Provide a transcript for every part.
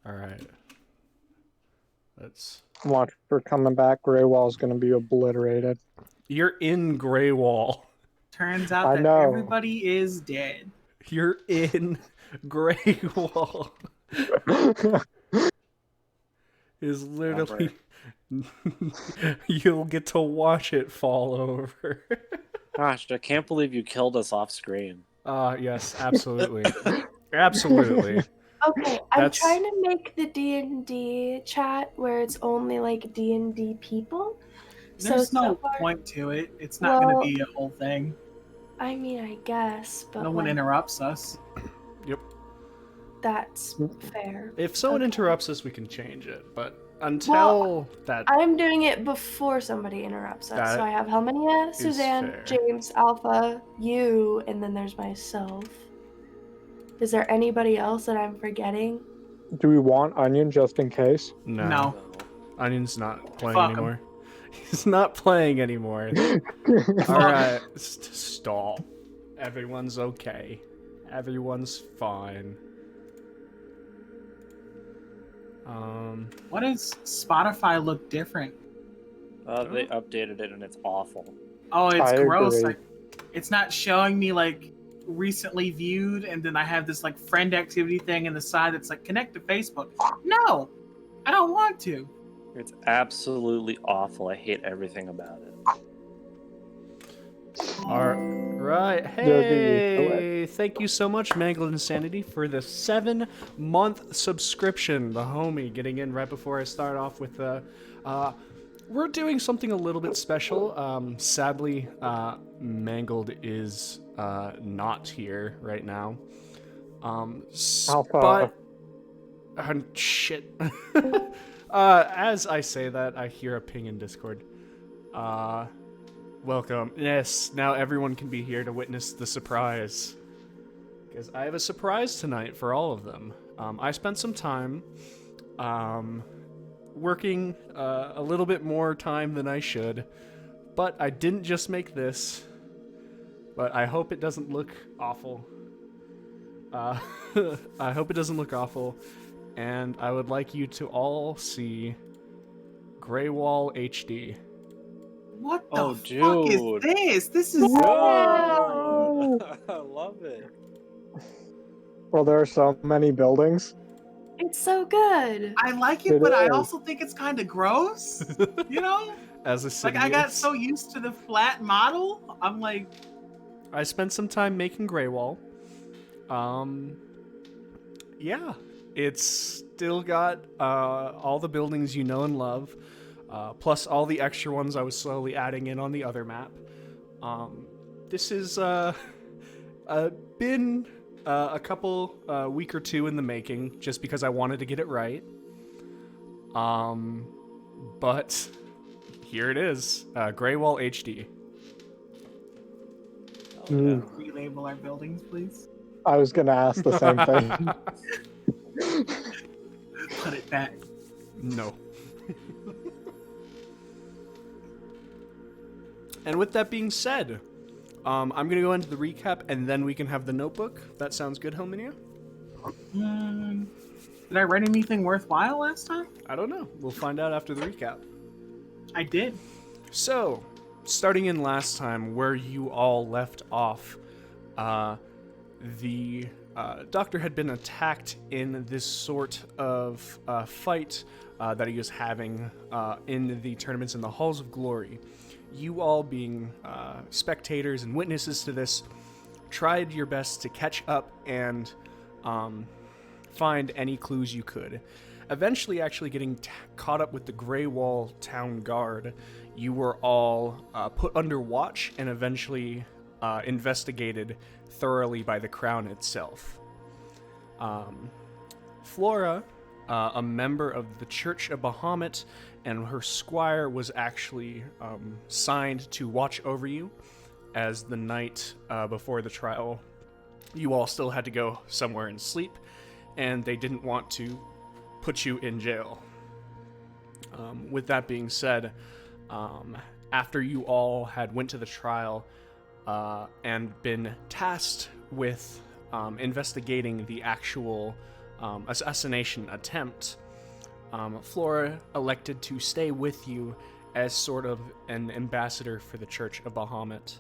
All right. Let's. Watch for coming back. Grey Wall's going to be obliterated. You're in Grey Wall. Turns out I that know. everybody is dead. You're in Grey Wall. Is literally. You'll get to watch it fall over. Gosh, I can't believe you killed us off screen. Yes, absolutely. Absolutely. Okay, I'm That's- trying to make the D&D chat where it's only like D&D people. There's so no far, point to it. It's not going Well- to be a whole thing. I mean, I guess, but No one like, interrupts us. Yep. that's fair. If someone Okay. interrupts us, we can change it. But until that. I'm doing it before somebody interrupts us. That So I have Helmania, is Suzanne, fair. James, Alpha, you, and then there's myself. Is there anybody else that I'm forgetting? Do we want Onion just in case? No. Onion's not playing Fuck him. anymore. He's not playing anymore. All right, stall. Everyone's okay. Everyone's fine. What does Spotify look different? They updated it and it's awful. Oh, it's I gross. agree. Like, it's not showing me like recently viewed, and then I have this like friend activity thing in the side that's like connect to Facebook. No, I don't want to. It's absolutely awful. I hate everything about it. All right. Hey, thank you so much, Mangled Insanity, for the 7-month subscription. The homie getting in right before I start off with the. We're doing something a little bit special. Sadly, Mangled is not here right now. Alpha. But shit. As I say that, I hear a ping in Discord. Welcome. Yes, now everyone can be here to witness the surprise. Because I have a surprise tonight for all of them. I spent some time working a little bit more time than I should. But I didn't just make this. But I hope it doesn't look awful. I hope it doesn't look awful. And I would like you to all see Grey Wall HD. What the Oh, fuck dude. is this? This is No! I love it. Well, there are so many buildings. It's so good. I like it, It but I is. also think it's kind of gross. You know, As a city, like I got so used to the flat model. I'm like, I spent some time making Grey Wall. Yeah, it's still got all the buildings you know and love, plus all the extra ones I was slowly adding in on the other map. This has been a couple week or two in the making, just because I wanted to get it right. But here it is, Grey Wall HD. relabel our buildings, please. I was going to ask the same thing. Put it back. No. And with that being said, I'm going to go into the recap, and then we can have the notebook. That sounds good, Helminia? Did I write anything worthwhile last time? I don't know. We'll find out after the recap. I did. So, starting in last time, where you all left off, the doctor had been attacked in this sort of fight that he was having in the tournaments in the Halls of Glory. You all, being spectators and witnesses to this, tried your best to catch up and find any clues you could. Eventually, actually getting caught up with the Grey Wall Town Guard, you were all put under watch and eventually investigated thoroughly by the Crown itself. Flora, a member of the Church of Bahamut, and her squire was actually signed to watch over you as the night before the trial. You all still had to go somewhere and sleep, and they didn't want to put you in jail. With that being said, after you all had went to the trial and been tasked with investigating the actual assassination attempt, Flora elected to stay with you as sort of an ambassador for the Church of Bahamut.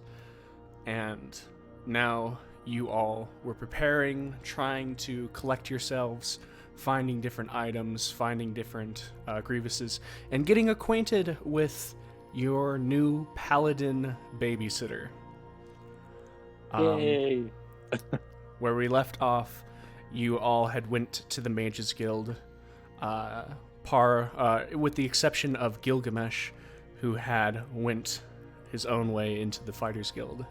And now you all were preparing, trying to collect yourselves, finding different items, finding different grievances, and getting acquainted with your new paladin babysitter. Yay! Where we left off, you all had went to the Mages Guild, with the exception of Gilgamesh, who had went his own way into the Fighters Guild.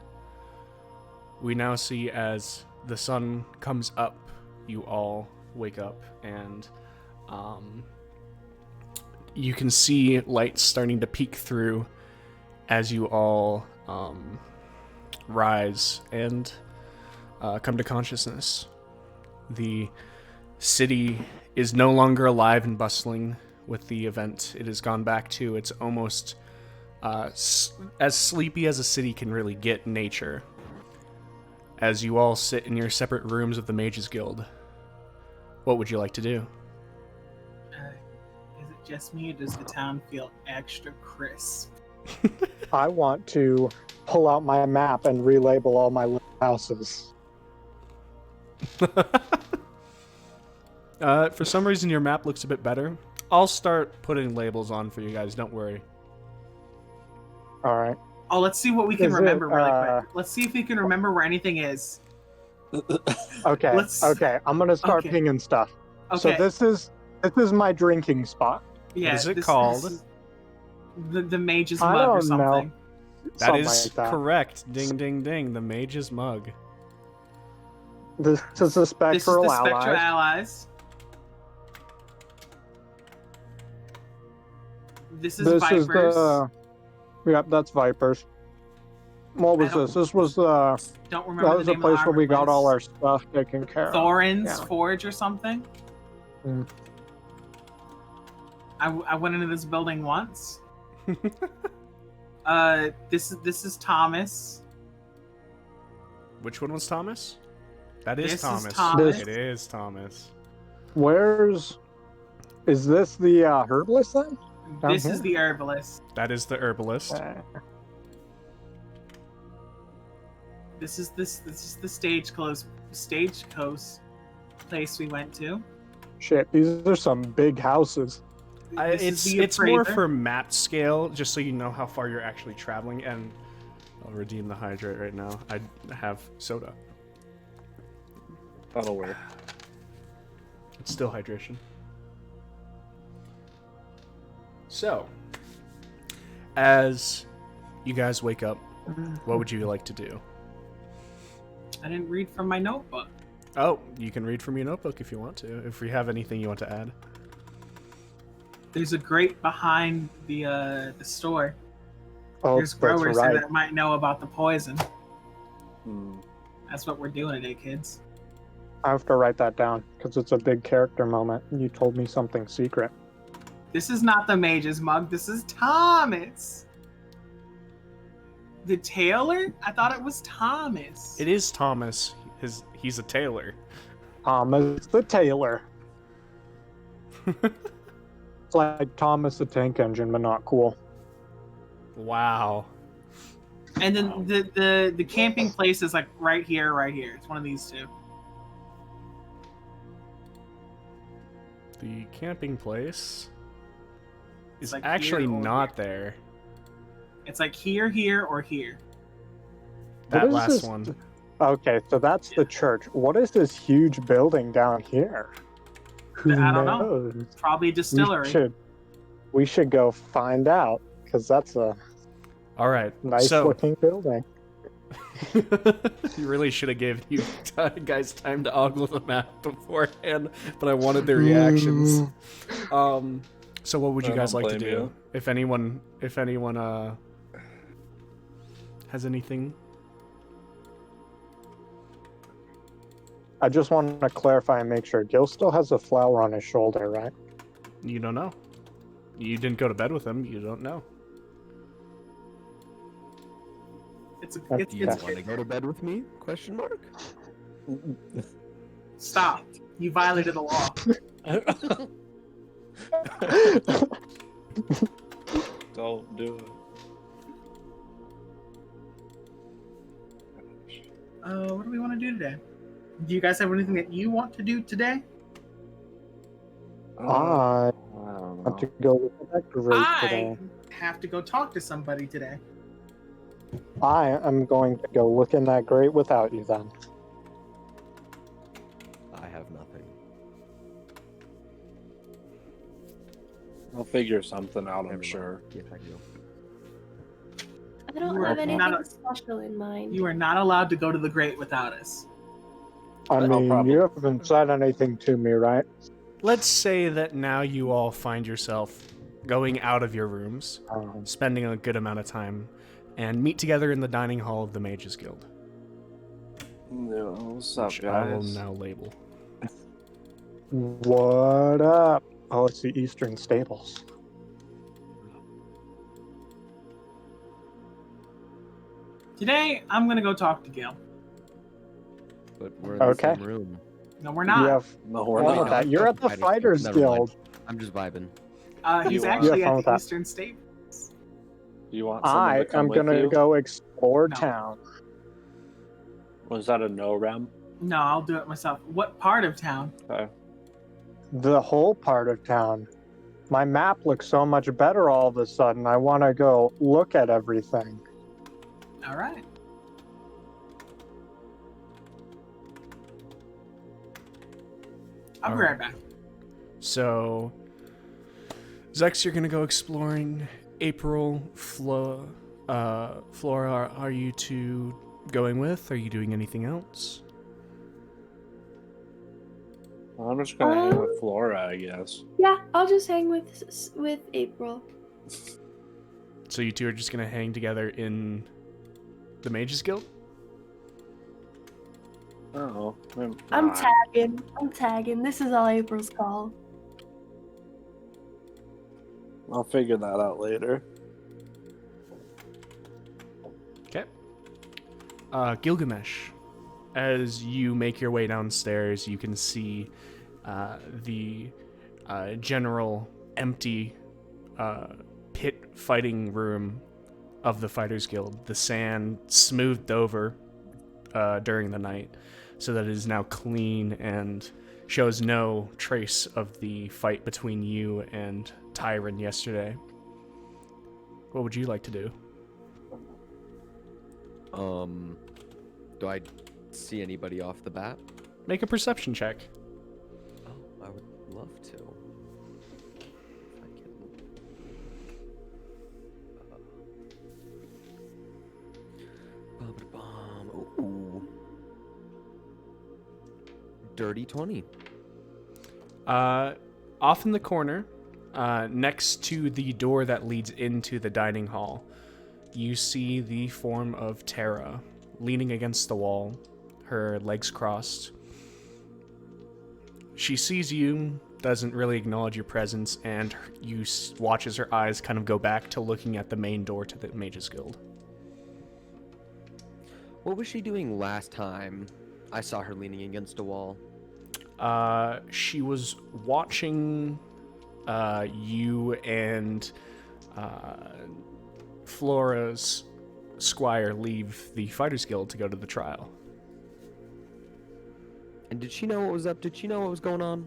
We now see as the sun comes up, you all wake up, and you can see lights starting to peek through as you all rise and come to consciousness. The city is no longer alive and bustling with the event. It has gone back to its almost as sleepy as a city can really get nature. As you all sit in your separate rooms of the Mages Guild, what would you like to do? Is it just me, or does the town feel extra crisp? I want to pull out my map and relabel all my little houses. For some reason, your map looks a bit better. I'll start putting labels on for you guys, don't worry. All right. Oh, let's see what we can Is it, remember really quick. Let's see if we can remember where anything is. Okay. Okay. I'm gonna start Okay. pinging stuff. Okay. So this is my drinking spot. yeah, What is it this called? is the mage's I mug or don't know. something. That Something is like that. correct. Ding, ding, ding. The Mage's Mug. This is the This is spectral the allies. Spectral Allies. This is This Vipers. is the. Yep, that's Vipers. What was I don't- this? This was Don't remember that was the the name place of the where we got armor all our place. stuff taken care of. Thorin's Yeah. Forge or something. Mm. I went into this building once. This is Thomas. Which one was Thomas? That is This is Thomas. Thomas. It is Thomas. Is this the herbalist then? Down This is here? the herbalist. That is the herbalist. This is the stagecoach place we went to. Shit, these are some big houses. This is It's the more appraiser. for map scale, just so you know how far you're actually traveling. And I'll redeem the hydrate right now. I have soda. That'll work. It's still hydration. So, as you guys wake up, what would you like to do? I didn't read from my notebook. Oh, you can read from your notebook if you want to. If you have anything you want to add. There's a grate behind the store. Oh, There's that's growers there right. that might know about the poison. Hmm. That's what we're doing today, kids. I have to write that down because it's a big character moment. You told me something secret. This is not the mage's mug. This is Thomas. The tailor? I thought it was Thomas. It is Thomas. He's a tailor. Thomas the Tailor. It's like Thomas the Tank Engine, but not cool. Wow. And then the camping place is like right here, right here. It's one of these two. The camping place is like actually here or not there. It's like here, here, or here. What That is last this? one. Okay, so that's the church. What is this huge building down here? Who I don't know. knows? Probably a distillery. We should go find out because that's a All right. nice So looking building. you really should have given you guys time to ogle the map beforehand, but I wanted their reactions. So what would you I guys don't like to blame do? you. If anyone has anything? I just want to clarify and make sure. Gil still has a flower on his shoulder, right? You don't know. You didn't go to bed with him. You don't know. It's a, Do it's, you it's want to go to bed with me? Question mark. stop. You violated the law. Don't do it. What do we want to do today? Do you guys have anything that you want to do today? I don't want to know. go look at that grate I today. have to go talk to somebody today. I am going to go look in that grate without you then. I have nothing. I'll figure something out, I'm Never mind. sure. Yes, I do. I don't You are have anything not- special in mind. You are not allowed to go to the grate without us. I I'll mean, probably- you haven't said anything to me, right? Let's say that now you all find yourself going out of your rooms, spending a good amount of time, and meet together in the dining hall of the Mages Guild, No, what's up, which I will guys? now label. What up? Oh, it's the Eastern Stables. Today, I'm gonna go talk to Gil. But we're in the Okay. same room. No, we're You not. have No, we're fun Wait, with no, not. that. You're at the Fighters Never mind. Guild. I'm just vibing. He's You are. actually Yeah, fun at with the that. Eastern State. You want someone I to come am with gonna you? go explore No. town. Was that a no, Rem? No, I'll do it myself. What part of town? Okay. The whole part of town. My map looks so much better all of a sudden. I want to go look at everything. All right. I'll be All right back. So, Zex, you're gonna go exploring. April, Flora, are you two going with? Are you doing anything else? I'm just gonna hang with Flora, I guess. Yeah, I'll just hang with April. So you two are just gonna hang together in the Mages Guild? Oh, I'm tagging. I'm tagging. This is all April's call. I'll figure that out later. Okay. Gilgamesh, as you make your way downstairs, you can see the general empty pit fighting room of the Fighters Guild. The sand smoothed over during the night, so that it is now clean and shows no trace of the fight between you and Tyron yesterday. What would you like to do? Do I see anybody off the bat? Make a perception check. Oh, I would love to. If I can. Ooh. Dirty 20. Off in the corner, next to the door that leads into the dining hall, you see the form of Tara leaning against the wall, her legs crossed. She sees you, doesn't really acknowledge your presence, and you watch as her eyes kind of go back to looking at the main door to the Mages Guild. What was she doing last time I saw her leaning against a wall? She was watching you and Flora's squire leave the Fighters Guild to go to the trial. And did she know what was up? Did she know what was going on?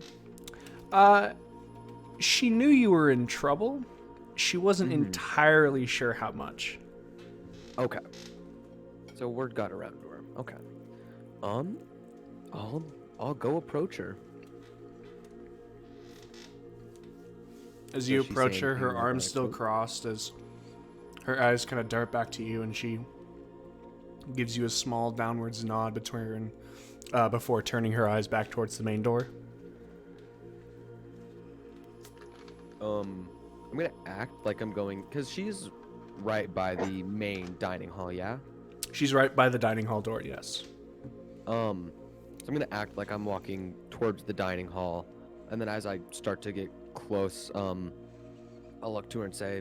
She knew you were in trouble. She wasn't entirely sure how much. Okay. So word got around to her. Okay. I'll go approach her. As you Does she say approach her, anything her that arms I still could? crossed as her eyes kind of dart back to you, and she gives you a small downwards nod before turning her eyes back towards the main door. I'm gonna act like I'm going, because she's right by the main dining hall, yeah? She's right by the dining hall door, yes. So I'm gonna act like I'm walking towards the dining hall, and then as I start to get close, I'll look to her and say,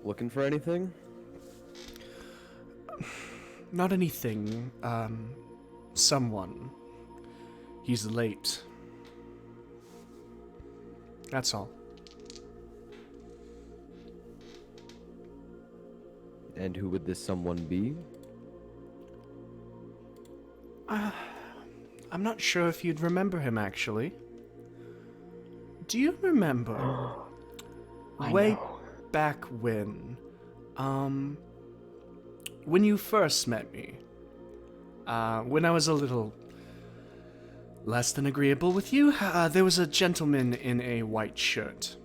"Looking for anything?" Not anything. Someone. He's late. That's all. And who would this someone be? I'm not sure if you'd remember him, actually. Do you remember I way know. back when you first met me? When I was a little less than agreeable with you, there was a gentleman in a white shirt.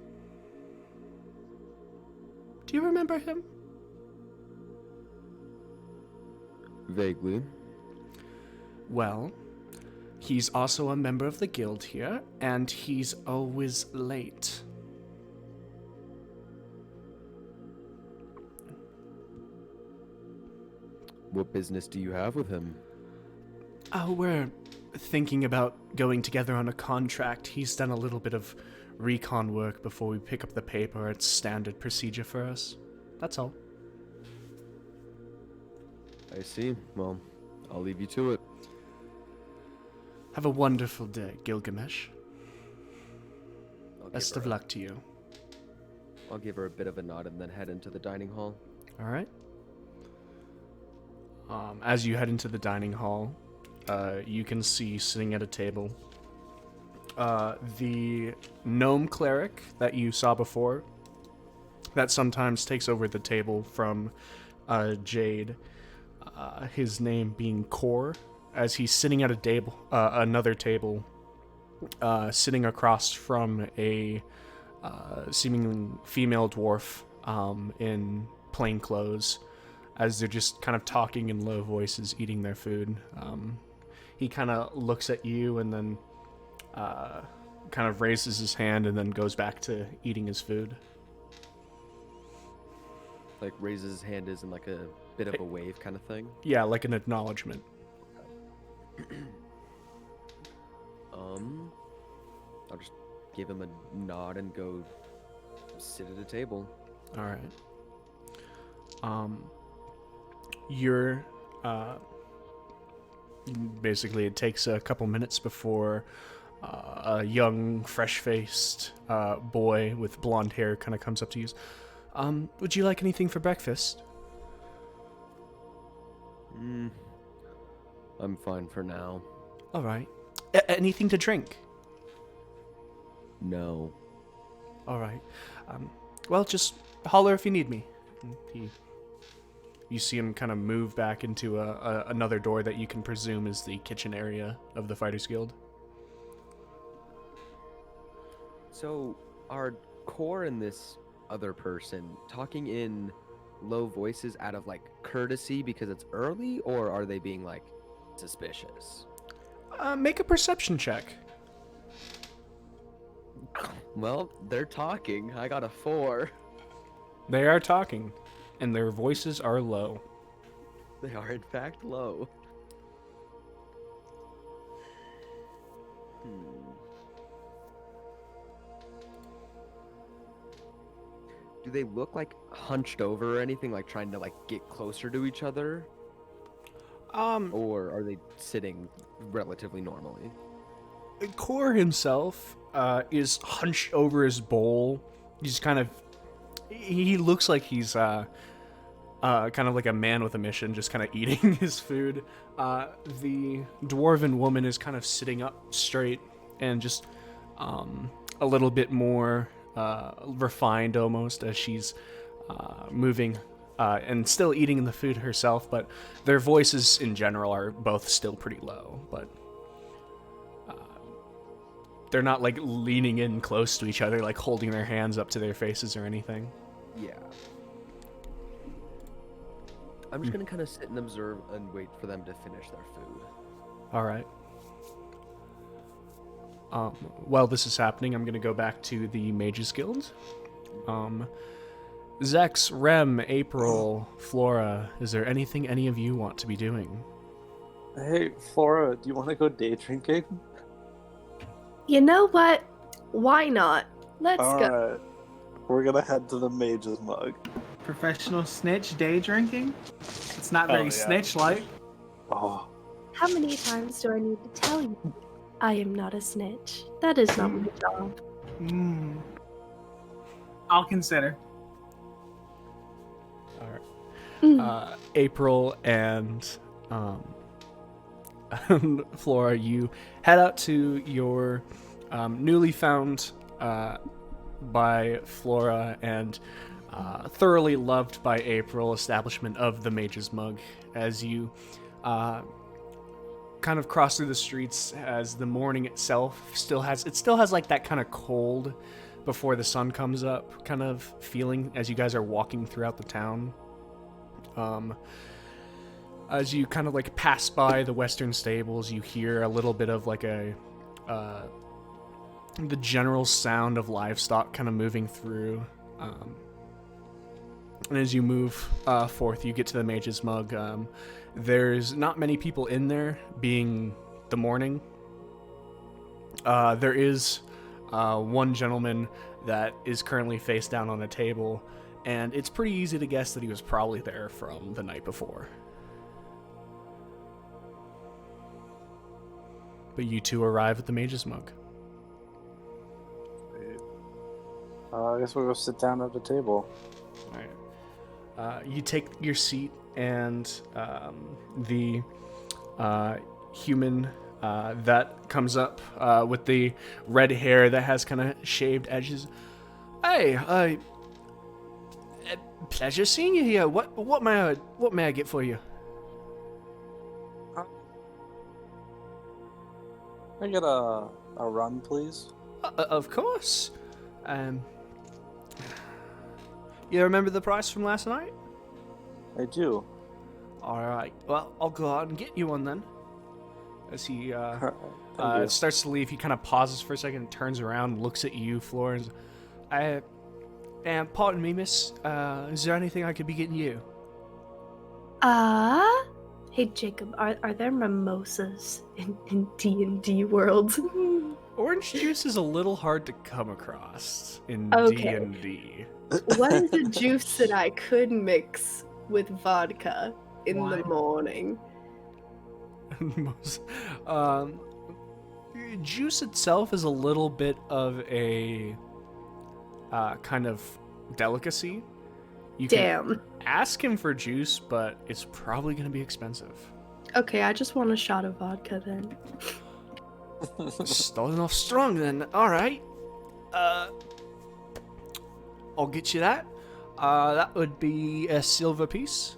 Do you remember him? Vaguely. Well, he's also a member of the guild here, and he's always late. What business do you have with him? We're thinking about going together on a contract. He's done a little bit of recon work before we pick up the paper. It's standard procedure for us. That's all. I see. Well, I'll leave you to it. Have a wonderful day, Gilgamesh. I'll Best give of her luck to you. I'll give her a bit of a nod and then head into the dining hall. All right. As you head into the dining hall, you can see sitting at a table the gnome cleric that you saw before, that sometimes takes over the table from Jade. His name being Kor, as he's sitting at a table, another table, sitting across from a seemingly female dwarf in plain clothes, as they're just kind of talking in low voices, eating their food. He kind of looks at you and then kind of raises his hand and then goes back to eating his food. Like raises his hand as in like a bit of a wave kind of thing. Yeah, like an acknowledgement. I'll just give him a nod and go sit at a table. All right. You're basically, it takes a couple minutes before a young, fresh-faced boy with blonde hair kind of comes up to you. Would you like anything for breakfast? I'm fine for now. All right. Anything to drink? No. All right. Well, just holler if you need me. You see him kind of move back into another door that you can presume is the kitchen area of the Fighters Guild. So, are Core and this other person talking in low voices out of like courtesy because it's early, or are they being like suspicious? Make a perception check. Well, they're talking. I got a 4. They are talking, and their voices are low. They are in fact low. Do they look like hunched over or anything, like trying to like get closer to each other? Or are they sitting relatively normally? Core himself is hunched over his bowl. He's kind of... He looks like he's kind of like a man with a mission, just kind of eating his food. The dwarven woman is kind of sitting up straight and just a little bit more refined almost, as she's moving and still eating the food herself, but their voices in general are both still pretty low, but they're not like leaning in close to each other, like holding their hands up to their faces or anything. Yeah. I'm just gonna kind of sit and observe and wait for them to finish their food. All right. While this is happening, I'm going to go back to the Mages Guild. Zex, Rem, April, Flora, is there anything any of you want to be doing? Hey, Flora, do you want to go day drinking? You know what? Why not? Let's go. Alright. We're gonna head to the Mage's Mug. Professional snitch day drinking? It's not Oh, very yeah. snitch-like. Oh, How many times do I need to tell you? I am not a snitch. That is not my job. I'll consider. All right. Mm. April and Flora, you head out to your newly found by Flora and thoroughly loved by April establishment of the Mage's Mug as you kind of cross through the streets as the morning itself still has like that kind of cold before the sun comes up kind of feeling as you guys are walking throughout the town. As you kind of like pass by the western stables, you hear a little bit of like the general sound of livestock kind of moving through. And as you move forth, you get to the Mage's Mug. There's not many people in there, being the morning. There is one gentleman that is currently face down on a table, and it's pretty easy to guess that he was probably there from the night before. But you two arrive at the Mage's Mug. I guess we'll go sit down at the table. All right. You take your seat, and the human that comes up with the red hair that has kind of shaved edges. Hey, pleasure seeing you here. What may I get for you? I get a rum, please. Of course. You remember the price from last night? I do. All right. Well, I'll go out and get you one then. As he Thank you. starts to leave, he kind of pauses for a second, turns around, looks at you, Florence. And pardon me, miss. Is there anything I could be getting you? Hey Jacob, are there mimosas in D&D world? Orange juice is a little hard to come across in Okay. D&D. What is a juice that I could mix with vodka in the Wine. morning? Juice itself is a little bit of a kind of delicacy. You can Damn. ask him for juice, but it's probably going to be expensive. Okay, I just want a shot of vodka then. Starting off strong then. All right. I'll get you that. That would be a silver piece.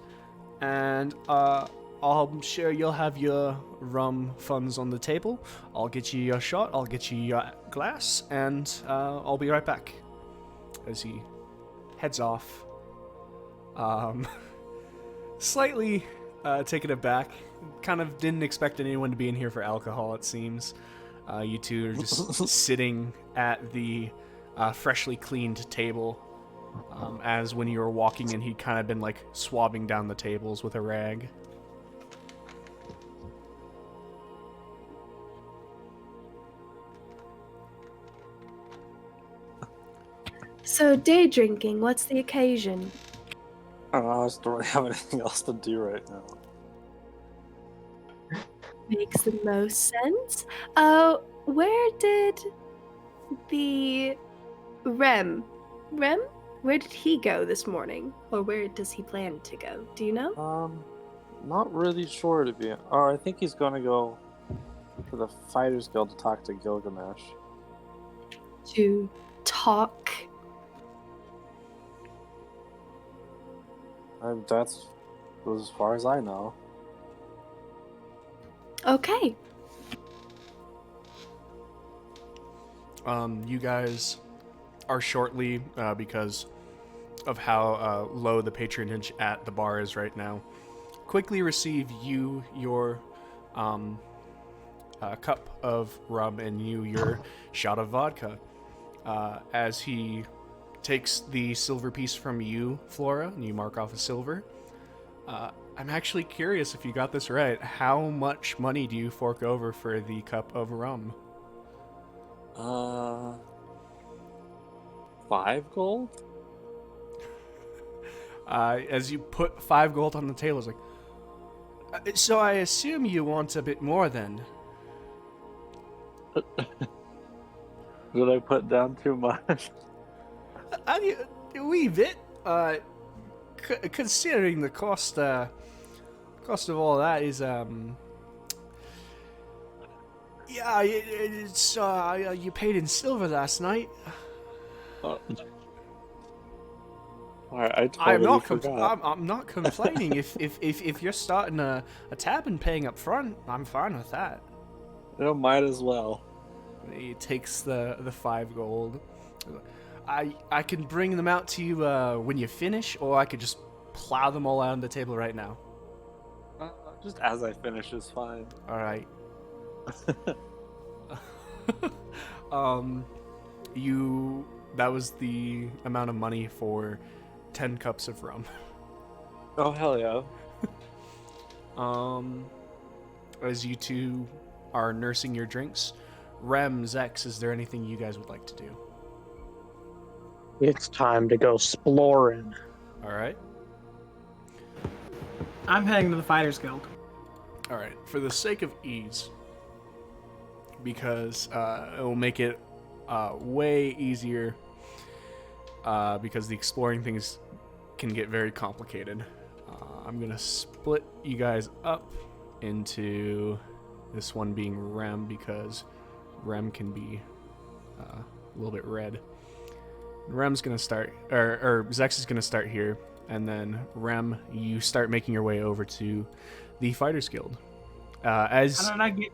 And I'm sure you'll have your rum funds on the table. I'll get you your shot. I'll get you your glass. And I'll be right back. As he heads off. Slightly taken aback. Kind of didn't expect anyone to be in here for alcohol, it seems. You two are just sitting at the freshly cleaned table. As when you were walking in, he'd kind of been like swabbing down the tables with a rag. So, day drinking, what's the occasion? I don't know, I just don't really have anything else to do right now. Makes the most sense. Where did the Rem? Where did he go this morning? Or where does he plan to go? Do you know? Not really sure to be. Oh, I think he's gonna go to the Fighters Guild to talk to Gilgamesh. To talk. That's as far as I know. Okay. You guys are shortly, because of how low the patronage at the bar is right now, quickly receive your cup of rum and your shot of vodka. As he takes the silver piece from you, Flora, and you mark off a silver. I'm actually curious if you got this right. How much money do you fork over for the cup of rum? 5 gold? As you put 5 gold on the table, it's like, so I assume you want a bit more then. Did I put down too much? A wee bit. Considering the cost of all that is yeah, it's you paid in silver last night. Oh. Alright, I totally forgot. I'm not complaining. if you're starting a tab and paying up front, I'm fine with that. Might as well. He takes the 5 gold. I can bring them out to you when you finish, or I could just plow them all out on the table right now. Just as I finish is fine. All right. That was the amount of money for 10 cups of rum. Oh, hell yeah. As you two are nursing your drinks, Rem, Zex, is there anything you guys would like to do? It's time to go exploring. All right. I'm heading to the Fighters Guild. All right. For the sake of ease, because it will make it way easier, because the exploring things can get very complicated. I'm going to split you guys up into this one being Rem, because Rem can be a little bit red. Rem's going to start, or Zex is going to start here, and then Rem, you start making your way over to the Fighters Guild. How did I get?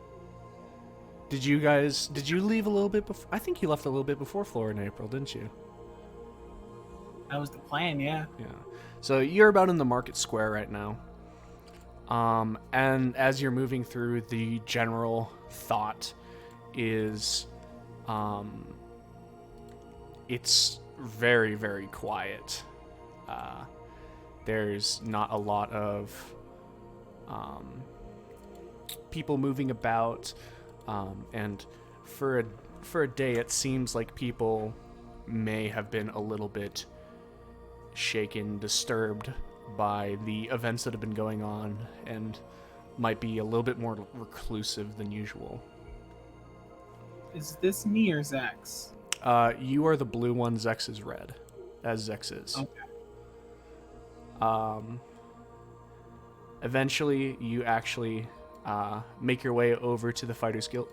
Did you leave a little bit before? I think you left a little bit before Flora in April, didn't you? That was the plan, yeah. Yeah. So you're about in the market square right now. And as you're moving through, the general thought is, it's very, very quiet. There's not a lot of people moving about, and for a day, it seems like people may have been a little bit shaken, disturbed by the events that have been going on, and might be a little bit more reclusive than usual. Is this me or Zax? You are the blue one, Zex is red, as Zex is. Okay. Eventually, you actually make your way over to the Fighters Guild.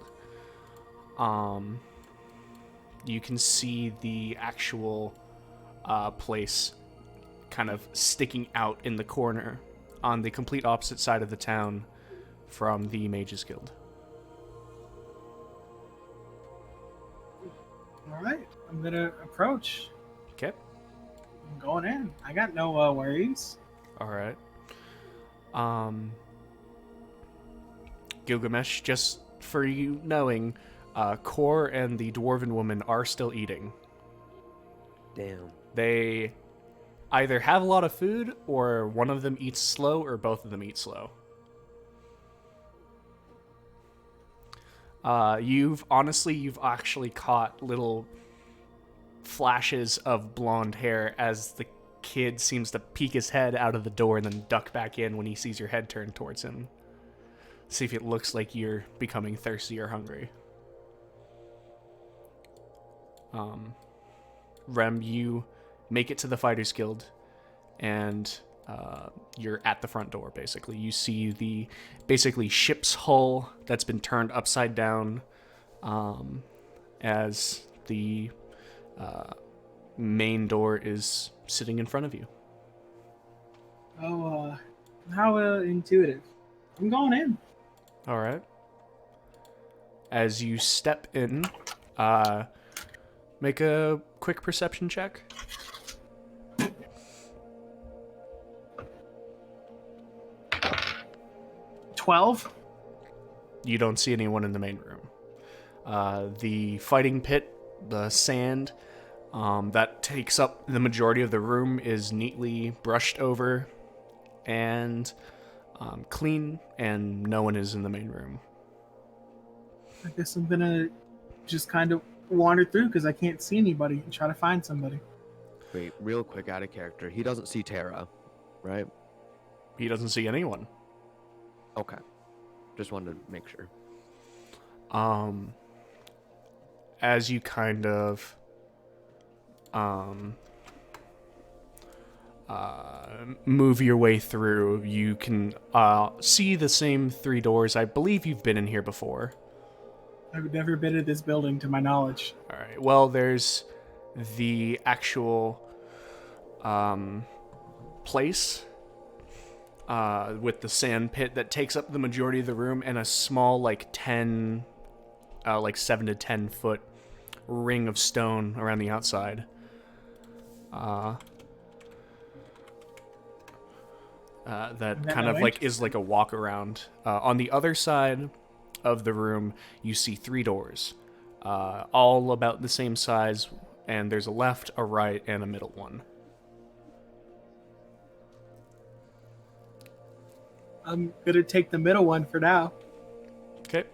You can see the actual place kind of sticking out in the corner on the complete opposite side of the town from the Mages Guild. All right, I'm gonna approach. Okay. I'm going in. I got no worries. All right. Gilgamesh, just for you knowing, Kor and the Dwarven woman are still eating. Damn. They either have a lot of food, or one of them eats slow, or both of them eat slow. You've actually caught little flashes of blonde hair as the kid seems to peek his head out of the door and then duck back in when he sees your head turned towards him. See if it looks like you're becoming thirsty or hungry. Rem, you make it to the Fighters Guild, and you're at the front door, basically. You see the ship's hull that's been turned upside down, as the main door is sitting in front of you. Oh, how intuitive. I'm going in. All right. As you step in, make a quick perception check. 12. You don't see anyone in the main room. The fighting pit, the sand that takes up the majority of the room, is neatly brushed over and clean, and no one is in the main room. I guess I'm gonna just kind of wander through because I can't see anybody and try to find somebody. Wait, real quick, out of character. He doesn't see Tara, right? He doesn't see anyone. Okay. Just wanted to make sure. as you kind of move your way through, you can see the same 3 doors. I believe you've been in here before. I've never been in this building, to my knowledge. All right. Well, there's the actual place with the sand pit that takes up the majority of the room, and a small, like 7 to 10 foot ring of stone around the outside. That kind of like is like a walk around. On the other side of the room, you see 3 doors, all about the same size, and there's a left, a right, and a middle one. I'm gonna take the middle one for now. Okay.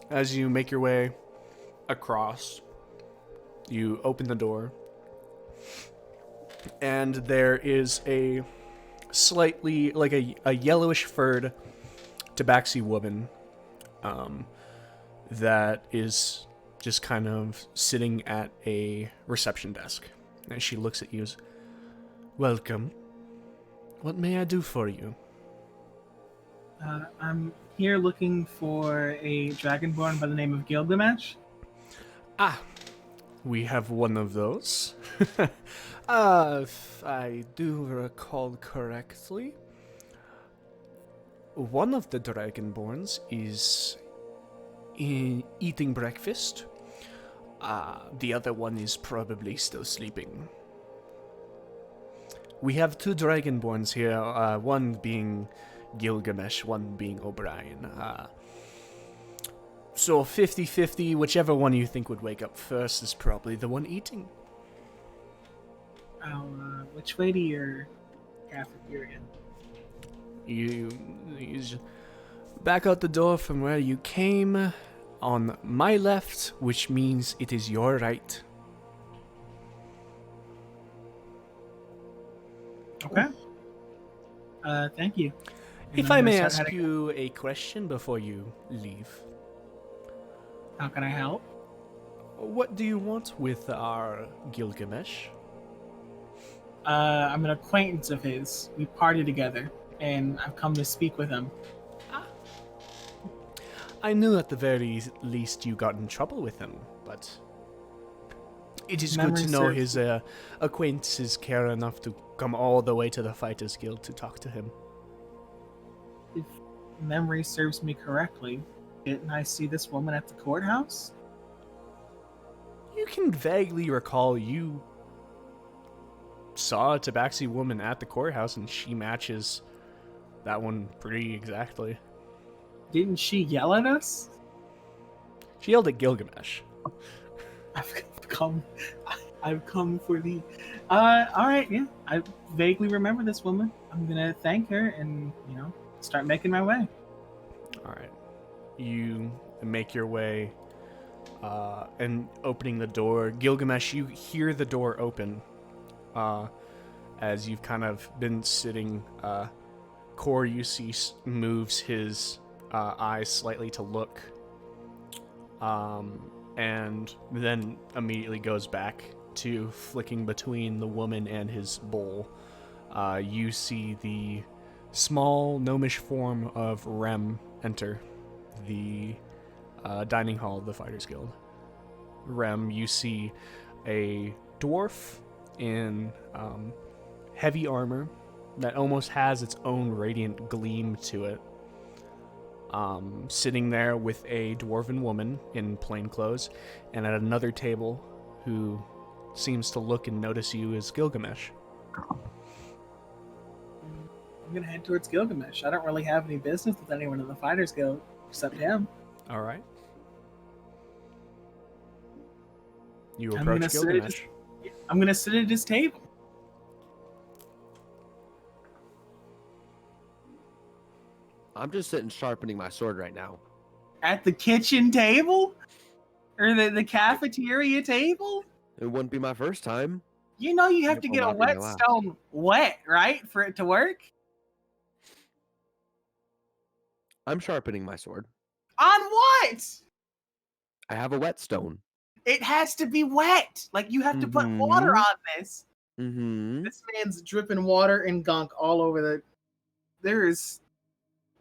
As you make your way across, you open the door, and there is a slightly, like a yellowish furred tabaxi woman that is just kind of sitting at a reception desk. And she looks at you as, "Welcome. What may I do for you?" I'm here looking for a dragonborn by the name of Gilgamesh. Ah, we have one of those. If I do recall correctly, one of the Dragonborns is eating breakfast. The other one is probably still sleeping. We have 2 Dragonborns here, one being Gilgamesh, one being O'Brien. So 50-50, whichever one you think would wake up first is probably the one eating. Which way to your cafeteria? You just back out the door from where you came, on my left, which means it is your right. Okay. Thank you. And If I'm I gonna may start ask heading- you a question before you leave. How can I help? What do you want with our Gilgamesh? I'm an acquaintance of his. We party together, and I've come to speak with him. I knew at the very least you got in trouble with him, but it is good to Memory know serves his acquaintances care enough to come all the way to the Fighters Guild to talk to him. If memory serves me correctly, didn't I see this woman at the courthouse? You can vaguely recall you saw a tabaxi woman at the courthouse, and she matches that one pretty exactly. Didn't she yell at us? She yelled at Gilgamesh. I've come for the. All right, yeah. I vaguely remember this woman. I'm gonna thank her and start making my way. All right. You make your way, and opening the door. Gilgamesh, you hear the door open, as you've kind of been sitting. Core, you see, moves his eyes slightly to look, and then immediately goes back to flicking between the woman and his bowl. You see the small gnomish form of Rem enter the dining hall of the Fighters Guild. Rem, you see a dwarf in heavy armor that almost has its own radiant gleam to it, sitting there with a dwarven woman in plain clothes, and at another table who seems to look and notice you is Gilgamesh. I'm gonna head towards Gilgamesh. I don't really have any business with anyone in the Fighters Guild except him. All right. You I'm approach gonna sit at Gilgamesh. I'm gonna sit at his table. I'm just sitting sharpening my sword right now. At the kitchen table? Or the cafeteria table? It wouldn't be my first time. You know you have to It get will a not be my wet last. stone wet, right? For it to work? I'm sharpening my sword. On what? I have a whetstone. It has to be wet. Like you have to put water Mhm. on this. Mm-hmm. This man's dripping water and gunk all over the. There is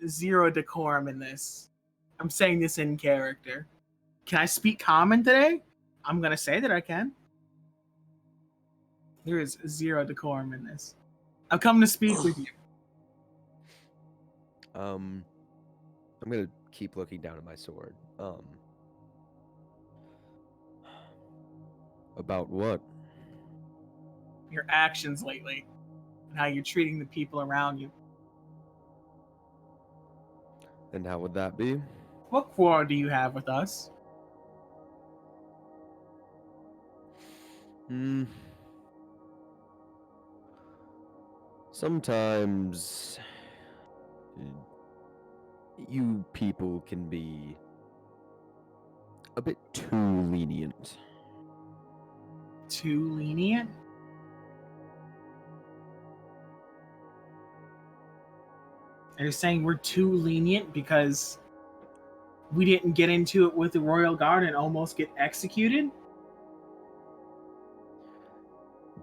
zero decorum in this. I'm saying this in character. Can I speak common today? I'm gonna say that I can. There is zero decorum in this. I've come to speak with you. I'm gonna keep looking down at my sword. About what? Your actions lately and how you're treating the people around you. And how would that be? What quarrel do you have with us? Hmm. Sometimes you people can be a bit too lenient. Too lenient? Are you saying we're too lenient because we didn't get into it with the Royal Guard and almost get executed?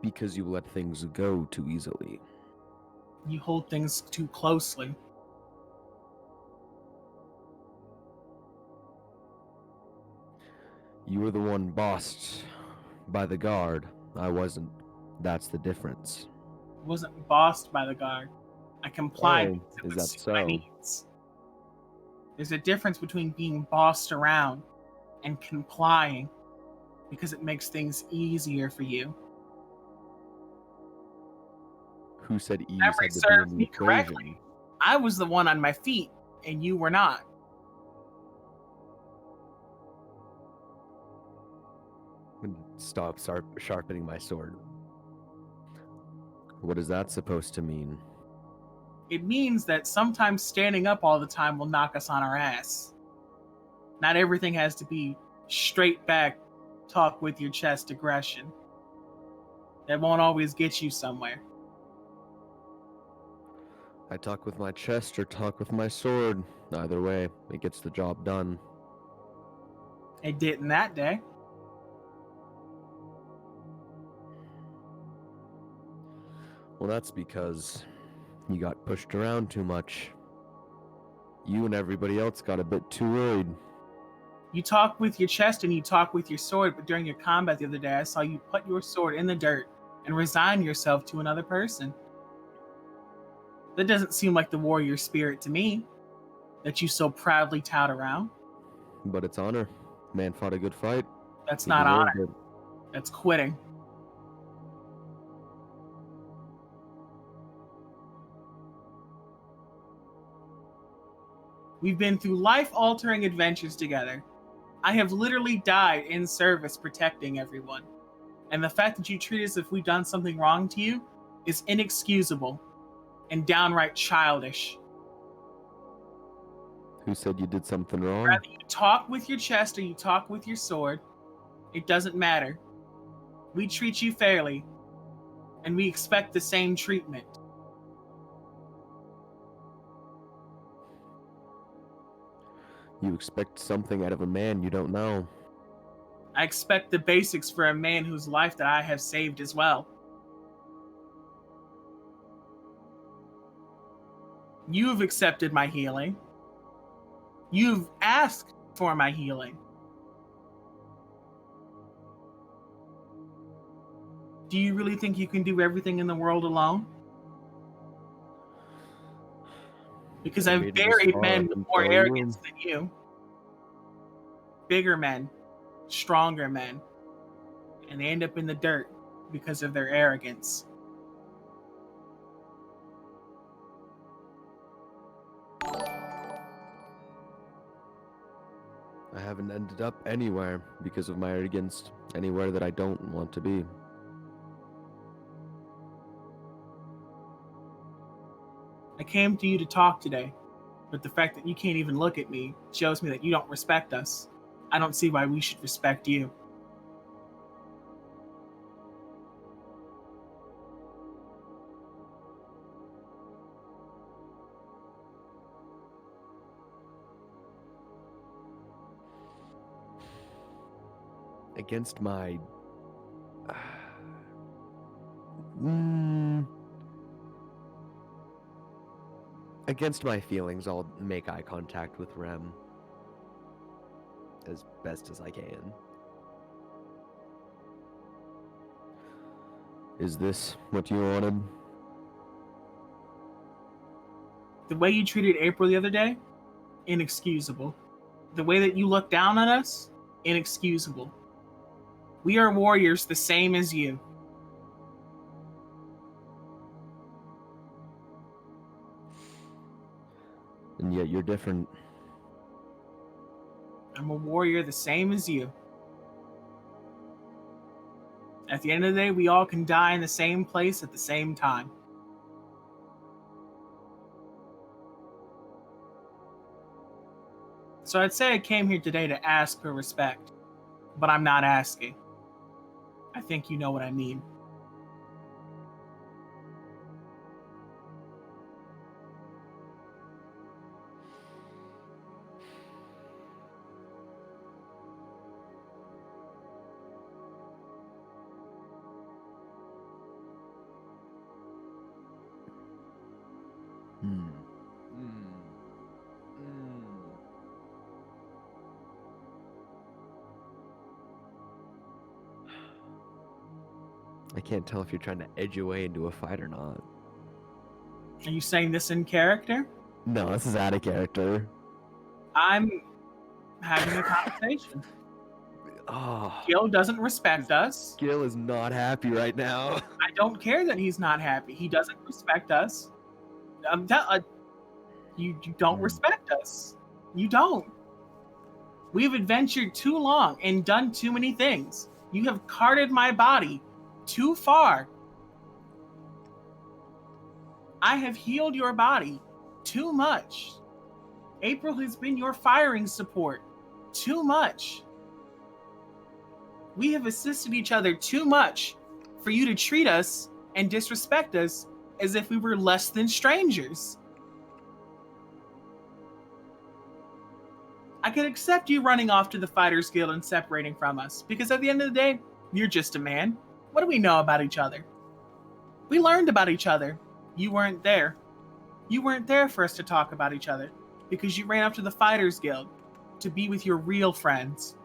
Because you let things go too easily. You hold things too closely. You were the one bossed by the guard. I wasn't. That's the difference. I wasn't bossed by the guard. I complied Oh, because it is would that suit my so? needs. There's a difference between being bossed around and complying because it makes things easier for you. Who said ease Memory had to be serves in the me correctly. equation? I was the one on my feet, and you were not. And stop sharpening my sword. What is that supposed to mean? It means that sometimes standing up all the time will knock us on our ass. Not everything has to be straight back, talk with your chest aggression. That won't always get you somewhere. I talk with my chest or talk with my sword. Either way, it gets the job done. It didn't that day. Well, that's because you got pushed around too much. You and everybody else got a bit too worried. You talk with your chest and you talk with your sword, but during your combat the other day, I saw you put your sword in the dirt and resign yourself to another person. That doesn't seem like the warrior spirit to me that you so proudly tout around. But it's honor. Man fought a good fight. That's He not deserved honor. it. That's quitting. We've been through life-altering adventures together. I have literally died in service protecting everyone. And the fact that you treat us as if we've done something wrong to you is inexcusable and downright childish. Who said you did something wrong? Whether you talk with your chest or you talk with your sword, it doesn't matter. We treat you fairly, and we expect the same treatment. You expect something out of a man you don't know. I expect the basics for a man whose life that I have saved as well. You've accepted my healing. You've asked for my healing. Do you really think you can do everything in the world alone? Because I I've made it this buried far, I men with can more tell you. arrogance than you. Bigger men, stronger men. And they end up in the dirt because of their arrogance. I haven't ended up anywhere because of my arrogance. Anywhere that I don't want to be. I came to you to talk today, but the fact that you can't even look at me shows me that you don't respect us. I don't see why we should respect you. against my mm, against my feelings, I'll make eye contact with Rem as best as I can. Is this what you wanted? The way you treated April the other day, inexcusable. The way that you looked down on us, inexcusable. We are warriors the same as you. And yet you're different. I'm a warrior the same as you. At the end of the day, we all can die in the same place at the same time. So I'd say I came here today to ask for respect, but I'm not asking. I think you know what I mean. Hmm. I can't tell if you're trying to edge your way into a fight or not. Are you saying this in character? No, this is out of character. I'm having a conversation. Oh, Gil doesn't respect us. Gil is not happy right now. I don't care that he's not happy. He doesn't respect us. You don't respect us. You don't. We've adventured too long and done too many things. You have carted my body too far. I have healed your body too much. April has been your firing support too much. We have assisted each other too much for you to treat us and disrespect us as if we were less than strangers. I could accept you running off to the Fighters Guild and separating from us, because at the end of the day, you're just a man. What do we know about each other? We learned about each other. You weren't there. You weren't there for us to talk about each other, because you ran off to the Fighters Guild to be with your real friends.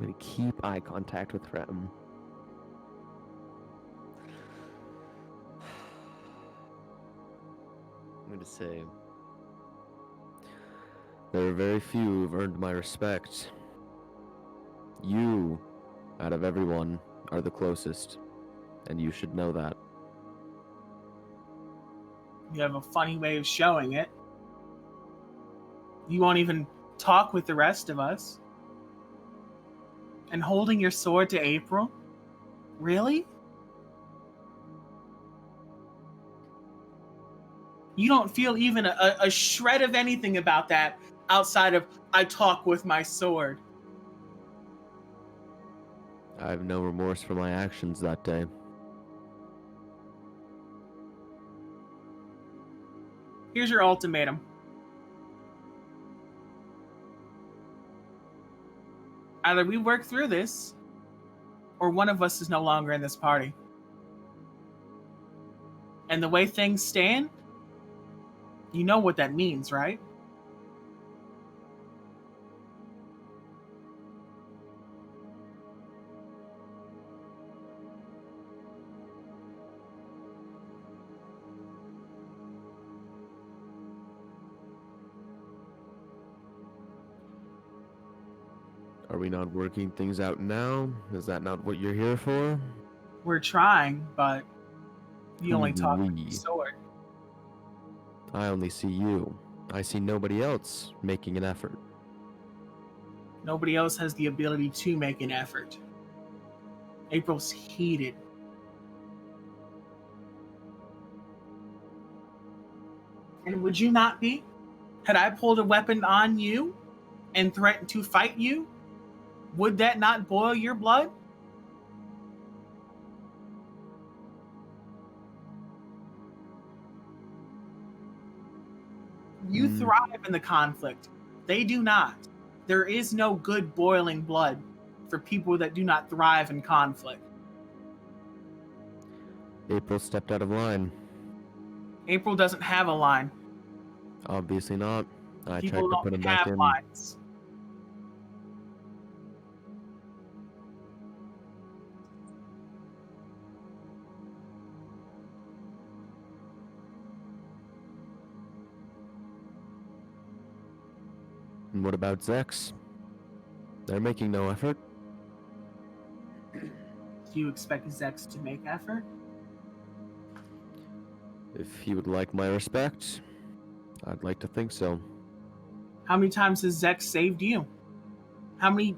I'm gonna keep eye contact with Rem. I'm gonna say there are very few who've earned my respect. You, out of everyone, are the closest, and you should know that. You have a funny way of showing it. You won't even talk with the rest of us. And holding your sword to April? Really? You don't feel even a shred of anything about that outside of, I talk with my sword. I have no remorse for my actions that day. Here's your ultimatum. Either we work through this, or one of us is no longer in this party. And the way things stand, you know what that means, right? Are we not working things out now? Is that not what you're here for? We're trying, but you only talk with We. the sword. I only see you. I see nobody else making an effort. Nobody else has the ability to make an effort. April's heated. And would you not be? Had I pulled a weapon on you and threatened to fight you, Would that not boil your blood? You thrive in the conflict. They do not. There is no good boiling blood for people that do not thrive in conflict. April stepped out of line. April doesn't have a line. Obviously not. I tried People to put don't him back have in. lines. And what about Zex? They're making no effort. Do you expect Zex to make effort? If he would like my respect, I'd like to think so. How many times has Zex saved you? How many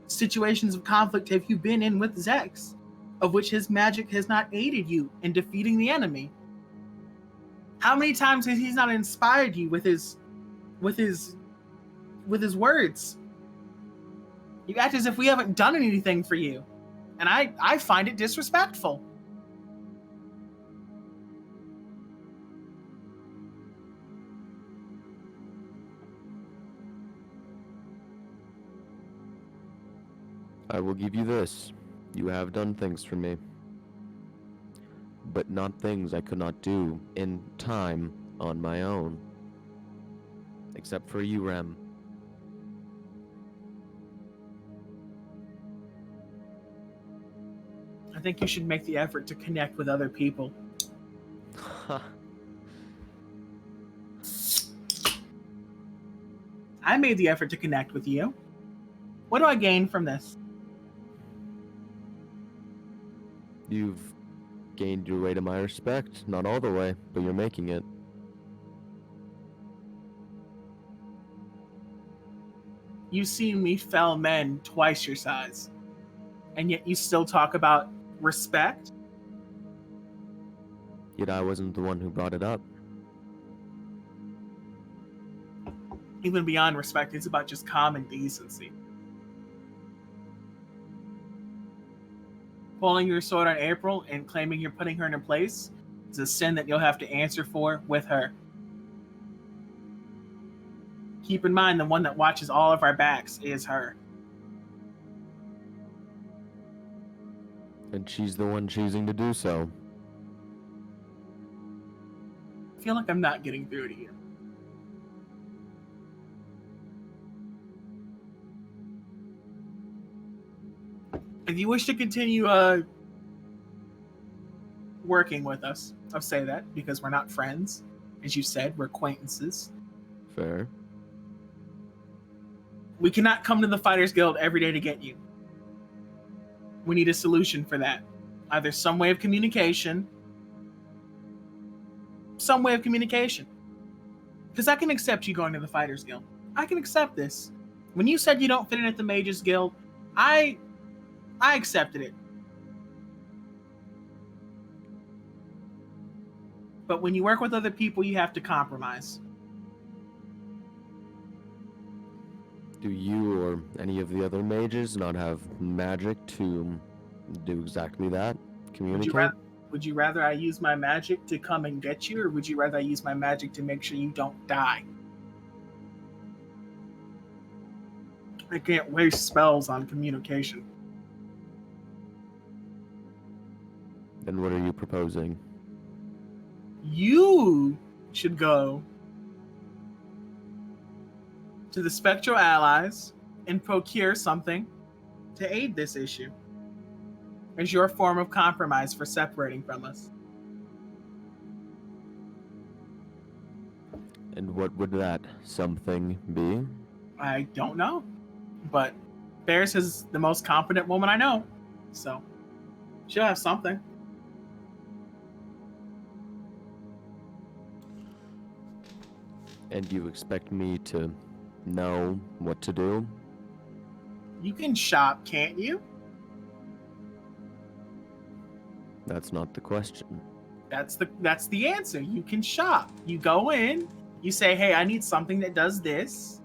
situations of conflict have you been in with Zex, of which his magic has not aided you in defeating the enemy? How many times has he not inspired you with his words? You act as if we haven't done anything for you, and I find it disrespectful. I will give you this. You have done things for me. But not things I could not do in time on my own. Except for you, Rem. I think you should make the effort to connect with other people. I made the effort to connect with you. What do I gain from this? You've gained your way to my respect. Not all the way, but you're making it. You see me fell men twice your size, and yet you still talk about respect? Yet I wasn't the one who brought it up. Even beyond respect, it's about just common decency. Pulling your sword on April and claiming you're putting her in place is a sin that you'll have to answer for with her. Keep in mind, the one that watches all of our backs is her. And she's the one choosing to do so. I feel like I'm not getting through to you. If you wish to continue working with us, I'll say that because we're not friends. As you said, we're acquaintances. Fair. We cannot come to the Fighters Guild every day to get you. We need a solution for that. Either some way of communication. Because I can accept you going to the Fighters Guild. I can accept this. When you said you don't fit in at the Mages Guild, I accepted it. But when you work with other people, you have to compromise. Do you or any of the other mages not have magic to do exactly that? Communicate? Would you rather I use my magic to come and get you, or would you rather I use my magic to make sure you don't die? I can't waste spells on communication. Then what are you proposing? You should go to the Spectral Allies and procure something to aid this issue as your form of compromise for separating from us. And what would that something be? I don't know, but Ferris is the most competent woman I know, so she'll have something. And you expect me to know what to do? You can shop, can't you? That's not the question. That's the answer. You can shop. You go in, you say, hey, I need something that does this.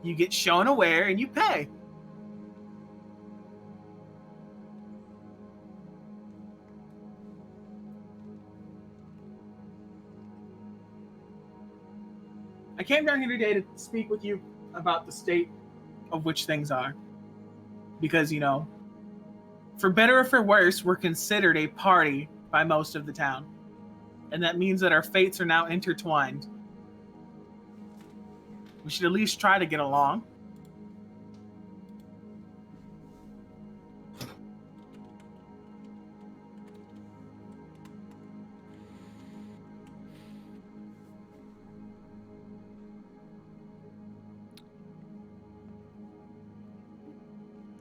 You get shown a where and you pay. I came down here today to speak with you about the state of which things are. Because, for better or for worse, we're considered a party by most of the town. And that means that our fates are now intertwined. We should at least try to get along.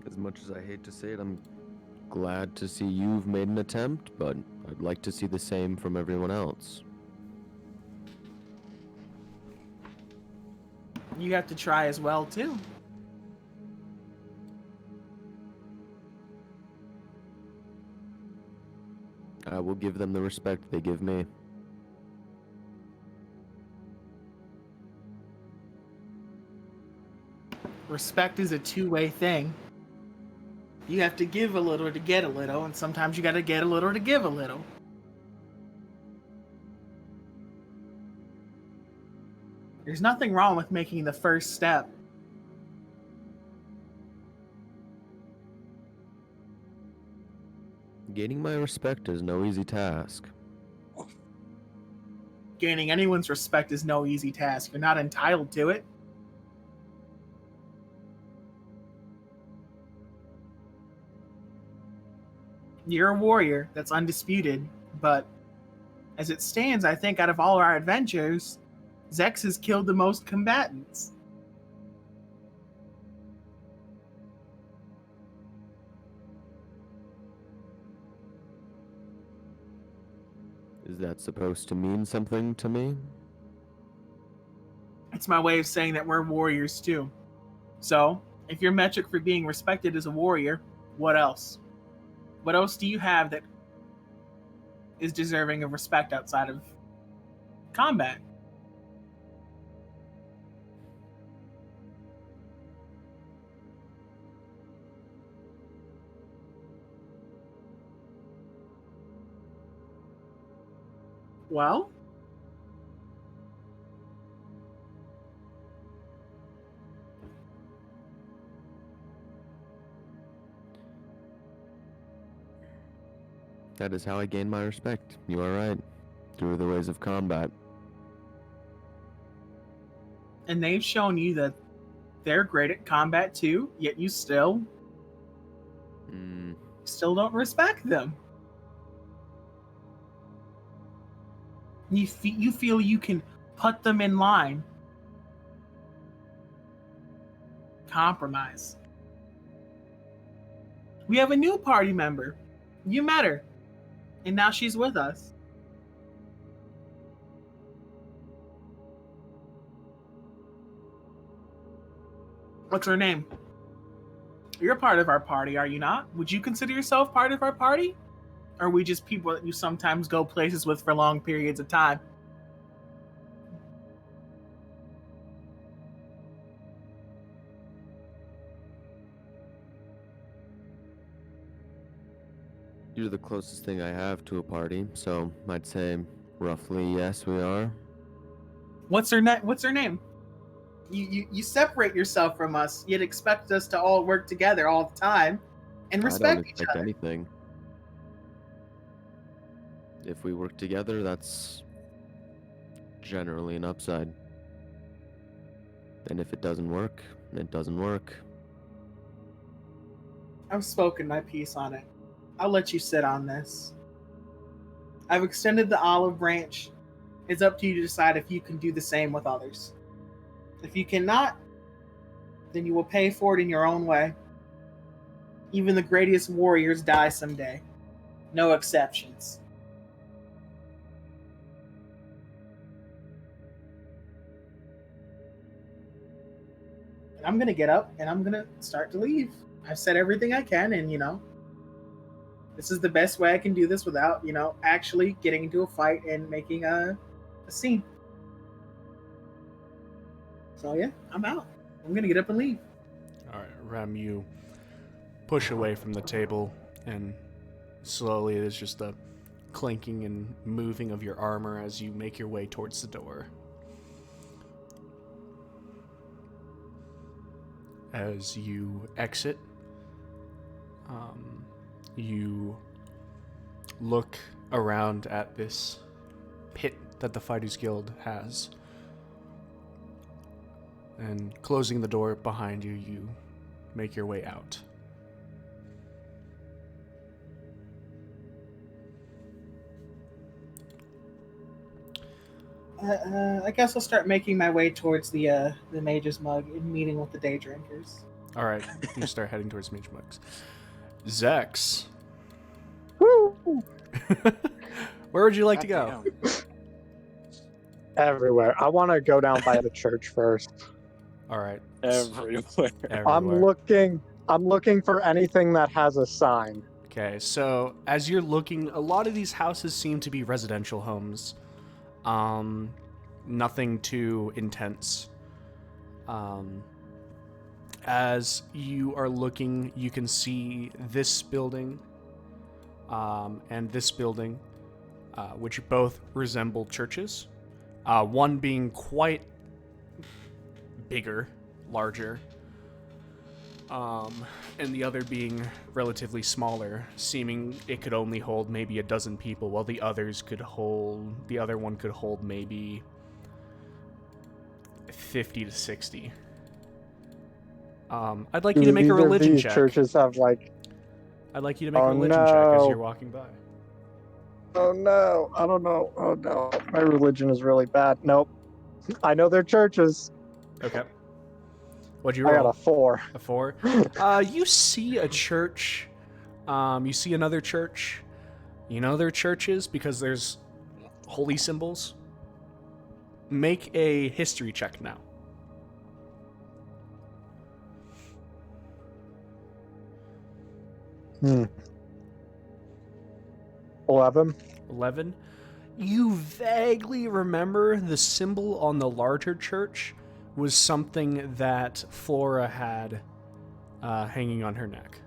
As much as I hate to say it, I'm glad to see you've made an attempt, but I'd like to see the same from everyone else. You have to try as well, too. I will give them the respect they give me. Respect is a two-way thing. You have to give a little to get a little, and sometimes you gotta get a little to give a little. There's nothing wrong with making the first step. Gaining my respect is no easy task. Gaining anyone's respect is no easy task. You're not entitled to it. You're a warrior, that's undisputed, but as it stands, I think out of all our adventures, Zex has killed the most combatants. Is that supposed to mean something to me? It's my way of saying that we're warriors too. So, if your metric for being respected is a warrior, what else? What else do you have that is deserving of respect outside of combat? Well, that is how I gain my respect. You are right. Through the ways of combat. and they've shown you that they're great at combat too, yet you still don't respect them. You feel you can put them in line. Compromise. We have a new party member. You met her. And now she's with us. What's her name? You're part of our party, are you not? Would you consider yourself part of our party? Or are we just people that you sometimes go places with for long periods of time? You're the closest thing I have to a party, so I'd say roughly yes, we are. What's her name? You separate yourself from us, yet expect us to all work together all the time and I respect don't each expect other. anything. If we work together, that's generally an upside. And if it doesn't work, it doesn't work. I've spoken my piece on it. I'll let you sit on this. I've extended the olive branch. It's up to you to decide if you can do the same with others. If you cannot, then you will pay for it in your own way. Even the greatest warriors die someday. No exceptions. And I'm going to get up and I'm going to start to leave. I've said everything I can, and this is the best way I can do this without, actually getting into a fight and making a scene. So yeah, I'm out. I'm gonna get up and leave. All right, Rem, you push away from the table, and slowly there's just a clinking and moving of your armor as you make your way towards the door. as you exit, you look around at this pit that the Fighters Guild has. And closing the door behind you, you make your way out. I guess I'll start making my way towards the Mage's Mug and meeting with the Day Drinkers. All right, you start heading towards Mage Mugs. Zex, Woo! where would you like to go? Everywhere. I want to go down by the church first. All right, Everywhere. everywhere. I'm looking for anything that has a sign. Okay, so as you're looking, a lot of these houses seem to be residential homes. Nothing too intense. As you are looking, you can see this building, and this building, which both resemble churches. One being quite bigger, larger, and the other being relatively smaller, seeming it could only hold maybe a dozen people, while the other one could hold maybe 50 to 60. I'd like you to make a religion check. Churches have like. I'd like you to make a religion check as you're walking by. Oh no! I don't know. Oh no! My religion is really bad. Nope. I know they're churches. Okay. What'd you I roll? got a 4. A 4. You see a church. You see another church. You know they're churches because there's holy symbols. Make a history check now. Hmm. 11. 11. You vaguely remember the symbol on the larger church was something that Flora had hanging on her neck.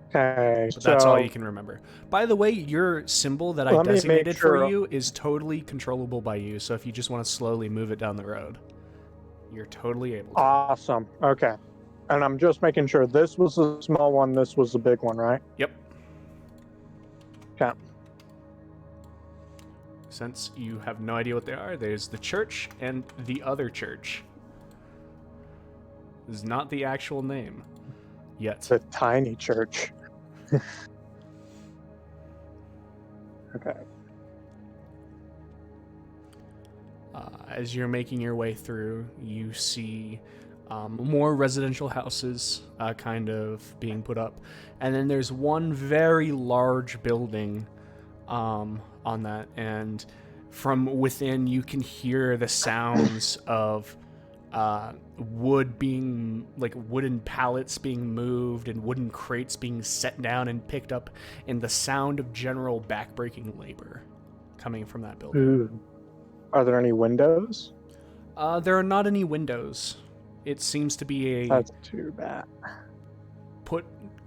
Okay, So that's all you can remember. By the way, your symbol that I Let me make designated for sure. you is totally controllable by you, so if you just want to slowly move it down the road, you're totally able to. Awesome. Okay. And I'm just making sure this was a small one, this was a big one, right? Yep. Okay. Since you have no idea what they are, there's the church and the other church. This is not the actual name yet. It's a tiny church. Okay. As you're making your way through, you see more residential houses kind of being put up. And then there's one very large building on that. And from within, you can hear the sounds of wood being, like wooden pallets being moved and wooden crates being set down and picked up, and the sound of general backbreaking labor coming from that building. Ooh. Are there any windows? There are not any windows. It seems to be That's too bad.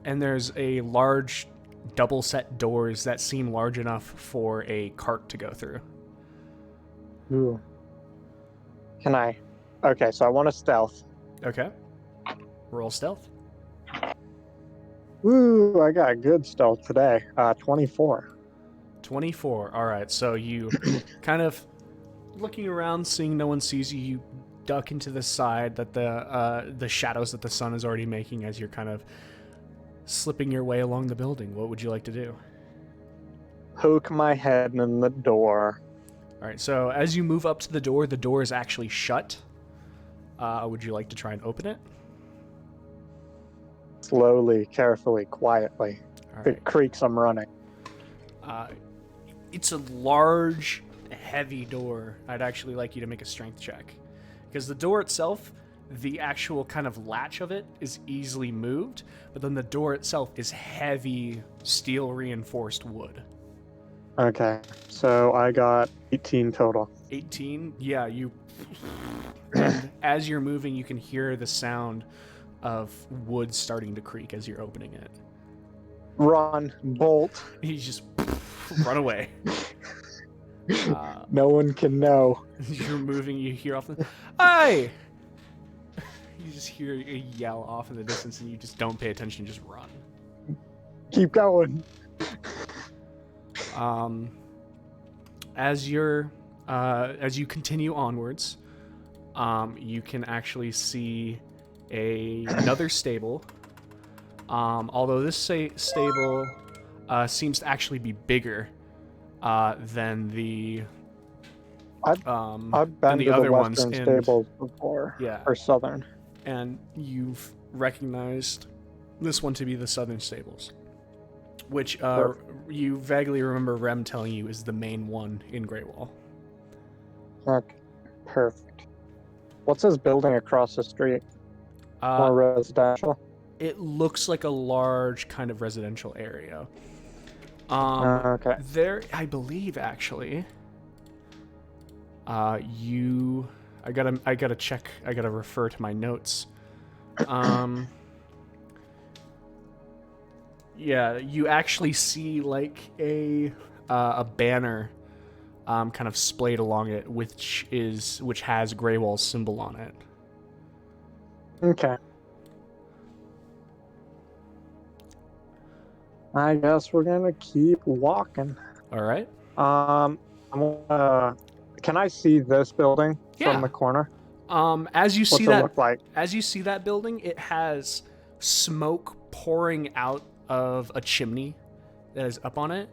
and there's a large double set doors that seem large enough for a cart to go through. Ooh. Can I? Okay, so I want to stealth. Okay. Roll stealth. Ooh, I got a good stealth today. 24. 24. All right. So you kind of looking around, seeing no one sees you, you duck into the side that the shadows that the sun is already making as you're kind of slipping your way along the building. What would you like to do? Poke my head in the door. All right. So as you move up to the door is actually shut. Would you like to try and open it? Slowly, carefully, quietly. All If right. it creaks, I'm running. It's a large, heavy door. I'd actually like you to make a strength check. Because the door itself, the actual kind of latch of it is easily moved, but then the door itself is heavy, steel reinforced wood. Okay, so I got 18 total. 18? Yeah, you... And as you're moving, you can hear the sound of wood starting to creak as you're opening it. Run, bolt. You just run away. No one can know. You're moving, you hear off the... Hey! You just hear a yell off in the distance and you just don't pay attention, you just run. Keep going. As you continue onwards, you can actually see another stable. Although this stable seems to actually be bigger than the I've than been the to the other ones, western and stables before. Yeah. Or southern. and you've recognized this one to be the southern stables, which you vaguely remember Rem telling you is the main one in Great Wall. Okay. Perfect. What's this building across the street? More residential? It looks like a large kind of residential area. Okay. There, I believe, actually. I gotta check. I gotta refer to my notes. Yeah, you actually see like a banner, kind of splayed along it, which has Grey Wall's symbol on it. Okay. I guess we're gonna keep walking. All right. Can I see this building Yeah. from the corner? As you What's see it that, look like? as you see that building, it has smoke pouring out of a chimney that is up on it,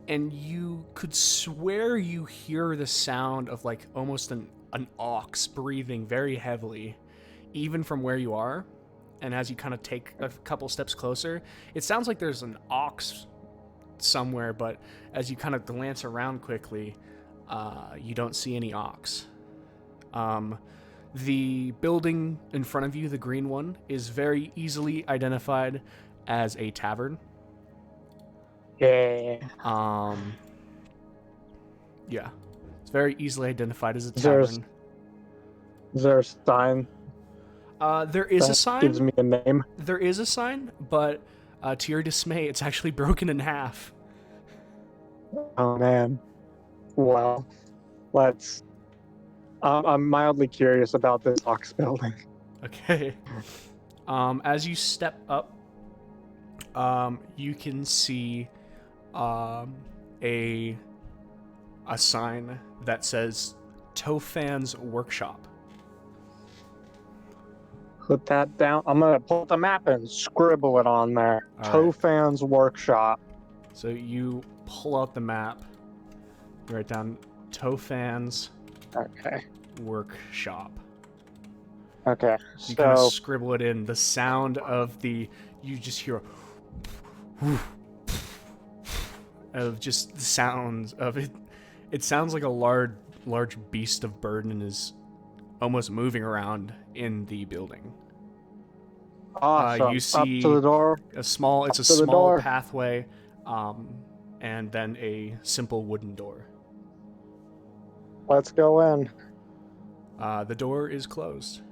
and you could swear you hear the sound of like almost an ox breathing very heavily, even from where you are. And as you kind of take a couple steps closer, it sounds like there's an ox somewhere, but as you kind of glance around quickly, you don't see any ox. The building in front of you, the green one, is very easily identified as a tavern. Yeah. Yeah. It's very easily identified as a There's- tavern. Is there a sign There is a that sign. gives me a name? There is a sign, but to your dismay, it's actually broken in half. Oh man. Well, let's. I'm mildly curious about this ox building. Okay. As you step up, you can see a sign that says Tofan's Workshop. Put that down. I'm gonna pull up the map and scribble it on there. All right. Tofan's Workshop. So you pull out the map, you write down Tofan's Okay. Workshop. Okay. You kind of So scribble it in. The sound of you just hear of just the sounds of it. It sounds like a large beast of burden is almost moving around in the building. awesome. You see up to the door. It's a small to the small door. pathway, and then a simple wooden door. Let's go in. The door is closed.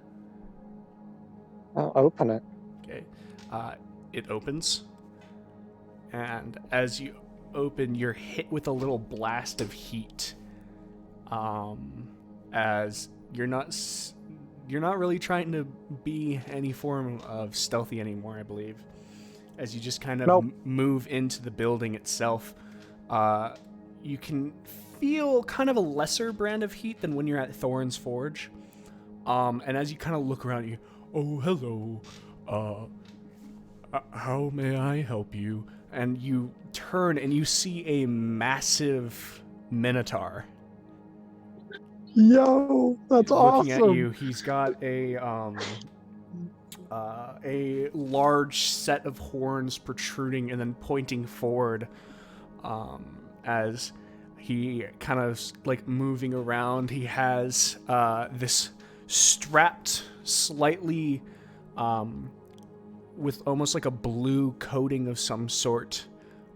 I'll open it. Okay. It opens, and as you open, you're hit with a little blast of heat. As you're not really trying to be any form of stealthy anymore, I believe. As you just kind of Nope. move into the building itself, you can feel kind of a lesser brand of heat than when you're at Thorn's Forge. And as you kind of look around, you, oh, hello, how may I help you? And you turn and you see a massive minotaur Yo, that's looking awesome. at you. He's got a large set of horns protruding and then pointing forward, as he kind of like moving around. He has this strapped slightly with almost like a blue coating of some sort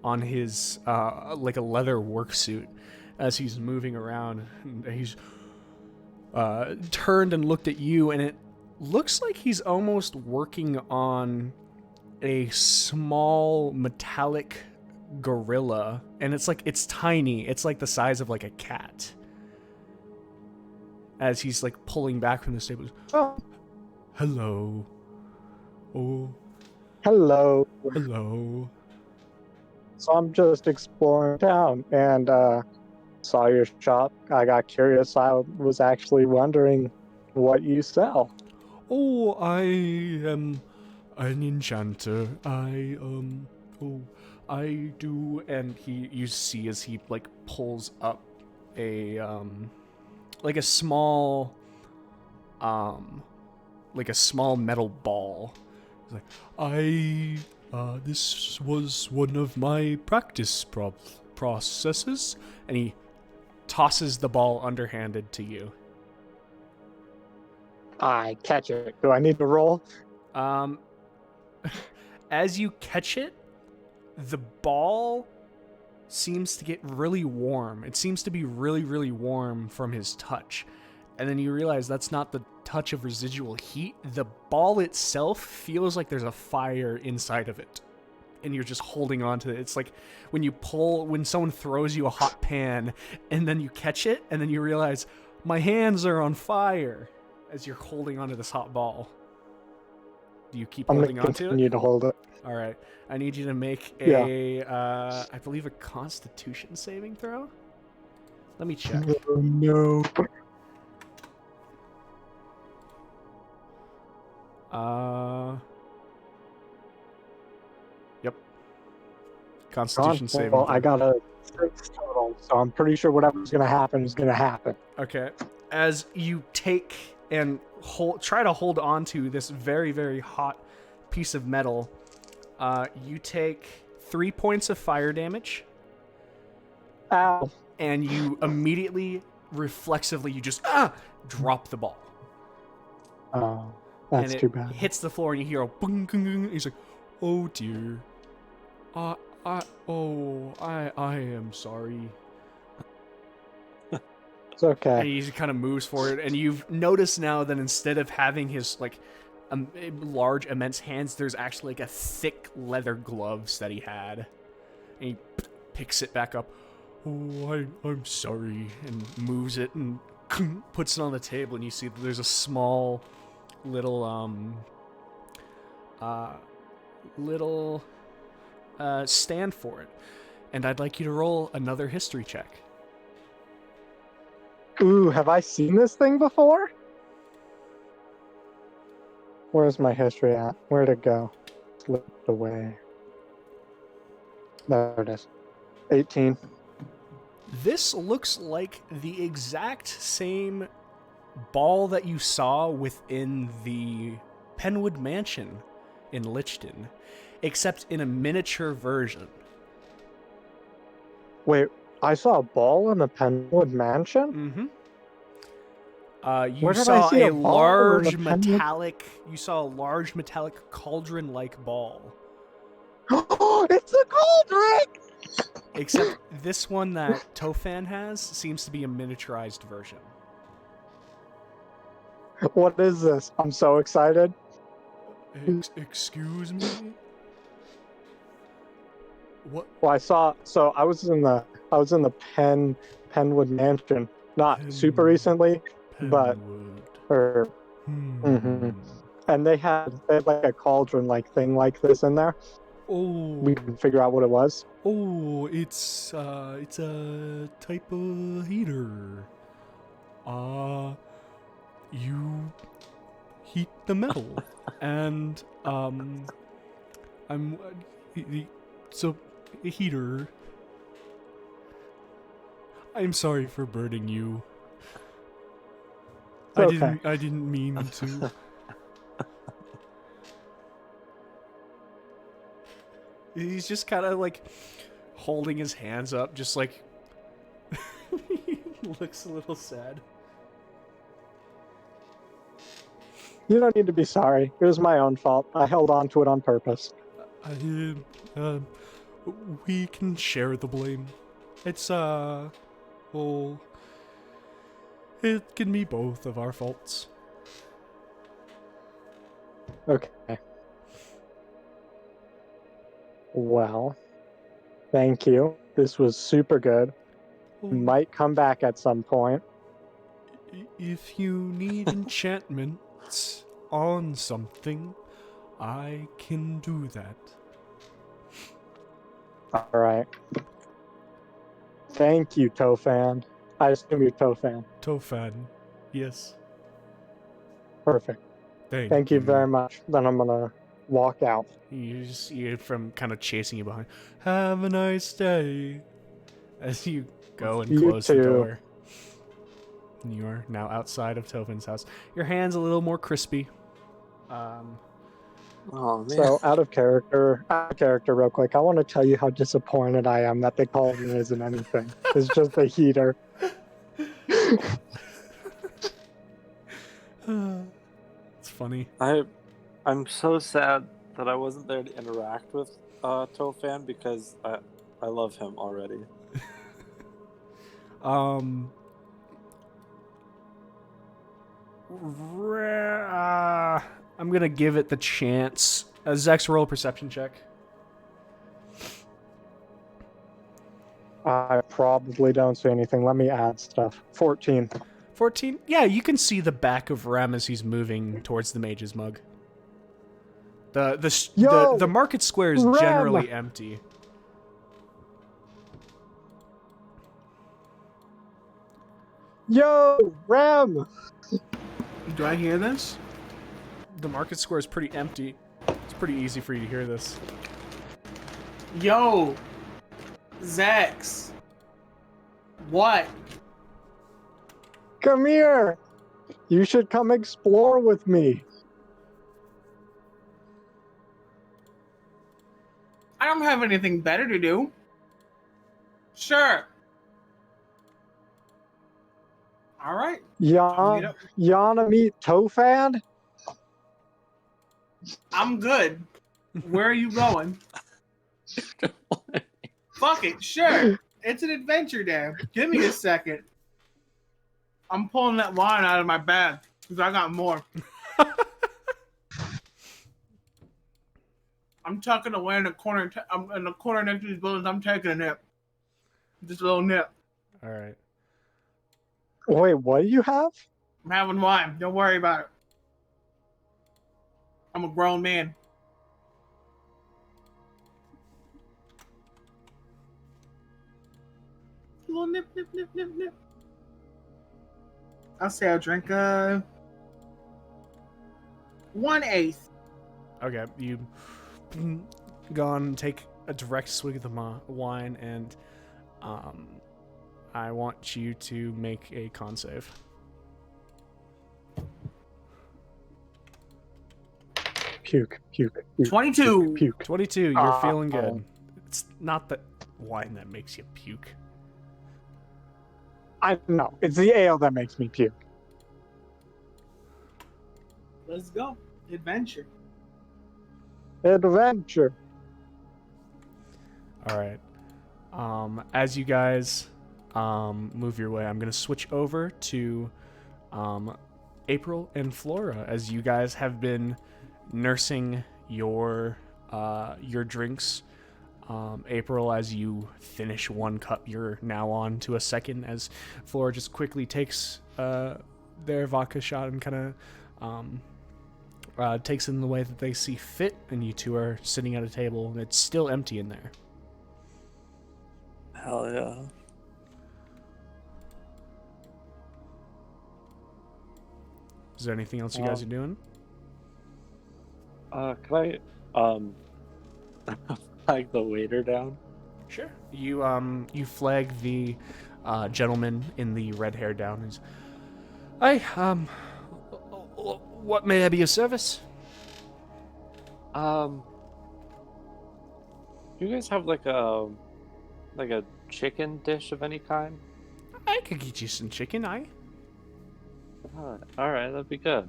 on his like a leather work suit as he's moving around. And he's turned and looked at you, and it looks like he's almost working on a small metallic gorilla, and it's tiny. It's like the size of like a cat. As he's like pulling back from the stable. Oh, Hello. Oh, hello. hello. So I'm just exploring town and saw your shop. I got curious. I was actually wondering what you sell. Oh, I am an enchanter. I do, and you see as he like pulls up a like a small like a small metal ball. He's like, this was one of my practice processes, and he tosses the ball underhanded to you. I catch it. Do I need to roll? As you catch it, the ball seems to get really warm. It seems to be really, really warm from his touch. And then you realize that's not the touch of residual heat. The ball itself feels like there's a fire inside of it. And you're just holding on to it. It's like when someone throws you a hot pan and then you catch it and then you realize, my hands are on fire as you're holding onto this hot ball. Do you keep I'm holding gonna onto it? continue to hold it. All right. I need you to make I believe a Constitution saving throw. Let me check. Oh, no. Yep. Constitution saving Well, throw. I got a 6 total, so I'm pretty sure whatever's gonna happen is gonna happen. Okay. As you take and try to hold on to this very, very hot piece of metal, you take 3 points of fire damage, Ow. and you immediately, reflexively, you just drop the ball. Oh, that's and it too bad. hits the floor, and you hear a boom, boom, boom. He's like, "Oh dear, I am sorry." It's okay. And he kind of moves forward, and you've noticed now that instead of having his like large, immense hands, there's actually like a thick leather gloves that he had, and he picks it back up. "Oh, I'm sorry," and moves it and puts it on the table, and you see that there's a small little stand for it, and I'd like you to roll another history check. Ooh, have I seen this thing before? Where's my history at? Where'd it go? Slipped away. There it is. 18. This looks like the exact same ball that you saw within the Penwood Mansion in Lichton, except in a miniature version. Wait, I saw a ball in the Penwood Mansion? Mm-hmm. You Where did I saw see a a ball in the large Penwood- metallic cauldron-like ball. Oh, it's a cauldron! Except this one that Tofan has seems to be a miniaturized version. What is this? I'm so excited. Excuse me? What? Well, I was in the Penwood Mansion, not super Penwood. recently, but Penwood. Mhm. And they had like a cauldron like thing like this in there. Oh. We can figure out what it was. Oh, it's a type of heater. You heat the metal, and so a heater. I'm sorry for burning you. It's okay. I didn't mean to. He's just kind of like holding his hands up, just like he looks a little sad. You don't need to be sorry. It was my own fault. I held on to it on purpose. We can share the blame. It's well, it can be both of our faults. Okay. Well, Thank you. This was super good. Might come back at some point. If you need enchantments on something, I can do that. All right. Thank you, Tofan. I assume you're Tofan. Tofan, yes. Perfect. Thank you very much. Then I'm gonna walk out. You just see it from kind of chasing you behind. Have a nice day. As you go and You close the too. door. You are now outside of Tofan's house. Your hand's a little more crispy. Oh man. So out of character real quick, I want to tell you how disappointed I am that the cauldron isn't anything. It's just a heater. It's funny. I'm so sad that I wasn't there to interact with Tofan because I love him already. I'm gonna give it the chance. Zex, roll a perception check. I probably don't see anything. Let me add stuff. 14. 14? Yeah, you can see the back of Rem as he's moving towards the mage's mug. The market square is Rem! generally empty. Yo, Rem! Do I hear this? The market square is pretty empty. It's pretty easy for you to hear this. Yo, Zex. What? Come here! You should come explore with me. I don't have anything better to do. Sure. All right. Yana meet Tofan? I'm good. Where are you going? Fuck it. Sure. It's an adventure day. Give me a second. I'm pulling that wine out of my bag because I got more. I'm tucking away in the corner. I'm in the corner next to these buildings. I'm taking a nip. Just a little nip. All right. Wait, what do you have? I'm having wine. Don't worry about it. I'm a grown man. A little nip, nip, nip, nip, nip. I'll say I'll drink 1/8. Okay, you go on and take a direct swig of the wine, and I want you to make a con save. Puke. 22. Puke. 22, you're feeling good. It's not the wine that makes you puke. I know. It's the ale that makes me puke. Let's go. Adventure. Adventure. All right. As you guys move your way, I'm going to switch over to April and Flora, as you guys have been nursing your drinks. April, as you finish one cup, you're now on to a second, as Flora just quickly takes their vodka shot and kind of takes it in the way that they see fit, and you two are sitting at a table, and it's still empty in there. Hell yeah. Is there anything else you guys are doing? Can I flag the waiter down? Sure. You flag the gentleman in the red hair down. He's, "Hi, what may I be of service?" Do you guys have like a chicken dish of any kind? I could get you some chicken, Alright, that'd be good.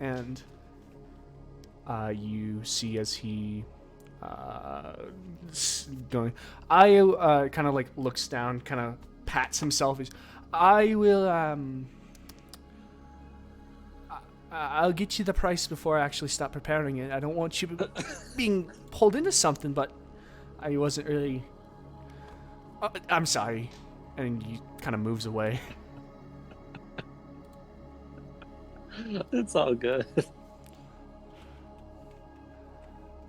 And you see as he going, kind of like looks down, kind of pats himself. I will I'll get you the price before I actually stop preparing it. I don't want you being pulled into something, but I wasn't really... I'm sorry. And he kind of moves away. It's all good.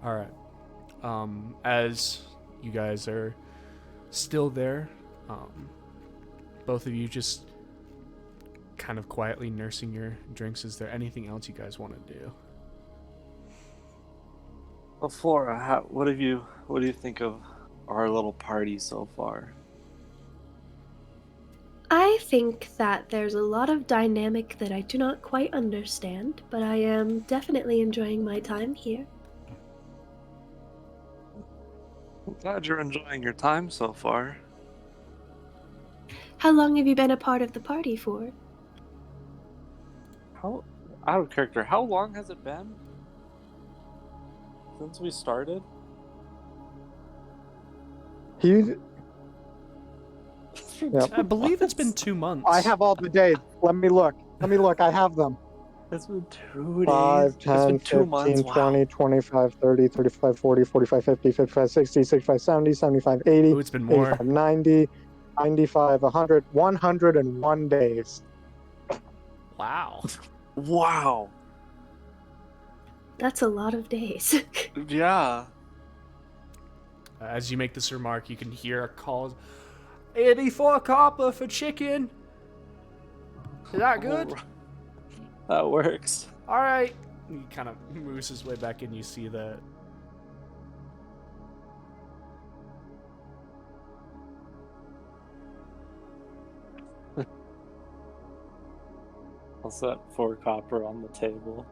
All right. As you guys are still there, both of you just kind of quietly nursing your drinks. Is there anything else you guys want to do? Well, Flora, what do you think of our little party so far? I think that there's a lot of dynamic that I do not quite understand, but I am definitely enjoying my time here. I'm glad you're enjoying your time so far. How long have you been a part of the party for? How out of character? How long has it been since we started? He. Yep. I believe it's been 2 months. I have all the days. Let me look. I have them. It's been 2 days. 5, 10, it's been 2 15, months. 20, 25, 30, 35, 40, 45, 50, 55, 60, 65, 70, 75, 80, Oh, it's been more. 85, 90, 95, 100, 101 days. Wow. Wow. That's a lot of days. Yeah. As you make this remark, you can hear a call. 84 copper for chicken. Is that good? That works. All right. He kind of moves his way back in. You see that. I'll set 4 copper on the table.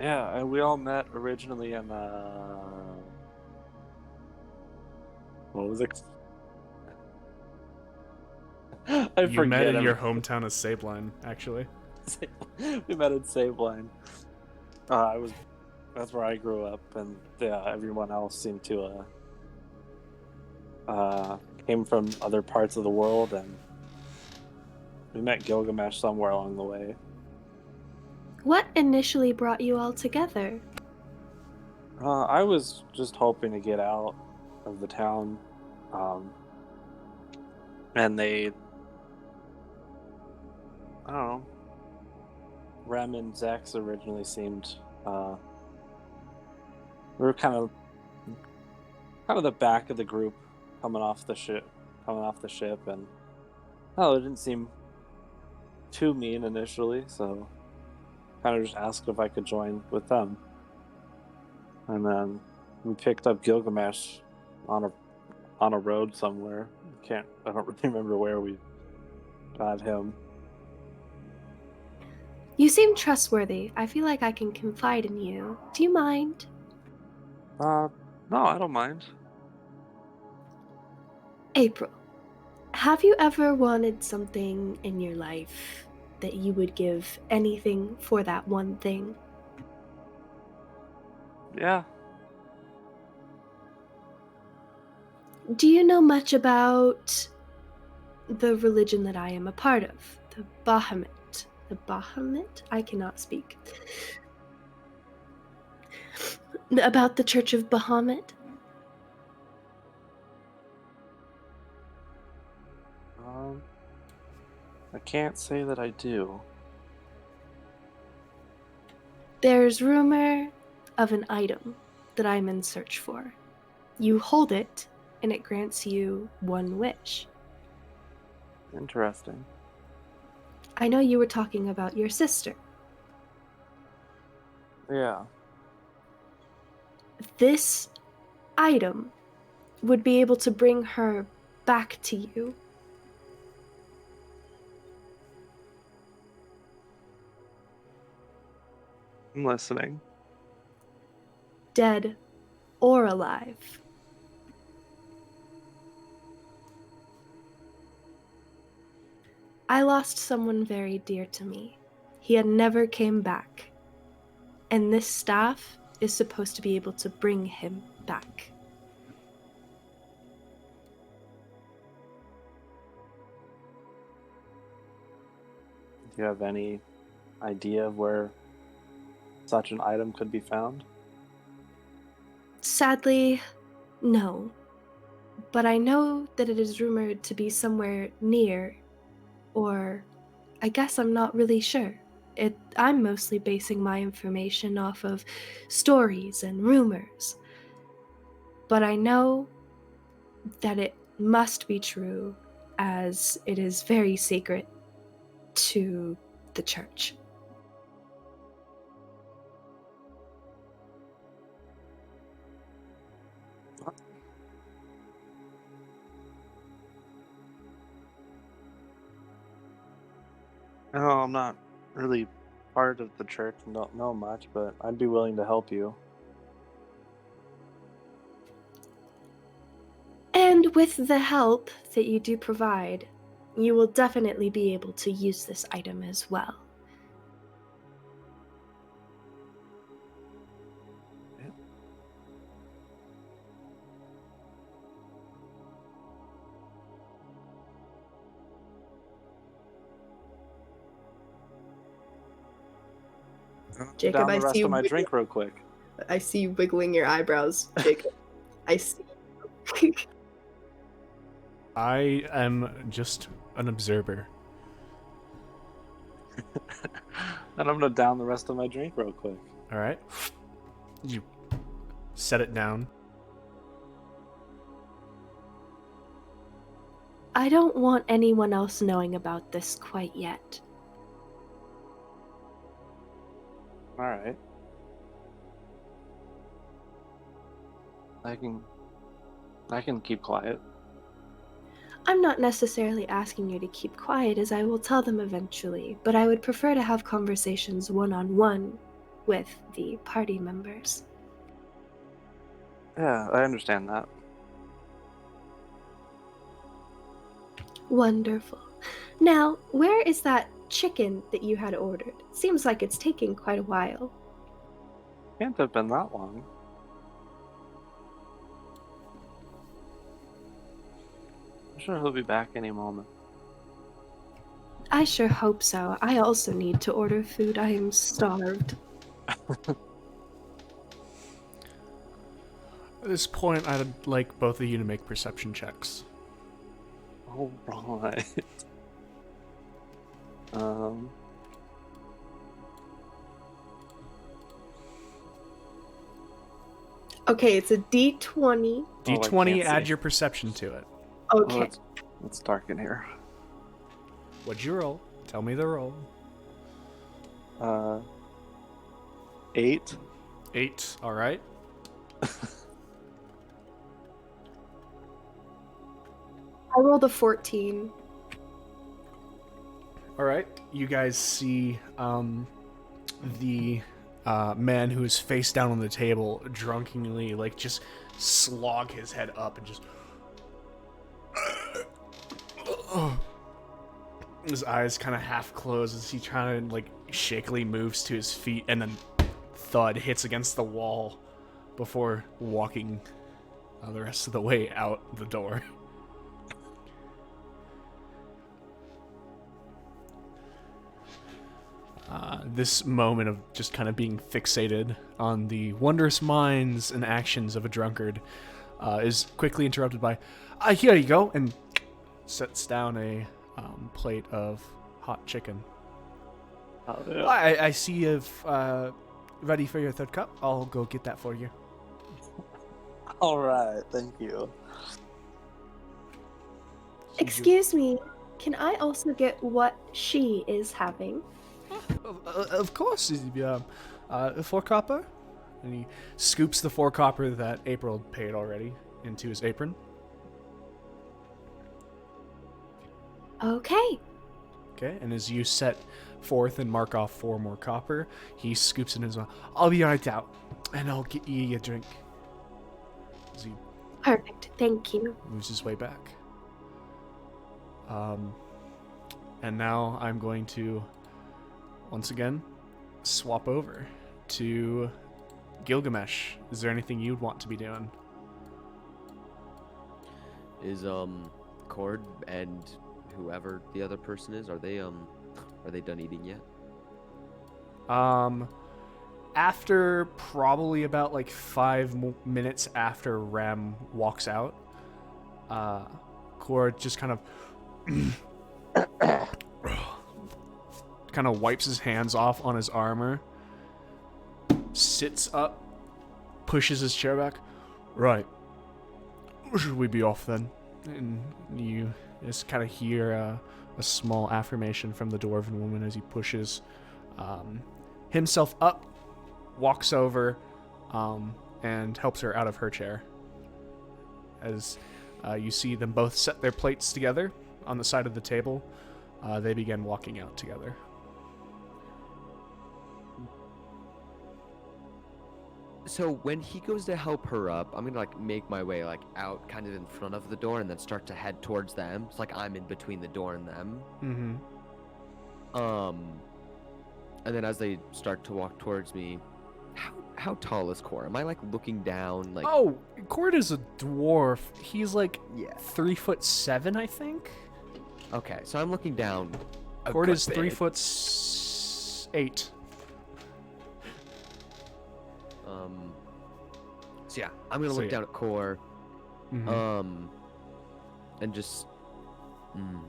Yeah, and we all met originally in what was it? I You forget. met in your everything. hometown of Sabline, actually. We met in Sabline. That's where I grew up, and yeah, everyone else seemed to came from other parts of the world, and we met Gilgamesh somewhere along the way. What initially brought you all together? I was just hoping to get out of the town, and I don't know, Rem and Zex originally seemed, we were kind of the back of the group coming off the ship, and it didn't seem too mean initially, so kind of just asked if I could join with them. And then we picked up Gilgamesh on a road somewhere. I don't really remember where we got him. You seem trustworthy. I feel like I can confide in you. Do you mind? No, I don't mind. April, have you ever wanted something in your life that you would give anything for that one thing? Yeah. Do you know much about the religion that I am a part of? The Bahamut. The Bahamut? I cannot speak. About the Church of Bahamut? I can't say that I do. There's rumor of an item that I'm in search for. You hold it, and it grants you one wish. Interesting. I know you were talking about your sister. Yeah. This item would be able to bring her back to you. I'm listening. Dead or alive. I lost someone very dear to me. He had never came back. And this staff is supposed to be able to bring him back. Do you have any idea of where such an item could be found? Sadly, no. But I know that it is rumored to be somewhere near, or I guess I'm not really sure. I'm mostly basing my information off of stories and rumors. But I know that it must be true, as it is very sacred to the church. No, I'm not really part of the church and don't know much, but I'd be willing to help you. And with the help that you do provide, you will definitely be able to use this item as well. Jacob, Down the I rest see of my you drink real quick. I see you wiggling your eyebrows, Jacob. I see. I am just an observer. And I'm gonna down the rest of my drink real quick. All right. You set it down. I don't want anyone else knowing about this quite yet. All right. I can keep quiet. I'm not necessarily asking you to keep quiet, as I will tell them eventually, but I would prefer to have conversations one-on-one with the party members. Yeah, I understand that. Wonderful. Now, where is that chicken that you had ordered? Seems like it's taking quite a while. Can't have been that long. I'm sure he'll be back any moment. I sure hope so. I also need to order food. I am starved. At this point, I'd like both of you to make perception checks. All right. Okay, it's a D20. D20, can't add see. your perception to it. Okay. It's dark in here. What'd you roll? Tell me the roll. 8. 8, all right. I rolled a 14. All right, you guys see the man who is face down on the table drunkenly, like, just slog his head up and just... His eyes kind of half closed as he trying to, like, shakily moves to his feet and then thud hits against the wall before walking the rest of the way out the door. This moment of just kind of being fixated on the wondrous minds and actions of a drunkard is quickly interrupted by, here you go, and sets down a plate of hot chicken. Oh, yeah. I see you've ready for your third cup. I'll go get that for you. All right, thank you. Excuse me, can I also get what she is having? Of course, 4 copper. And he scoops the 4 copper that April paid already into his apron. Okay. Okay, and as you set forth and mark off 4 more copper, he scoops it in his mouth. I'll be right out, and I'll get you your drink. As he Perfect, thank you. moves his way back. And now I'm going to, once again, swap over to Gilgamesh. Is there anything you'd want to be doing? Is Cord and whoever the other person is, are they Are they done eating yet? After probably about like 5 minutes after Rem walks out, Cora just kind of wipes his hands off on his armor, sits up, pushes his chair back. Right. Should we be off then? And you just kind of hear a small affirmation from the dwarven woman as he pushes himself up, walks over, and helps her out of her chair. As you see them both set their plates together on the side of the table, they begin walking out together. So when he goes to help her up, I'm gonna like make my way like out kind of in front of the door and then start to head towards them. It's like I'm in between the door and them. Mm-hmm. And then as they start to walk towards me, how tall is Core? Am I like looking down like Oh, Cord is a dwarf. He's like yeah. 3'7", I think. Okay, so I'm looking down. Cord is bit. 3'8". So yeah, I'm gonna So look yeah. down at Core. Mhm. And just how do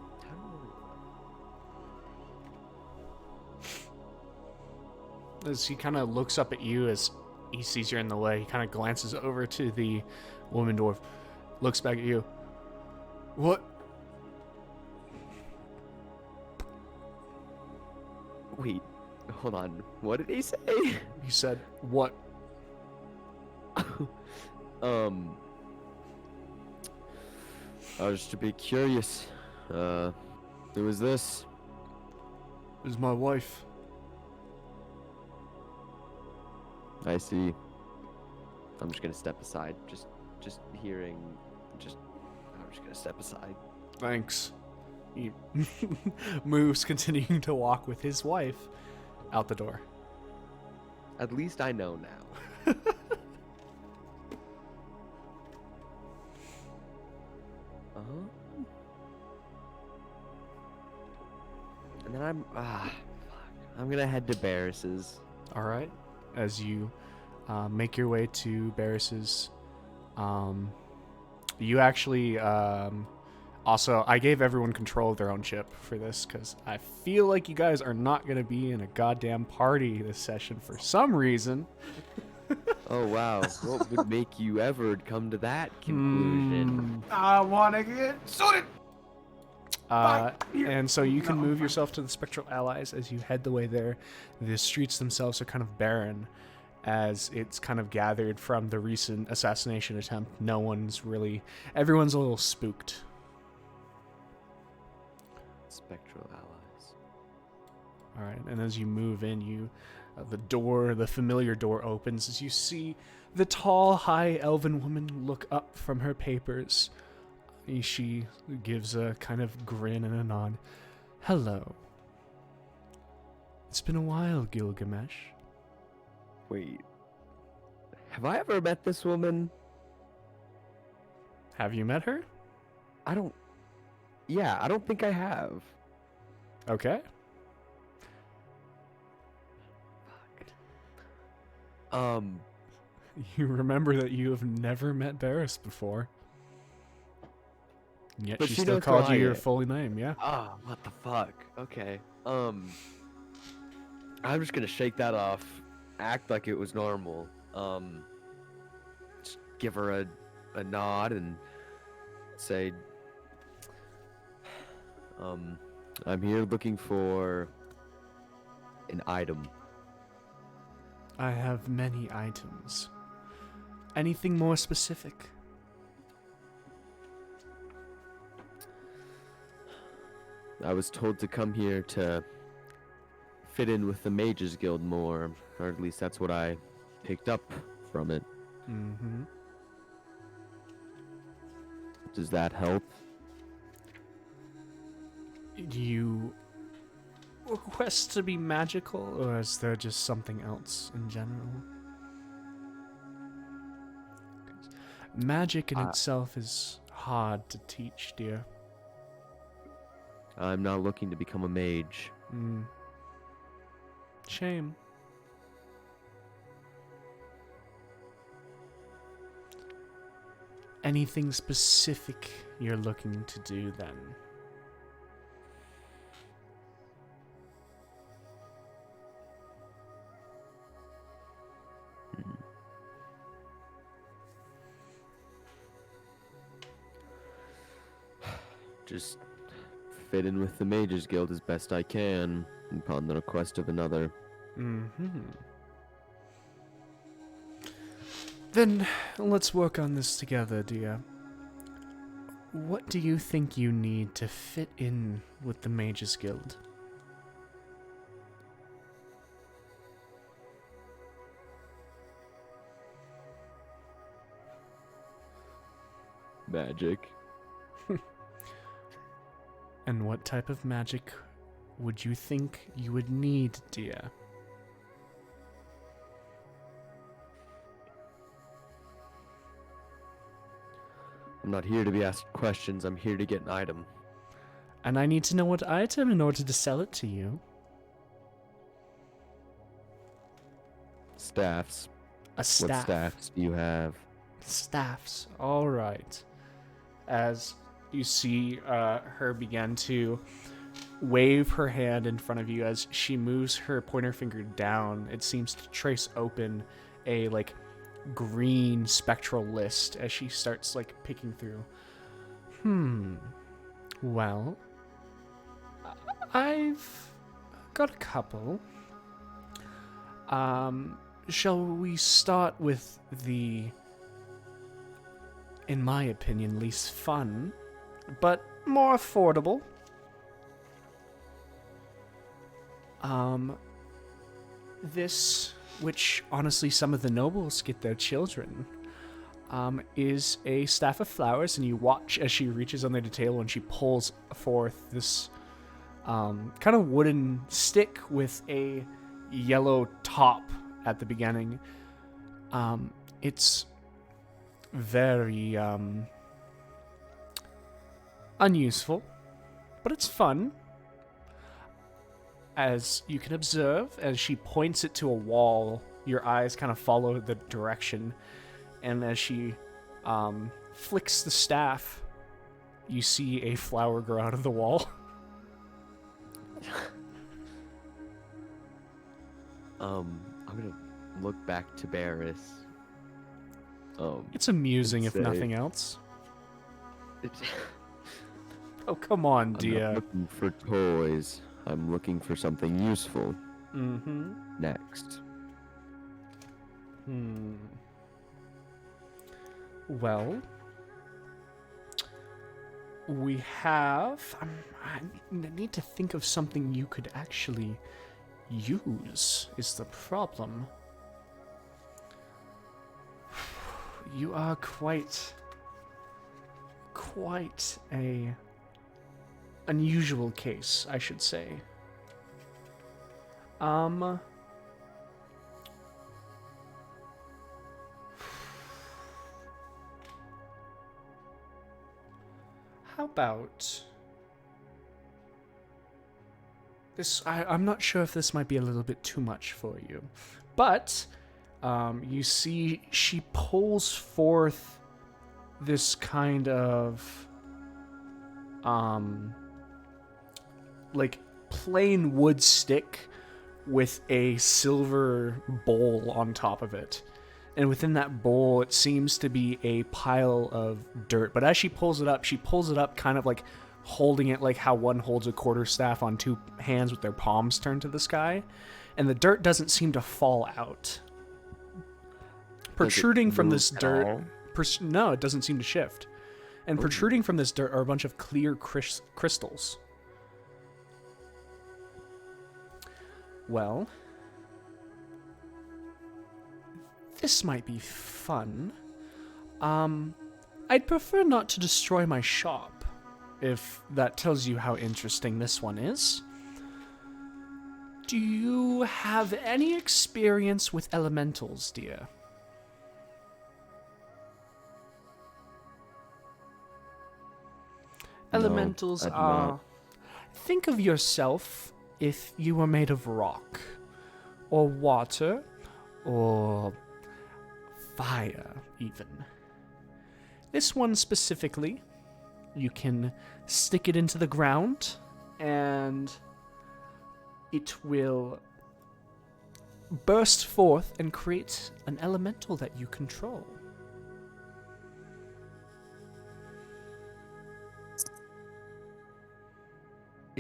I... As he kind of looks up at you as he sees you're in the way, he kind of glances over to the woman dwarf, looks back at you. What? Wait, hold on. What did he say? He said, what? I was just a bit curious. Who is this? This is my wife. I see. I'm just gonna step aside. Just hearing. I'm just gonna step aside. Thanks. He moves, continuing to walk with his wife out the door. At least I know now. And then I'm gonna head to Barris's. All right. As you make your way to Barris's, you actually also, I gave everyone control of their own ship for this because I feel like you guys are not going to be in a goddamn party this session for some reason. Oh wow! What would make you ever come to that conclusion? I wanna get sorted. And so you can move yourself to the Spectral Allies as you head the way there. The streets themselves are kind of barren as it's kind of gathered from the recent assassination attempt. Everyone's a little spooked. Spectral allies. All right, and as you move in, the familiar door opens as you see the tall, high elven woman look up from her papers. She gives a kind of grin and a nod. Hello. It's been a while, Gilgamesh. Wait. Have I ever met this woman? Have you met her? I don't think I have. Okay. You remember that you have never met Barris before. Yet But she she still knows called who you I your am. full name, yeah? Ah, what the fuck? Okay. I'm just gonna shake that off, act like it was normal. Just give her a nod and say, I'm here looking for an item. I have many items. Anything more specific? I was told to come here to fit in with the Mages Guild more, or at least that's what I picked up from it. Mm-hmm. Does that help? You request to be magical, or is there just something else in general? 'Cause magic in itself is hard to teach, dear. I'm not looking to become a mage. Shame. Anything specific you're looking to do then? Just fit in with the Mages Guild as best I can upon the request of another. Then let's work on this together, dear. What do you think you need to fit in with the Mages Guild? Magic. And what type of magic would you think you would need, dear? I'm not here to be asked questions, I'm here to get an item. And I need to know what item in order to sell it to you. Staffs. A staff. What staffs do you have? Staffs. All right. As you see her begin to wave her hand in front of you as she moves her pointer finger down, it seems to trace open a green spectral list as she starts picking through. Well, I've got a couple. Shall we start with the, in my opinion, least fun, but more affordable? This, which honestly some of the nobles get their children, is a staff of flowers, and you watch as she reaches under the table and she pulls forth this kind of wooden stick with a yellow top at the beginning. It's very unuseful, but it's fun. As you can observe, as she points it to a wall, your eyes kind of follow the direction, and as she flicks the staff, you see a flower grow out of the wall. I'm gonna look back to Barris. It's amusing, if say- nothing else. Oh, come on, I'm not dear. looking for toys. I'm looking for something useful. Next. Well, we have... I need to think of something you could actually use, is the problem. You are quite a unusual case, I should say. How about this? I'm not sure if this might be a little bit too much for you, but you see she pulls forth this kind of plain wood stick with a silver bowl on top of it. And within that bowl, it seems to be a pile of dirt. But as she pulls it up kind of holding it like how one holds a quarterstaff on two hands with their palms turned to the sky. And the dirt doesn't seem to fall out. Protruding from this dirt... No, it doesn't seem to shift. And protruding from this dirt are a bunch of clear crystals. Well, this might be fun. I'd prefer not to destroy my shop, if that tells you how interesting this one is. Do you have any experience with elementals, dear? Elementals I do are not. think of yourself if you were made of rock, or water, or fire, even. This one specifically, you can stick it into the ground, and it will burst forth and create an elemental that you control.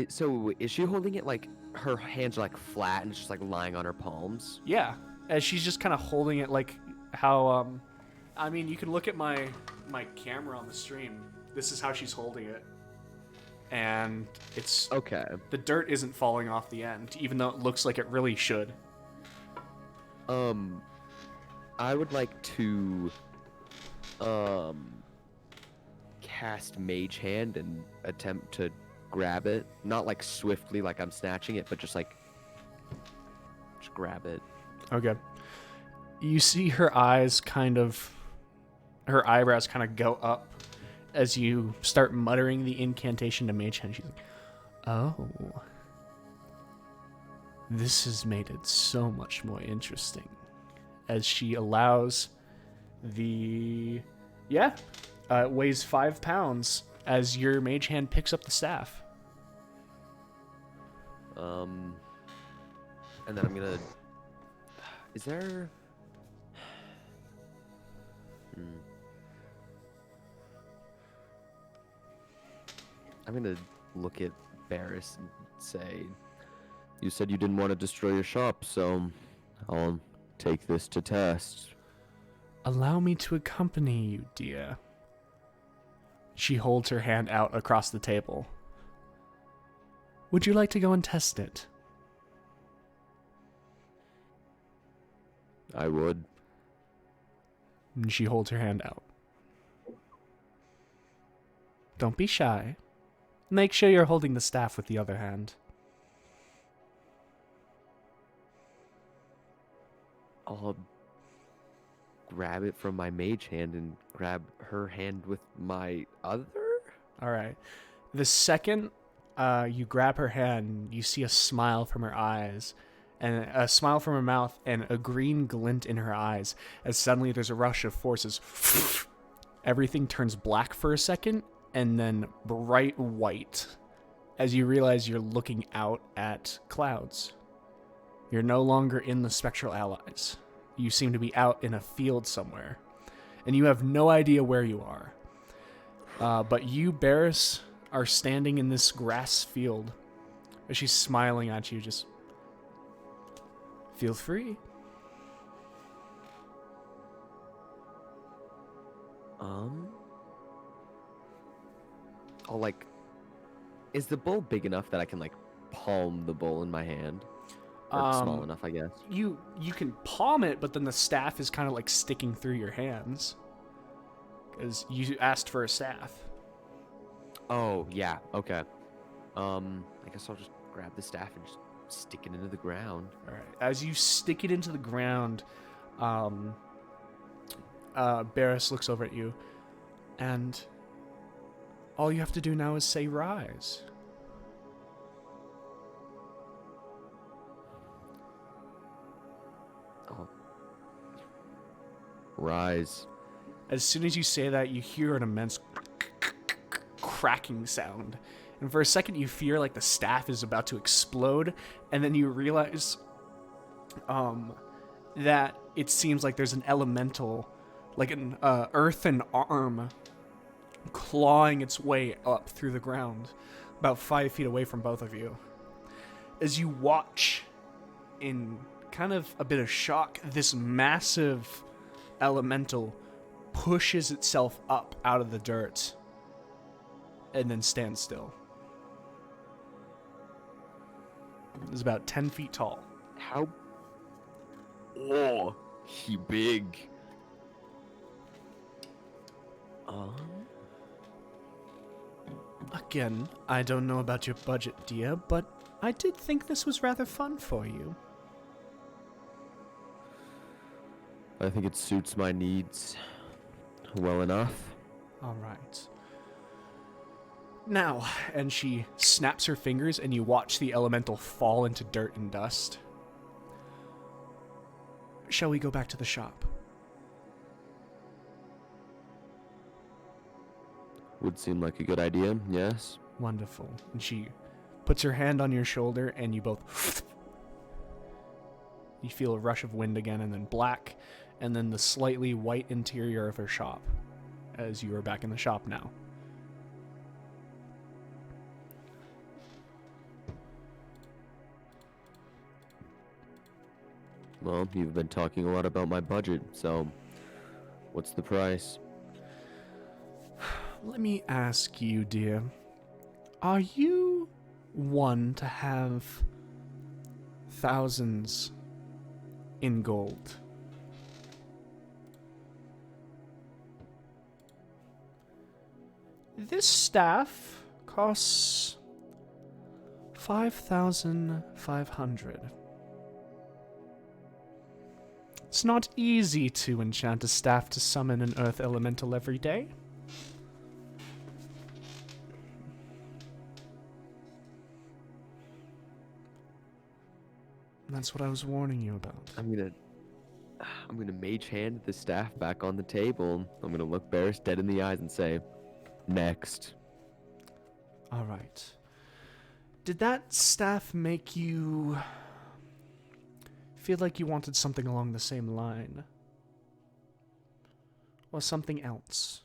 So is she holding it like her hands are like flat and it's just like lying on her palms? Yeah, as she's just kind of holding it like how, I mean, you can look at my camera on the stream. This is how she's holding it. And it's... Okay. The dirt isn't falling off the end, even though it looks like it really should. I would like to, cast Mage Hand and attempt to grab it. Not like swiftly, like I'm snatching it, but just grab it. Okay. You see her eyes her eyebrows kind of go up as you start muttering the incantation to Mage Hand. She's like, oh. This has made it so much more interesting. As she allows it weighs 5 pounds as your Mage Hand picks up the staff. And then I'm gonna... Is there... I'm gonna look at Barris and say, you said you didn't want to destroy your shop, so I'll take this to test. Allow me to accompany you, dear. She holds her hand out across the table. Would you like to go and test it? I would. And she holds her hand out. Don't be shy. Make sure you're holding the staff with the other hand. I'll grab it from my mage hand and grab her hand with my other? Alright. The second you grab her hand, you see a smile from her eyes, and a smile from her mouth, and a green glint in her eyes, as suddenly there's a rush of forces. Everything turns black for a second, and then bright white, as you realize you're looking out at clouds. You're no longer in the Spectral Allies. You seem to be out in a field somewhere, and you have no idea where you are. But you, Barris, are standing in this grass field, as she's smiling at you, just... Feel free. I'll is the bowl big enough that I can palm the bowl in my hand? Or small enough, I guess. You can palm it, but then the staff is kind of sticking through your hands. Because you asked for a staff. Oh, yeah, okay. I guess I'll just grab the staff and just stick it into the ground. All right. As you stick it into the ground, Barris looks over at you, and all you have to do now is say rise. Oh. Rise. As soon as you say that, you hear an immense cracking sound. And for a second, you fear like the staff is about to explode, and then you realize that it seems like there's an elemental, like an earthen arm, clawing its way up through the ground, about 5 feet away from both of you. As you watch, in kind of a bit of shock, this massive elemental pushes itself up out of the dirt and then stands still. It's about 10 feet tall. How? Oh, he big. Again, I don't know about your budget, dear, but I did think this was rather fun for you. I think it suits my needs well enough. All right. Now, and she snaps her fingers, and you watch the elemental fall into dirt and dust. Shall we go back to the shop? Would seem like a good idea, yes. Wonderful. And she puts her hand on your shoulder, and you both... You feel a rush of wind again, and then black, and then the slightly white interior of her shop, as you are back in the shop now. Well, you've been talking a lot about my budget, so what's the price? Let me ask you, dear. Are you one to have thousands in gold? This staff costs 5,500. It's not easy to enchant a staff to summon an earth elemental every day. That's what I was warning you about. I'm gonna mage hand the staff back on the table. I'm gonna look Barris dead in the eyes and say, next. All right. Did that staff make you feel like you wanted something along the same line? Or something else?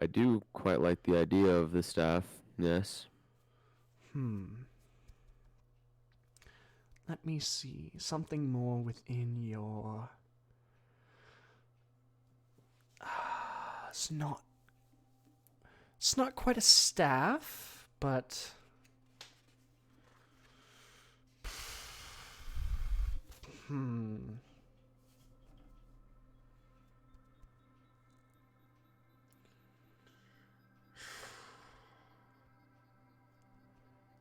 I do quite like the idea of the staff, yes. Let me see. Something more within your... It's not quite a staff, but...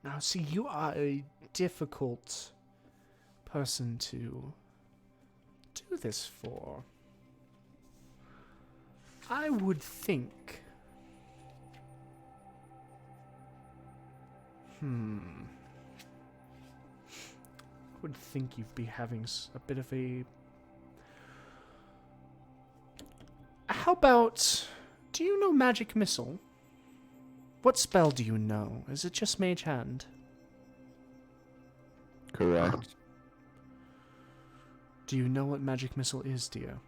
Now, see, you are a difficult person to do this for. I would think... I would think you'd be having a bit of a... How about... Do you know Magic Missile? What spell do you know? Is it just Mage Hand? Correct. Do you know what Magic Missile is, dear?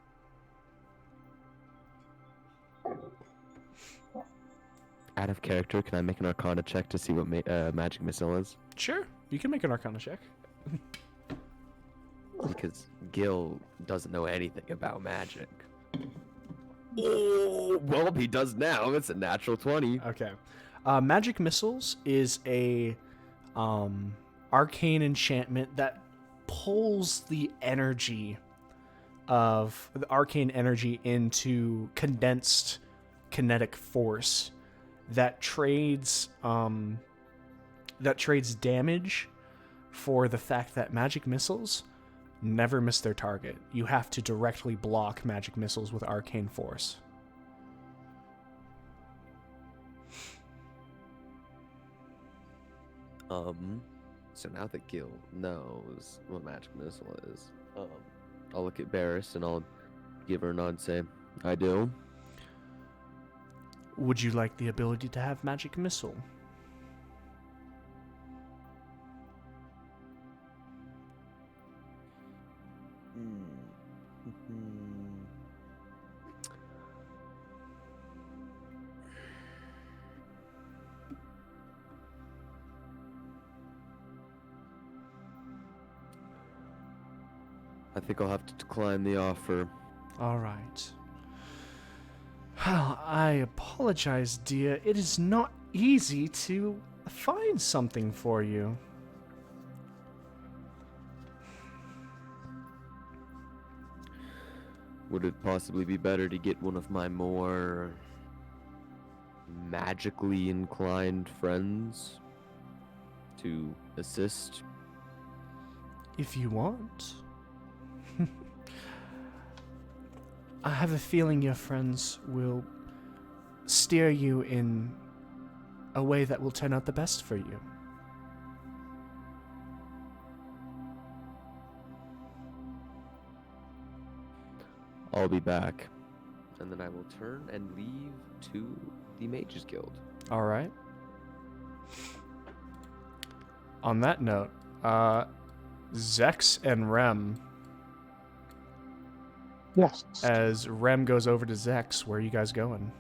Out of character, can I make an Arcana check to see what Magic Missile is? Sure, you can make an Arcana check. Because Gil doesn't know anything about magic. Oh, well, he does now. It's a natural 20. Okay. Magic Missiles is a arcane enchantment that pulls the energy of the arcane energy into condensed kinetic force that trades damage for the fact that magic missiles never miss their target. You have to directly block magic missiles with arcane force. So now that Gil knows what Magic Missile is, I'll look at Barris and I'll give her a nod and say, I do. Would you like the ability to have Magic Missile? I think I'll have to decline the offer. All right. Well, I apologize, dear. It is not easy to find something for you. Would it possibly be better to get one of my more magically inclined friends to assist? If you want. I have a feeling your friends will steer you in a way that will turn out the best for you. I'll be back. And then I will turn and leave to the Mages Guild. All right. On that note, Zex and Rem, Yes. as Rem goes over to Zex, where are you guys going?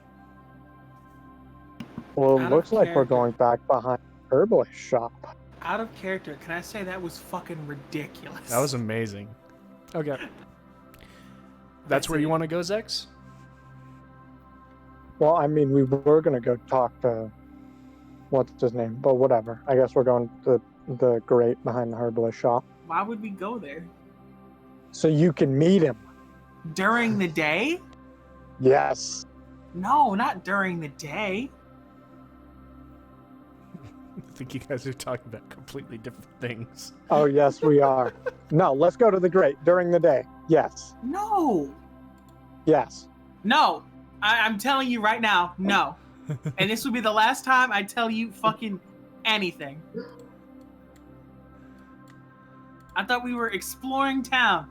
Well, it Out of looks like we're character. going back behind the herbalist shop. Out of character, can I say that was fucking ridiculous? That was amazing. Okay. That's where you want to go, Zex? Well, I mean, we were going to go talk to, what's his name? But whatever. I guess we're going to the grate behind the herbalist shop. Why would we go there? So you can meet him. During the day? Yes. No, not during the day. I think you guys are talking about completely different things. Oh, yes, we are. No, let's go to the grate during the day. Yes. No. Yes. No. I'm telling you right now, no. And this will be the last time I tell you fucking anything. I thought we were exploring town.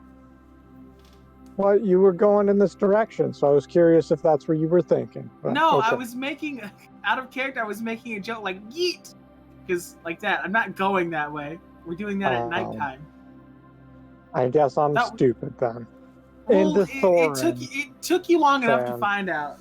Well, you were going in this direction, so I was curious if that's where you were thinking. But, No, I okay. was making, out of character, I was making a joke like, yeet! Because, like that, I'm not going that way. We're doing that at nighttime. I guess I'm That- stupid then. Well, Into it took you long enough to Sam. find out.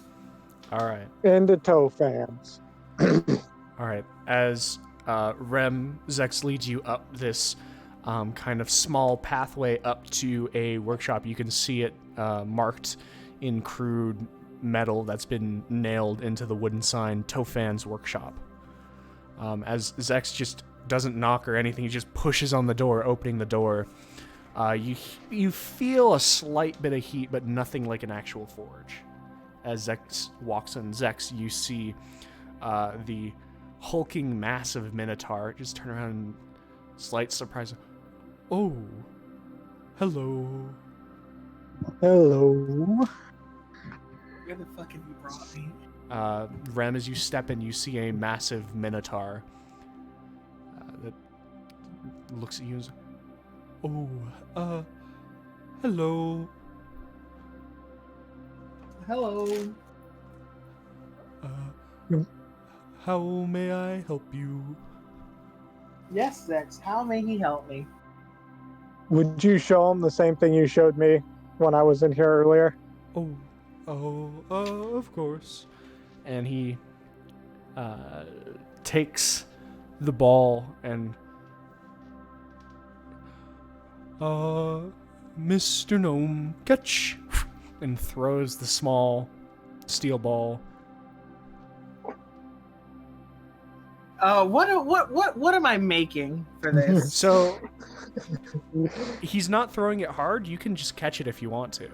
All right. Into toe fans. All right. As Rem, Zex leads you up this kind of small pathway up to a workshop. You can see it marked in crude metal that's been nailed into the wooden sign, Tofan's Workshop. As Zex just doesn't knock or anything, he just pushes on the door, opening the door. You feel a slight bit of heat, but nothing like an actual forge. As Zex walks in, Zex, you see the hulking, massive Minotaur just turn around and slight surprise. Oh, hello. Hello. Where the fuck have you brought me? Rem, as you step in, you see a massive Minotaur that looks at you and says, oh, hello. Hello. How may I help you? Yes, Zex, how may he help me? Would you show him the same thing you showed me when I was in here earlier? Of course. And he takes the ball and Mr. Gnome, catch, and throws the small steel ball. What am I making for this? So he's not throwing it hard. You can just catch it if you want to.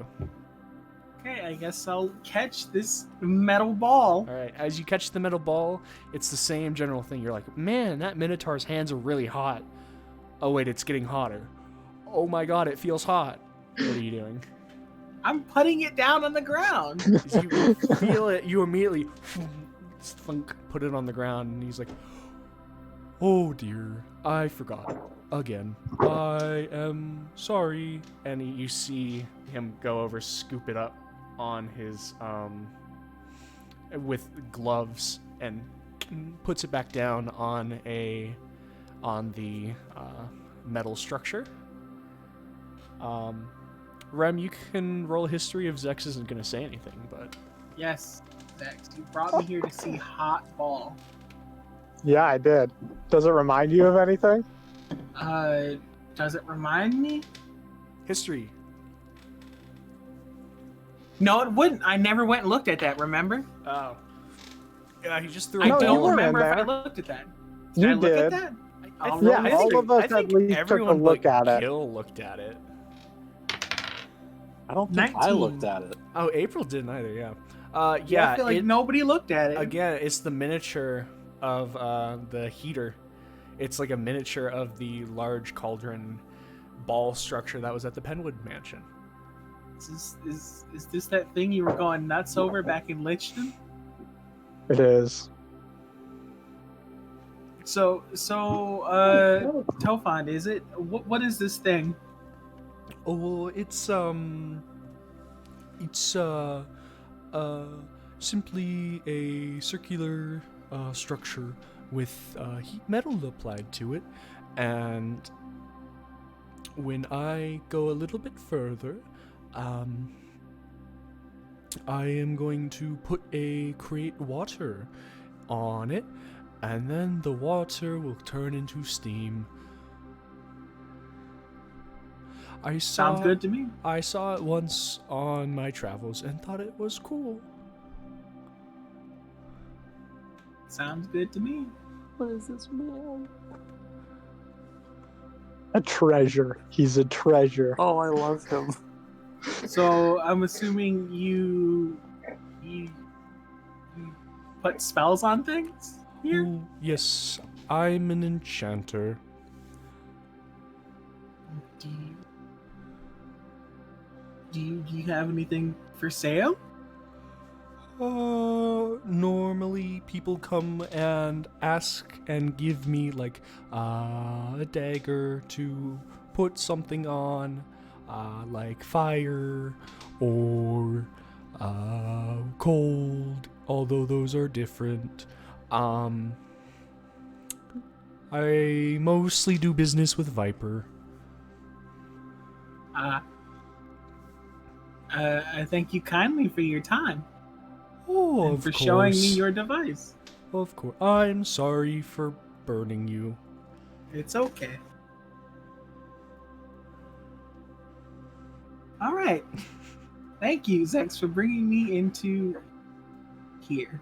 Okay, I guess I'll catch this metal ball. All right. As you catch the metal ball, it's the same general thing. You're like, man, that Minotaur's hands are really hot. Oh wait, it's getting hotter. Oh my god, it feels hot. What are you doing? I'm putting it down on the ground. As you feel it, you immediately thunk, put it on the ground, and he's like, oh dear, I forgot again. I am sorry. And you see him go over, scoop it up on his with gloves, and puts it back down on the metal structure. Rem, you can roll a history if Zex isn't going to say anything, but Yes, Zex, you brought me here to see hot ball. Yeah, I did. Does it remind you of anything? Does it remind me? history. No, it wouldn't. I never went and looked at that, remember? Oh. Yeah, he just threw I a No, you don't ball. were in remember if I there. looked at that. You I look did. at that? I'll Yeah, roll my all history. of us I think at least took a everyone look but at it. Gil looked at it. I don't think I 19. looked at it. Oh, April didn't either, yeah. I Yeah, feel like nobody looked at it. again, it's the miniature of the heater. It's like a miniature of the large cauldron ball structure that was at the Penwood Mansion. Is this that thing you were going nuts over back in Lichton? It is. So Tofond, is it? What is this thing? Oh, well, it's simply a circular structure with heat metal applied to it, and when I go a little bit further, I am going to create water on it, and then the water will turn into steam. Sounds good to me. I saw it once on my travels and thought it was cool. Sounds good to me. What is this man? A treasure. He's a treasure. Oh, I love him. So I'm assuming you put spells on things here? Oh, yes, I'm an enchanter. Do you have anything for sale? Normally people come and ask and give me like a dagger to put something on, like fire or cold, although those are different. I mostly do business with Viper. I thank you kindly for your time Oh, and of for course. showing me your device. Of course. I'm sorry for burning you. It's okay. All right. Thank you, Zex, for bringing me into here.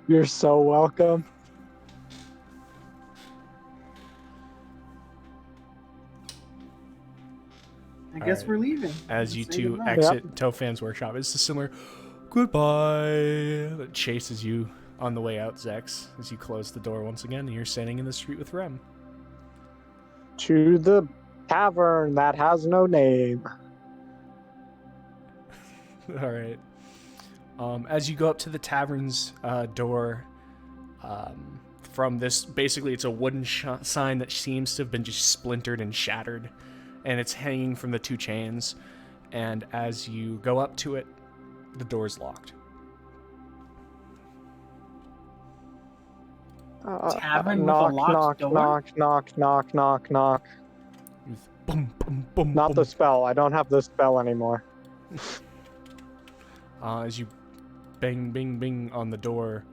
You're so welcome. I guess Alright. we're leaving. As you Say two goodbye. exit Tofan's workshop, it's a similar goodbye that chases you on the way out, Zex, as you close the door once again and you're standing in the street with Rem. To the tavern that has no name. Alright. As you go up to the tavern's door, from this, basically it's a wooden sign that seems to have been just splintered and shattered, and it's hanging from the two chains, and as you go up to it, the door's locked. Tavern with a knock, locked door? knock. Boom, boom, boom, Not boom. the spell. I don't have the spell anymore. As you bang, bing, bing on the door,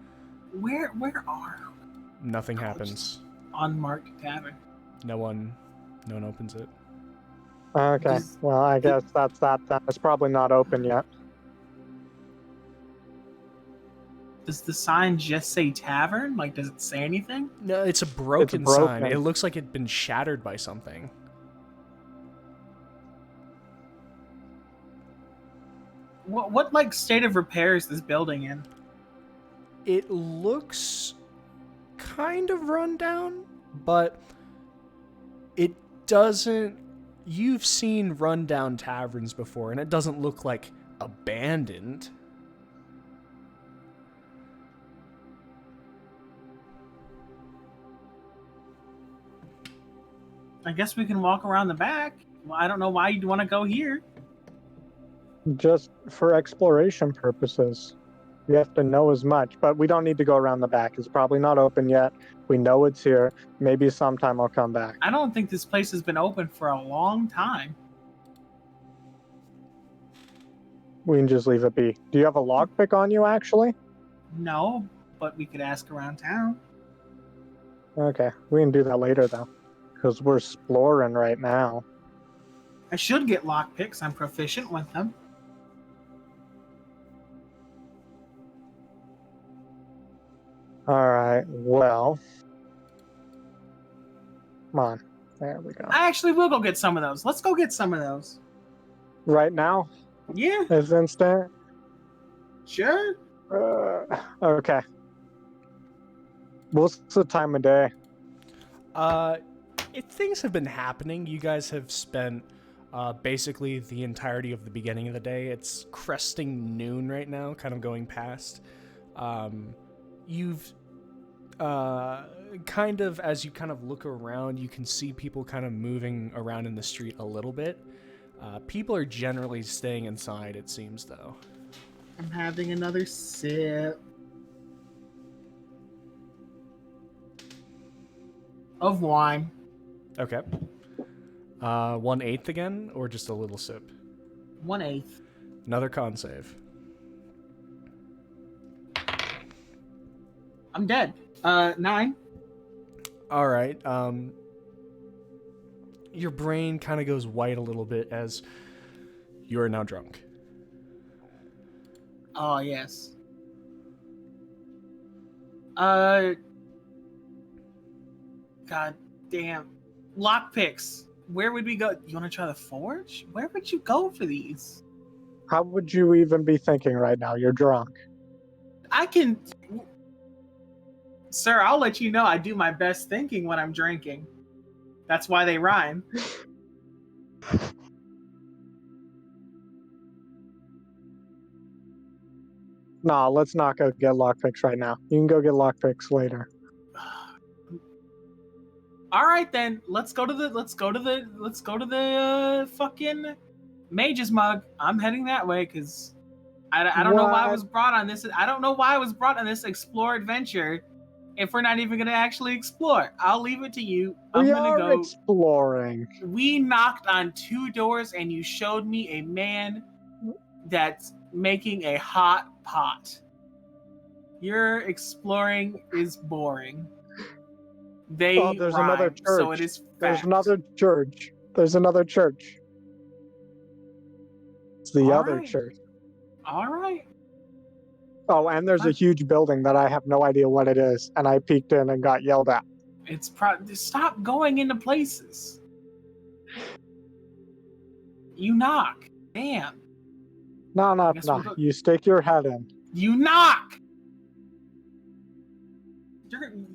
Where are nothing happens. unmarked tavern? No one opens it. Okay. Does- Well, I guess that's that. It's probably not open yet. Does the sign just say tavern? Like, does it say anything? No, it's a broken sign. broken. It looks like it'd been shattered by something. What like state of repair is this building in? It looks kind of run down, but it doesn't. You've seen rundown taverns before, and it doesn't look like abandoned. I guess we can walk around the back. Well, I don't know why you'd want to go here. Just for exploration purposes. We have to know as much, but we don't need to go around the back. It's probably not open yet. We know it's here. Maybe sometime I'll come back. I don't think this place has been open for a long time. We can just leave it be. Do you have a lockpick on you, actually? No, but we could ask around town. Okay, we can do that later, though. Because we're exploring right now. I should get lockpicks. I'm proficient with them. Alright, well. Come on. There we go. I actually will go get some of those. Let's go get some of those. Right now? Yeah, This instant? sure. Okay. What's the time of day? Things have been happening. You guys have spent basically the entirety of the beginning of the day. It's cresting noon right now, kind of going past. You've kind of, as you kind of look around, you can see people kind of moving around in the street a little bit. People are generally staying inside, it seems, though. I'm having another sip of wine. Okay. 1/8 again, or just a little sip? 1/8. Another con save. I'm dead. 9. All right. Your brain kind of goes white a little bit as you are now drunk. Oh, yes. God damn. Lockpicks. Where would we go? You want to try the forge? Where would you go for these? How would you even be thinking right now? You're drunk. I can... Sir, I'll let you know I do my best thinking when I'm drinking. That's why they rhyme. Nah, let's not go get lockpicks right now. You can go get lockpicks later. All right then, let's go to the fucking mage's mug. I'm heading that way because I don't know why I was brought on this. I don't know why I was brought on this explore adventure if we're not even gonna actually explore. I'll leave it to you. I'm gonna go exploring. We knocked on 2 doors and you showed me a man that's making a hot pot. Your exploring is boring. There's another church. So it is fact. There's another church. There's another church. It's the other church. All right. Oh, and there's a huge building that I have no idea what it is, and I peeked in and got yelled at. It's stop going into places. You knock. Damn. No. You stick your head in. You knock.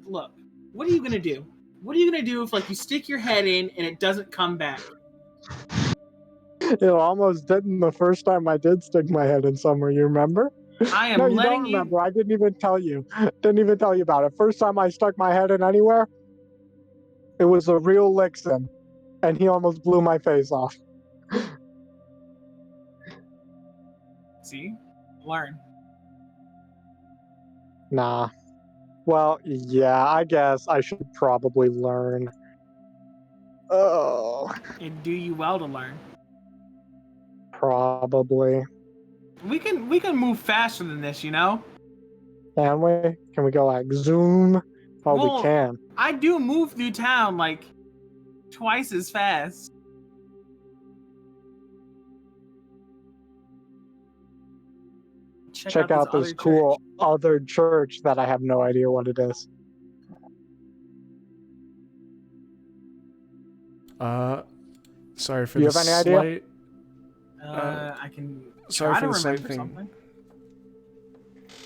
Look. What are you gonna do? What are you gonna do if you stick your head in and it doesn't come back? It almost didn't the first time I did stick my head in somewhere. You remember? I am no, you letting don't remember. I didn't even tell you. Didn't even tell you about it. First time I stuck my head in anywhere, it was a real Lixin, and he almost blew my face off. See? Learn. Nah. Well, yeah, I guess I should probably learn. Oh. It'd do you well to learn. Probably. We can move faster than this, you know? Can we? Can we go zoom? Oh, Well, we can. I do move through town twice as fast. Check out this cool other church that I have no idea what it is. Sorry for you the have any slight... idea? I can sorry try for to the remember slight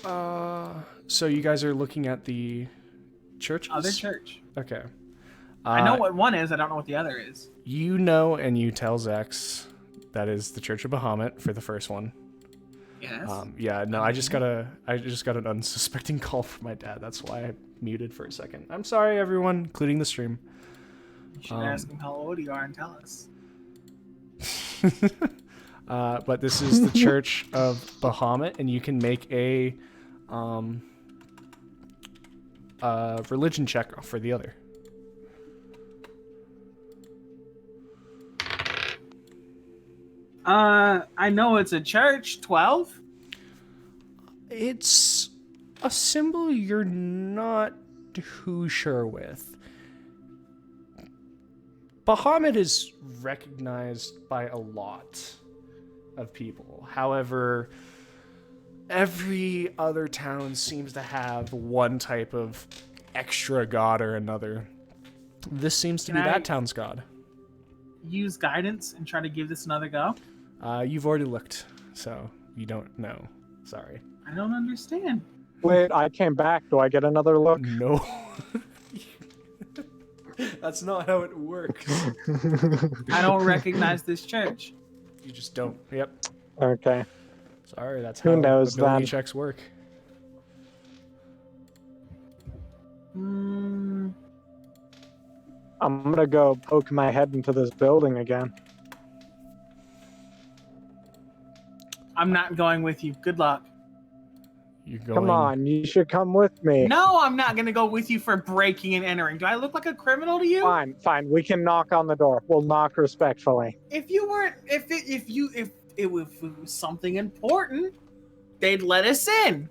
something. So you guys are looking at the churches? Other church. Okay. I know what one is. I don't know what the other is. You know, and you tell Zex that is the Church of Bahamut for the first one. Yes. Yeah. No, I just got an unsuspecting call from my dad. That's why I muted for a second. I'm sorry, everyone, including the stream. You should ask him how old you are and tell us. But this is the Church of Bahamut, and you can make a religion check for the other. I know it's a church. 12. It's a symbol you're not too sure with. Bahamut is recognized by a lot of people. However, every other town seems to have one type of extra god or another. This seems to be that town's god. Use guidance and try to give this another go? You've already looked, so you don't know. Sorry. I don't understand. Wait, I came back. Do I get another look? No. That's not how it works. I don't recognize this church. You just don't. Yep. Okay. Sorry, that's Who how knows ability then? checks work. Hmm. I'm gonna go poke my head into this building again. I'm not going with you. Good luck. You're going. Come on, you should come with me. No, I'm not gonna go with you for breaking and entering. Do I look like a criminal to you? Fine. We can knock on the door. We'll knock respectfully. If you weren't, if it was something important, they'd let us in.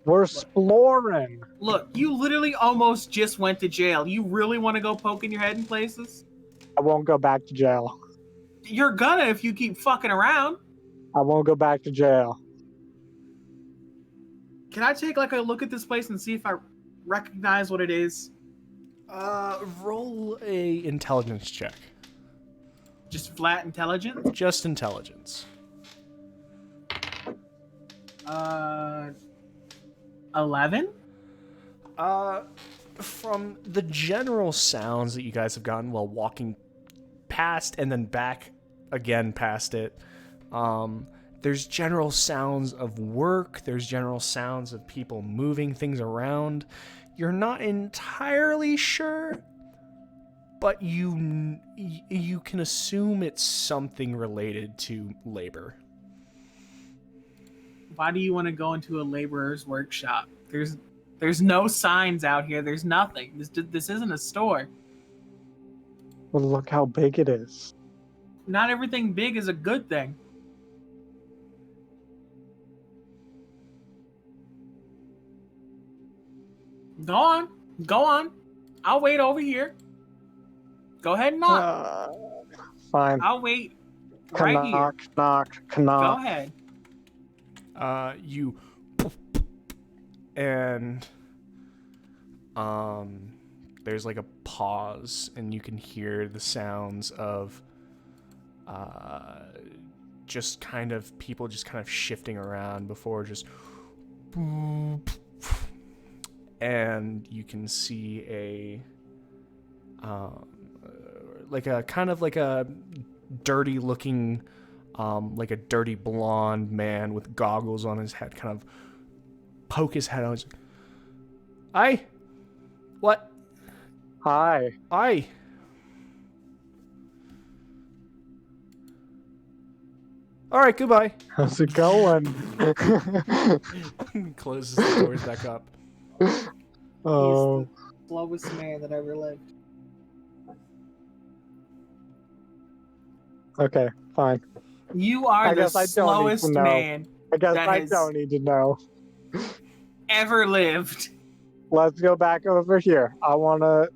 We're exploring. Look, you literally almost just went to jail. You really want to go poking your head in places? I won't go back to jail. You're gonna if you keep fucking around. I won't go back to jail. Can I take like a look at this place and see if I recognize what it is? Roll a intelligence check. Just flat intelligence? Just intelligence. 11? From the general sounds that you guys have gotten while walking past and then back again past it, there's general sounds of work, there's general sounds of people moving things around. You're not entirely sure, but you can assume it's something related to labor. Why do you want to go into a laborer's workshop? There's no signs out here. There's nothing. This isn't a store. Well, look how big it is. Not everything big is a good thing. Go on. I'll wait over here. Go ahead and knock. Fine. I'll wait right here. Knock. Go ahead. You and there's like a pause and you can hear the sounds of just kind of people just kind of shifting around before just and you can see a like a kind of like a dirty looking like a dirty blonde man with goggles on his head kind of poke his head out. He's like, "Aye? What? Hi. Aye. All right, goodbye." How's it going? Closes the doors back up. Oh. Slowest man that ever lived. Okay, fine. You are I the guess I don't need to slowest know. man I guess that I has don't need to know. ever lived. Let's go back over here. I want to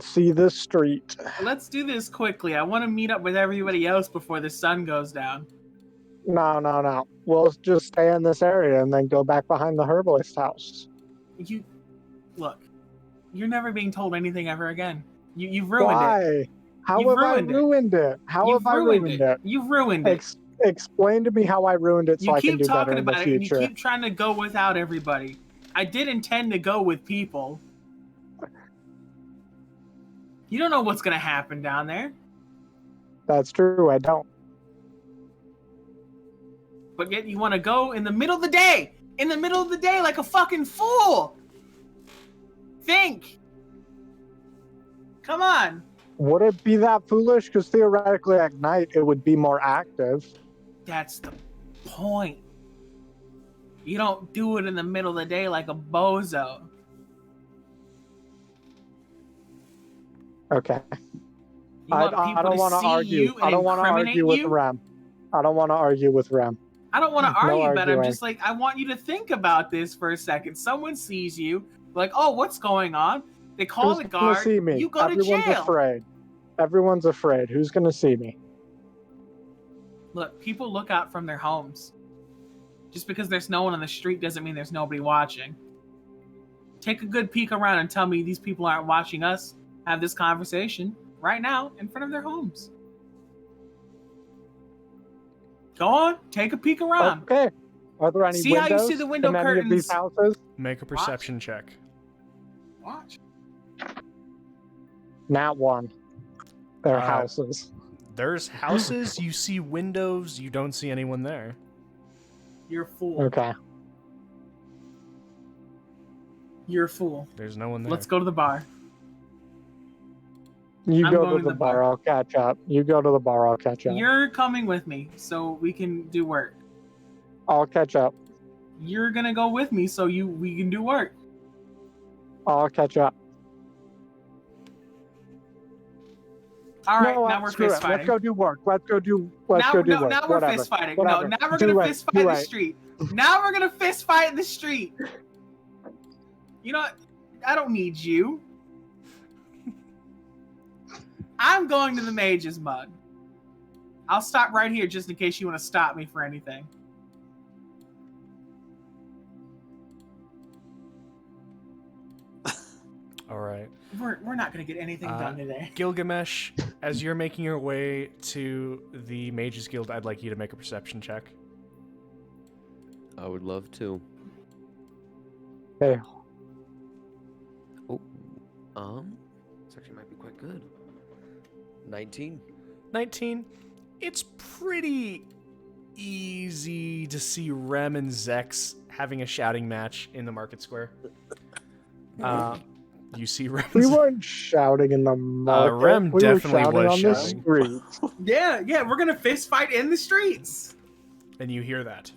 see the street. Let's do this quickly. I want to meet up with everybody else before the sun goes down. No. We'll just stay in this area and then go back behind the herbalist house. You look. You're never being told anything ever again. You've ruined it. Why? How You've have I ruined it. ruined it? How You've have I ruined it? You've ruined it. Explain to me how I ruined it so You I can keep do better talking in the about it, and you future. keep trying to go without everybody. I did intend to go with people. You don't know what's gonna happen down there, That's true, I don't. but yet you want to go in the middle of the day. In the middle of the day, like a fucking fool. Think. Come on. Would it be that foolish? Because theoretically at night it would be more active. That's the point. You don't do it in the middle of the day like a bozo. Okay. You want I people don't to want to see argue. you and I don't want to incriminate argue with you? Rem. I don't want to argue with Rem. I don't want to No argue, but I'm arguing. just like, I want you to think about this for a second. Someone sees you, like, oh, what's going on? They call Who's the gonna guard. see me? You go Everyone's to jail. afraid. Everyone's afraid. Who's gonna see me? Look, people look out from their homes. Just because there's no one on the street doesn't mean there's nobody watching. Take a good peek around and tell me these people aren't watching us have this conversation right now in front of their homes. Go on, take a peek around. Okay. Are there any See how windows you see the window in any of these curtains? houses? Make a perception check. Watch. Not one. They're Uh, houses. There's houses, you see windows, you don't see anyone there. You're a fool. Okay. You're a fool. There's no one there. Let's go to the bar. You I'm go going to to the the bar. bar, I'll catch up. You go to the bar, I'll catch up. You're coming with me so we can do work. I'll catch up. You're gonna go with me so we can do work. I'll catch up. All right, No, now we're screw fist it. fighting. Let's go do work. Let's go do Now work. we're Whatever. fist fighting. Whatever. No, now we're gonna Do it. fist fight in Do the it. street. Now we're gonna fist fight in the street. You know what? I don't need you. I'm going to the mage's mug. I'll stop right here just in case you want to stop me for anything. All right. We're not gonna get anything done today. Gilgamesh, as you're making your way to the Mages Guild, I'd like you to make a perception check. I would love to. Hey, Oh, this actually might be quite good. 19. 19. It's pretty easy to see Rem and Zex having a shouting match in the market square. You see Rem. we weren't shouting in the market. Rem we definitely were was shouting on shouting. the streets. Yeah, we're gonna fist fight in the streets. And you hear that.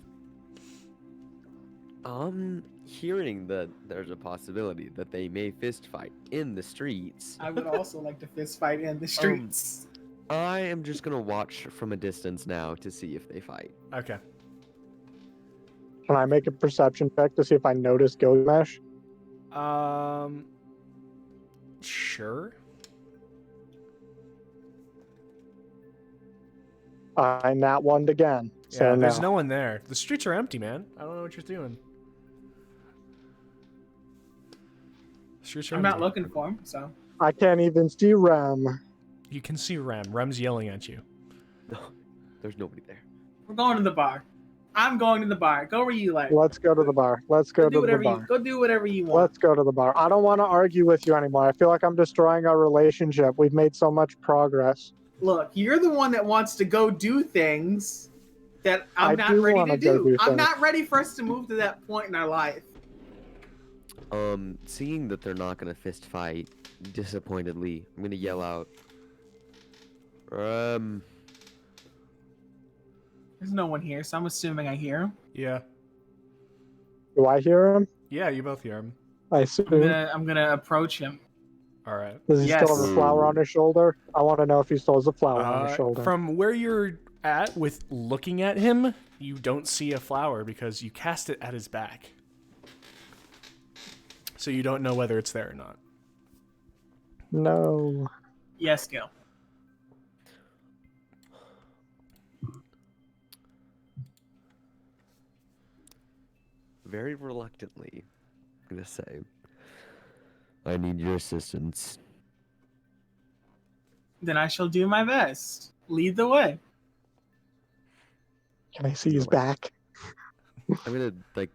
Hearing that there's a possibility that they may fist fight in the streets, I would also like to fist fight in the streets. I am just gonna watch from a distance now to see if they fight. Okay. Can I make a perception check to see if I notice Gilgamesh? Sure. I nat one again. So Yeah, there's no. no one there. The streets are empty, man. I don't know what you're doing. Streets are I'm not empty. looking for him, so I can't even see Rem. You can see Rem. Rem's yelling at you. No, there's nobody there. we're going to the bar. I'm going to the bar. Go where you like. Let's go to the bar. Let's go Go to do the whatever bar. you go do whatever you want. Let's go to the bar. I don't want to argue with you anymore. I feel like I'm destroying our relationship. We've made so much progress. Look, you're the one that wants to go do things that I'm I not do ready wanna to go do. do I'm things. not ready for us to move to that point in our life. Seeing that they're not gonna fist fight, disappointedly, I'm gonna yell out. There's no one here, so I'm assuming I hear him. Yeah. Do I hear him? Yeah, you both hear him. I assume. I'm gonna approach him. All right. Does he Yes. still have a flower on his shoulder? I want to know if he still has a flower on his shoulder. From where you're at with looking at him, you don't see a flower because you cast it at his back. So you don't know whether it's there or not. No. Yes, Gil. Very reluctantly, I'm gonna say, I need your assistance. Then I shall do my best. Lead the way. Can I see his back? I'm gonna like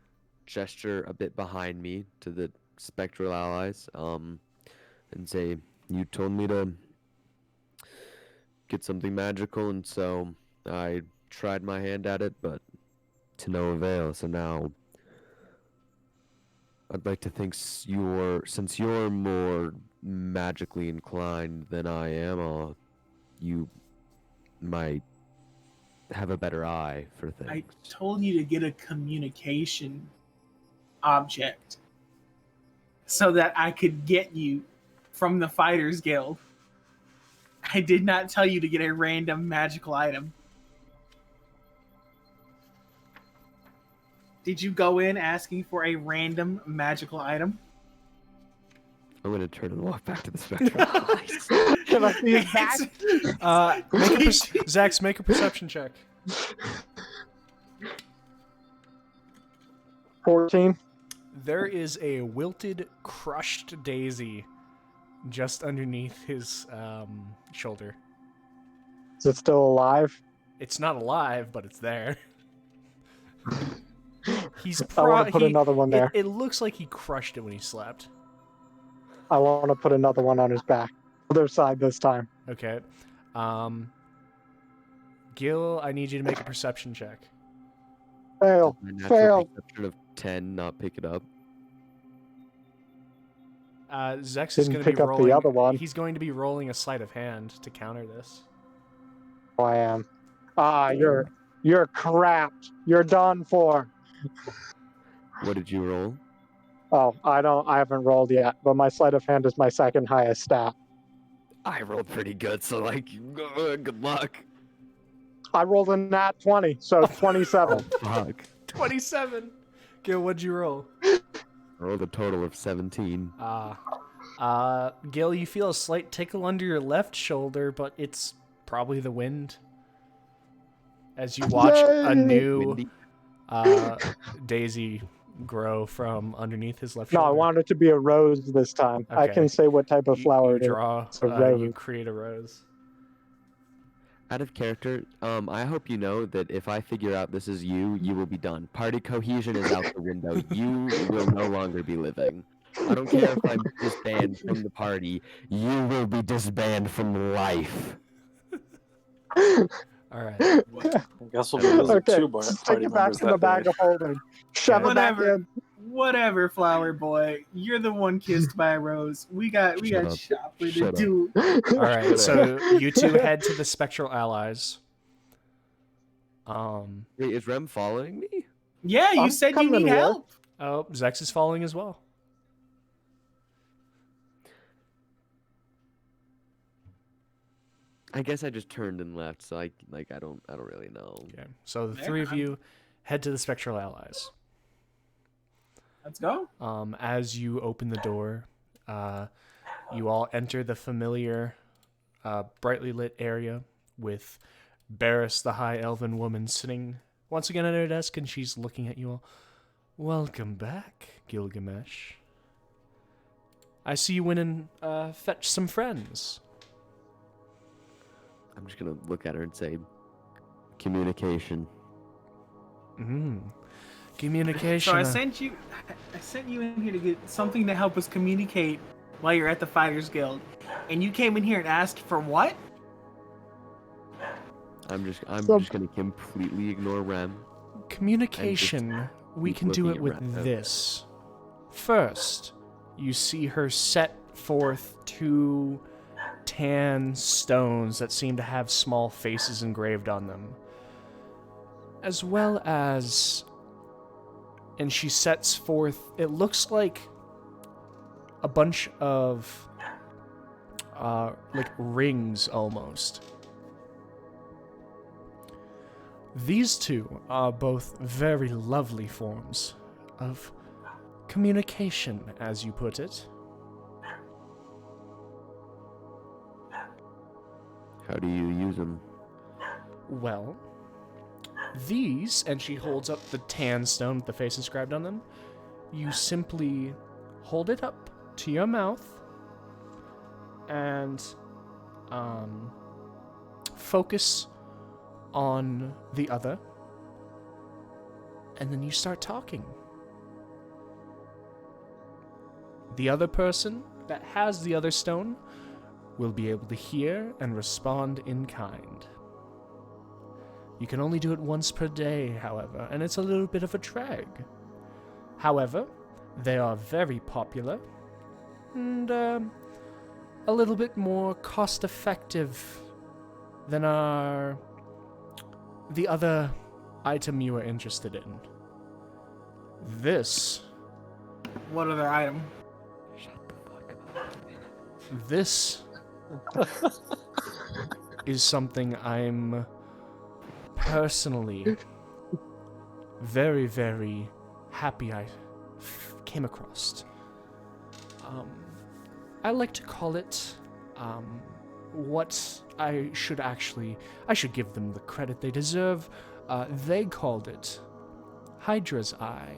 gesture a bit behind me to the spectral allies, and say, "You told me to get something magical, and so I tried my hand at it, but to no avail. So now, I'd like to think since you're more magically inclined than I am, you might have a better eye for things." I told you to get a communication object so that I could get you from the Fighters Guild. I did not tell you to get a random magical item. Did you go in asking for a random magical item? I'm gonna turn and walk back to the spectral allies. Can I see his back? Zax, make a perception check. 14. There is a wilted, crushed daisy just underneath his shoulder. Is it still alive? It's not alive, but it's there. He's I want to put another one there. It looks like he crushed it when he slept. I want to put another one on his back. Other side this time. Okay. Gil, I need you to make a perception check. Fail. My natural Fail. perception of 10 not pick it up. Zex is Didn't going to be pick up the rolling. other one. He's going to be rolling a sleight of hand to counter this. Oh, I am. You're crapped. You're done for. What did you roll? Oh, I haven't rolled yet, but my sleight of hand is my second highest stat. I rolled pretty good, so like, good luck. I rolled a nat 20, so 27. Fuck. 27. Gil, what'd you roll? I rolled a total of 17. Gil, you feel a slight tickle under your left shoulder, but it's probably the wind. As you watch a Yay! new Windy. daisy grow from underneath his left No, shoulder. I want it to be a rose this time. I Okay. can say what type of flower you it is. draw, It's a rose. you create a rose. Out of character, I hope you know that if I figure out this is you, you will be done. Party cohesion is out the window. You will no longer be living. I don't care if I'm disbanded from the party. You will be disbanded from life. All right. I guess we'll be losing Okay, two stick party it back members in the that bag day. of holding. Shove it back Whatever. in. Whatever, flower boy. You're the one kissed by a rose. We got Shut up. shopper to Shut up. do. All right. So you two head to the spectral allies. Wait, is Rem following me? Yeah, you I'm said you coming need here. help. Oh, Zex is following as well. I guess I just turned and left, so I don't really know. Okay. So the Yeah, three of you head to the spectral allies. Let's go. As you open the door, you all enter the familiar, brightly lit area with Barris, the high elven woman, sitting once again at her desk, and she's looking at you all. Welcome back, Gilgamesh. I see you went and fetched some friends. I'm just gonna look at her and say, communication. Communication. So I sent you in here to get something to help us communicate while you're at the Fighters Guild, and you came in here and asked for what? I'm just So- gonna completely ignore Rem. Communication, we keep can do looking it at with Ren. this. First, you see her set forth two tan stones that seem to have small faces engraved on them. As well as, and she sets forth, it looks like a bunch of, like rings almost. These two are both very lovely forms of communication, as you put it. How do you use them? Well, these, and she holds up the tan stone with the face inscribed on them, you simply hold it up to your mouth and focus on the other, and then you start talking. The other person that has the other stone will be able to hear and respond in kind. You can only do it once per day, however, and it's a little bit of a drag. However, they are very popular and a little bit more cost-effective than the other item you were interested in. This What other item? This is something I'm personally very, very happy I came across. I like to call it what I should give them the credit they deserve. They called it Hydra's Eye.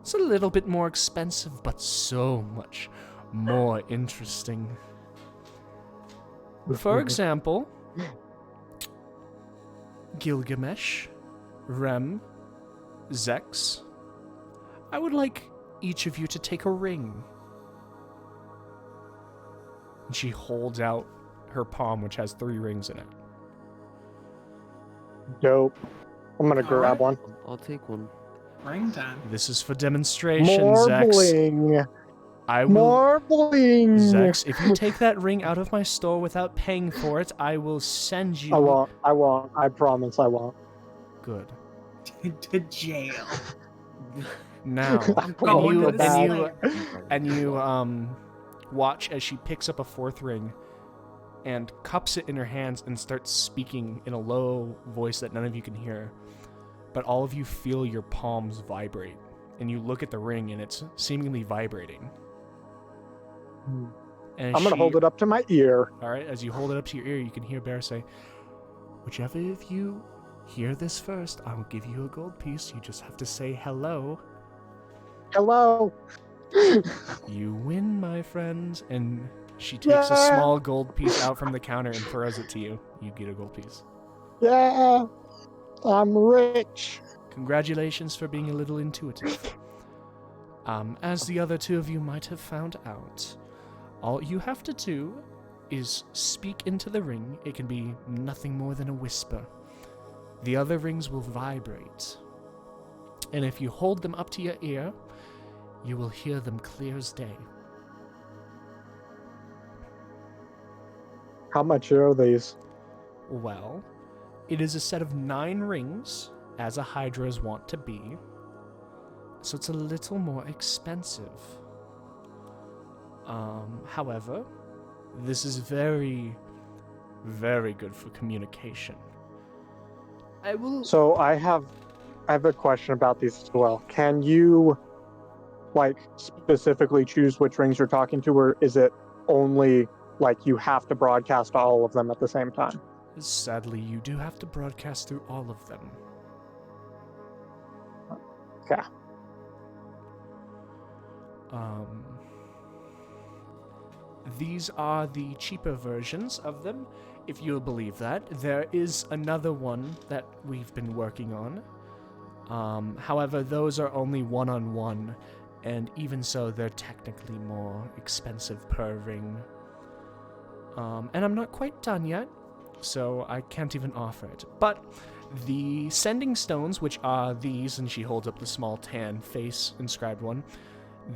It's a little bit more expensive, but so much more interesting. For example, Gilgamesh, Rem, Zex, I would like each of you to take a ring. And she holds out her palm, which has 3 rings in it. Dope. I'm gonna All grab right. one. I'll take one. Ring time. This is for demonstration, More Zex. bling. I will. More bling. Zex, if you take that ring out of my store without paying for it, I will send you. I won't. I won't. I promise I won't. Good. To jail. Now, I'm going to to the bed. and you watch as she picks up a 4th ring and cups it in her hands and starts speaking in a low voice that none of you can hear. But all of you feel your palms vibrate, and you look at the ring and it's seemingly vibrating. And I'm gonna hold it up to my ear. All right, as you hold it up to your ear, you can hear Bear say, "Whichever of you hear this first, I will give you a gold piece. You just have to say hello. Hello. You win, my friend." And she takes a Yeah. small gold piece out from the counter and throws it to you. You get a gold piece. Yeah. I'm rich. Congratulations for being a little intuitive. As the other 2 of you might have found out, all you have to do is speak into the ring. It can be nothing more than a whisper. The other rings will vibrate. And if you hold them up to your ear, you will hear them clear as day. How much are these? Well, it is a set of 9 rings, as a Hydra is wont to be, so it's a little more expensive. However, this is very, very good for communication. I will... So I have a question about these as well. Can you specifically choose which rings you're talking to, or is it only you have to broadcast all of them at the same time? Sadly, you do have to broadcast through all of them. Okay. These are the cheaper versions of them, if you'll believe that. There is another one that we've been working on. However, those are only 1-on-1, and even so, they're technically more expensive per ring. And I'm not quite done yet, so I can't even offer it. But the sending stones, which are these, and she holds up the small tan face inscribed one,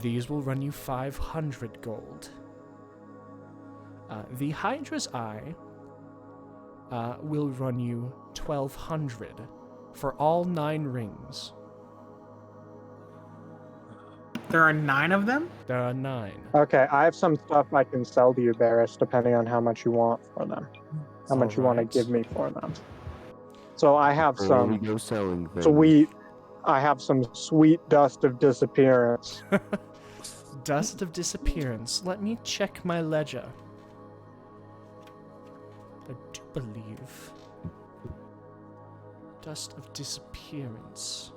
these will run you 500 gold. The Hydra's Eye will run you 1,200 for all 9 rings. There are 9 of them? There are 9. Okay, I have some stuff I can sell to you, Barris, depending on how much you want for them. How much you want to Alright. give me for them. So I have There we some go selling things. sweet. I have some sweet dust of disappearance. Dust of Disappearance. Let me check my ledger. I do believe. Dust of Disappearance.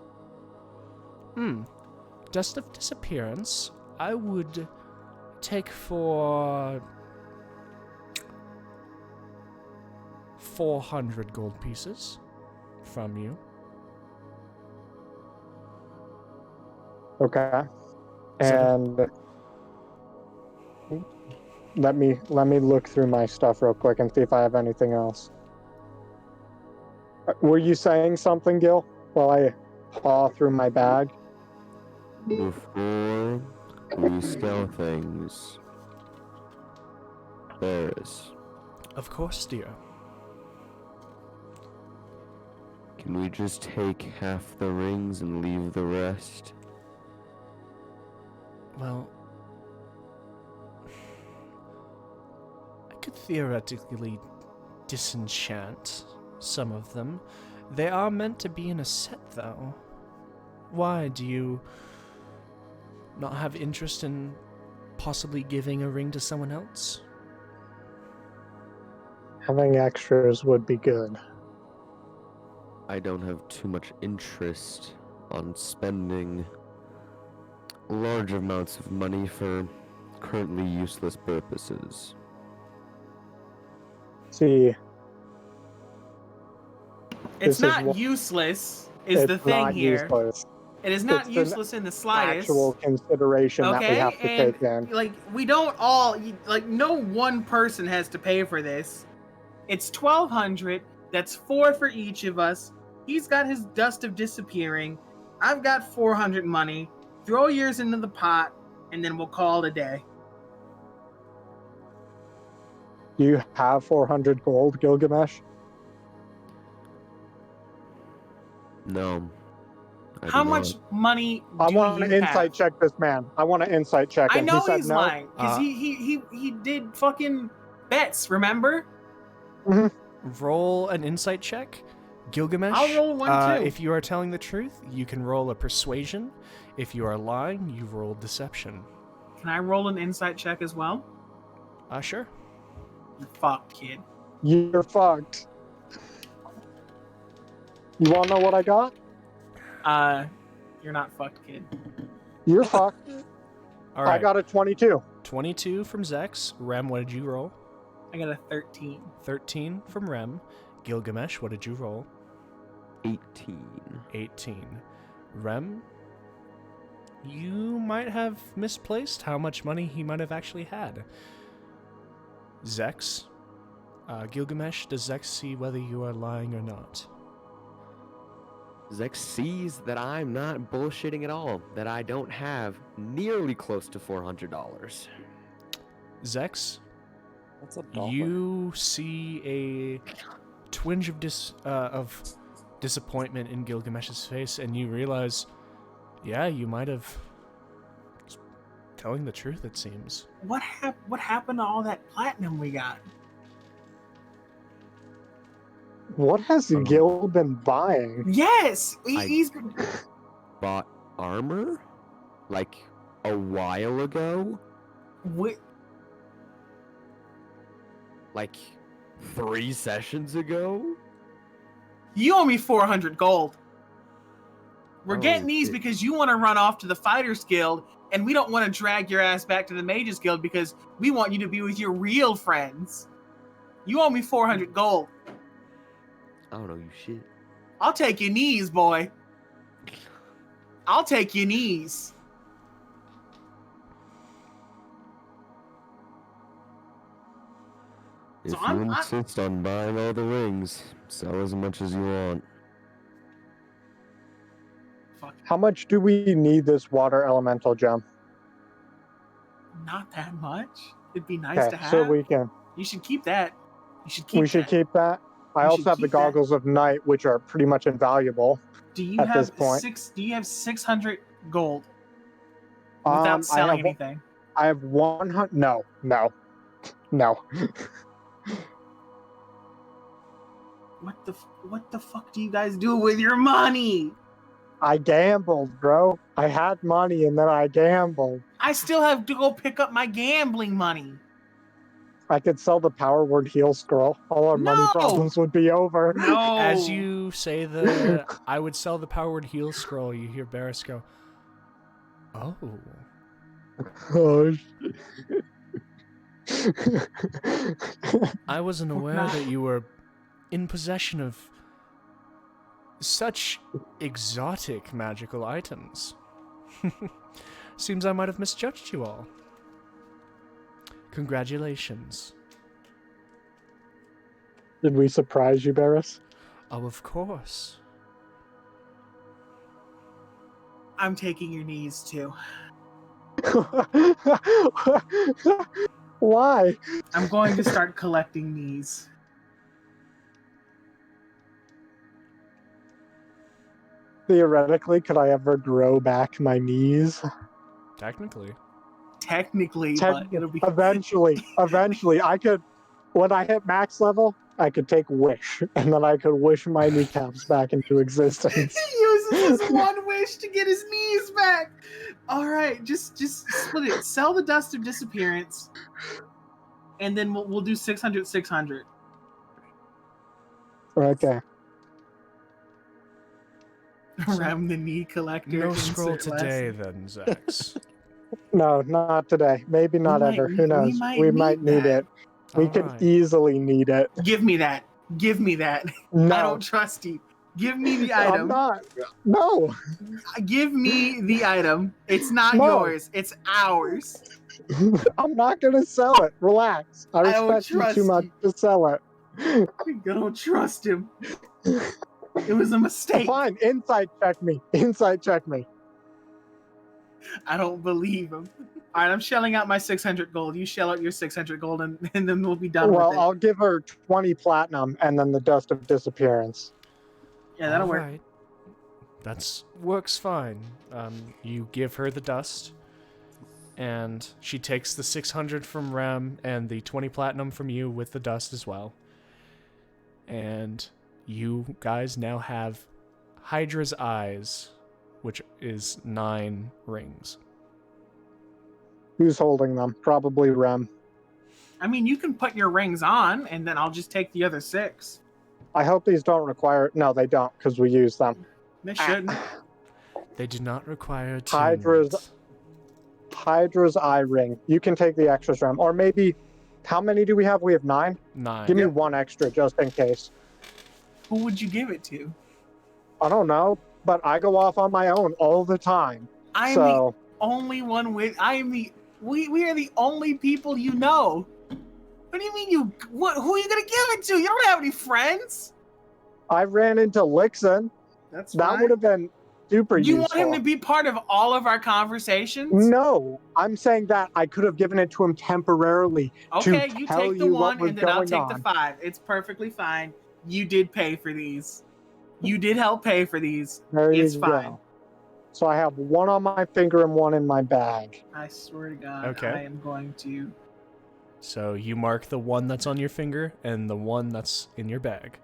Dust of Disappearance, I would take for 400 gold pieces from you. Okay. Is that And let me look through my stuff real quick and see if I have anything else. Were you saying something, Gil, while I paw through my bag? Before we sell things, Barris, Of course, dear. can we just take half the rings and leave the rest? Well, I could theoretically disenchant some of them. They are meant to be in a set, though. Why, do you not have interest in possibly giving a ring to someone else? Having extras would be good. I don't have too much interest on spending large amounts of money for currently useless purposes. See, It's This is not what- useless, is it's the thing not here. useless. It is not It's an useless in the slightest. actual consideration that we have to and take in. like we don't all like no one person has to pay for this. It's 1,200. That's 4 for each of us. He's got his dust of disappearing. I've got 400 money. Throw yours into the pot, and then we'll call it a day. Do you have 400 gold, Gilgamesh? No. I How do much not. money do I want you to insight have? check this man. I want to insight check I him. know He said he's no. lying because he did fucking bets. Remember? Roll an insight check. Gilgamesh, I'll roll one too. if you are telling the truth, you can roll a persuasion. If you are lying, you roll deception. Can I roll an insight check as well? Sure. You're fucked, kid. You're fucked. You want to know what I got? You're not fucked, kid. You're fucked. All right. I got a 22. 22 from Zex. Rem, what did you roll? I got a 13. 13 from Rem. Gilgamesh, what did you roll? 18. 18. Rem, you might have misplaced how much money he might have actually had. Zex, Gilgamesh, does Zex see whether you are lying or not? Zex sees that I'm not bullshitting at all, that I don't have nearly close to $400. Zex, That's a dollar. you see a twinge of disappointment in Gilgamesh's face, and you realize, yeah, you might have telling the truth, it seems. What happened to all that platinum we got? What has Gil been buying? Yes, he's Bought armor? Like, a while ago? Like, 3 sessions ago? You owe me 400 gold. We're Oh, getting these shit. because you want to run off to the Fighters Guild, and we don't want to drag your ass back to the Mages Guild because we want you to be with your real friends. You owe me 400 gold. I don't know you shit. I'll take your knees, boy. I'll take your knees. If So you I'm- insist on buying all the rings, sell as much as you want. Fuck, How much do we need this water elemental gem? not that much. It'd be nice Okay, to have. so we can. You should keep that. You should keep We should that. keep that. I We also should have the keep that. goggles of night, which are pretty much invaluable. Do you at have this point. Do you have 600 gold without I selling have, anything? I have 100. No. What the fuck do you guys do with your money? I gambled, bro. I had money and then I gambled. I still have to go pick up my gambling money. I could sell the power word heal scroll. All our money No! problems would be over. No. As you say the I would sell the powered heal scroll, you hear Barris go, oh. Oh, I wasn't aware Nah. that you were in possession of such exotic magical items. Seems I might have misjudged you all. Congratulations. Did we surprise you, Barris? Oh, of course. I'm taking your knees too. Why? I'm going to start collecting knees. Theoretically, could I ever grow back my knees? Technically. Technically, but it'll be Eventually, I could. When I hit max level, I could take wish, and then I could wish my kneecaps back into existence. He uses his one wish to get his knees back. All right, just split it. Sell the dust of disappearance, and then we'll do 600, 600. Okay. Ram the knee collector. No insert scroll today, lesson. then, Zax. No, not today. Maybe not might ever. need- Who we knows? might We might need need that. it. We could Alright. easily need it. Give me that. Give me that. No. I don't trust you. Give me the I'm item. not. No. Give me the item. It's not No. yours. It's ours. I'm not gonna sell it. Relax. I I don't respect you too trust much you. to sell it. I don't trust him. It was a mistake. Fine. Insight check me. Insight check me. I don't believe him. All right, I'm shelling out my 600 gold. You shell out your 600 gold, and then we'll be done Well, with it. I'll give her 20 platinum and then the dust of disappearance. Yeah, that'll All work. right. That's works fine. You give her the dust, and she takes the 600 from Rem and the 20 platinum from you with the dust as well. And you guys now have Hydra's eyes, which is 9 rings. Who's holding them? Probably Rem. I mean, you can put your rings on, and then I'll just take the other 6. I hope these don't require. No, they don't, because we use them. They shouldn't. They do not require Hydra's eye ring. You can take the extras, Rem. Or maybe, how many do we have? We have 9? 9. Give me 1 extra just in case. Who would you give it to? I don't know, but I go off on my own all the time. I am So, the only one with. I am the. We are the only people you know. What do you mean you? What? Who are you gonna give it to? You don't have any friends. I ran into Lixon. That's That fine. would have been super You useful. want him to be part of all of our conversations? No, I'm saying that I could have given it to him temporarily. Okay, to you tell take the you what 1, was and then I'll going take on. the 5. It's perfectly fine. You did pay for these. You did help pay for these. There It's you fine. go. So I have 1 on my finger and 1 in my bag. I swear to God, Okay. I am going to. So you mark the 1 that's on your finger and the 1 that's in your bag.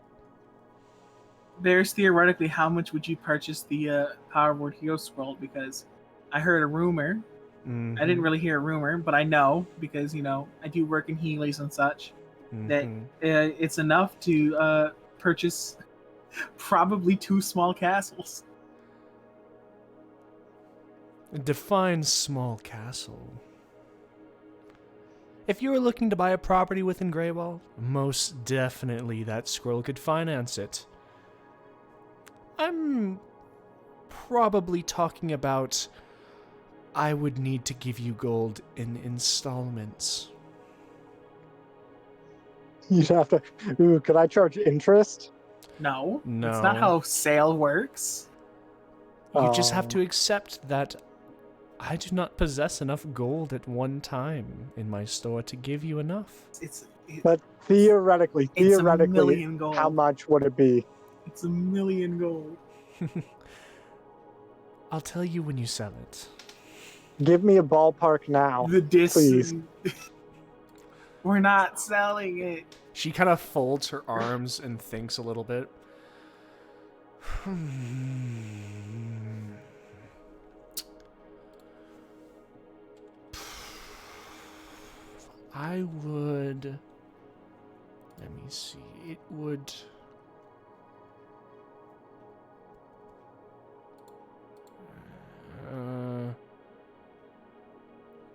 There's theoretically how much would you purchase the Power Word Hero Scroll? Because I heard a rumor. Mhm. I didn't really hear a rumor, but I know because I do work in Heelys and such. That Mhm. it's enough to purchase probably 2 small castles. Define small castle. If you were looking to buy a property within Greywall, most definitely that scroll could finance it. I'm probably talking about I would need to give you gold in installments. You'd have to. Ooh, could I charge interest? No, No. that's not how sale works. You just have Oh. to accept that I do not possess enough gold at one time in my store to give you enough. But theoretically, It's a million gold. how much would it be? It's a million gold. I'll tell you when you sell it. Give me a ballpark now. The please. We're not selling it. She kind of folds her arms and thinks a little bit. I would... Let me see. It would...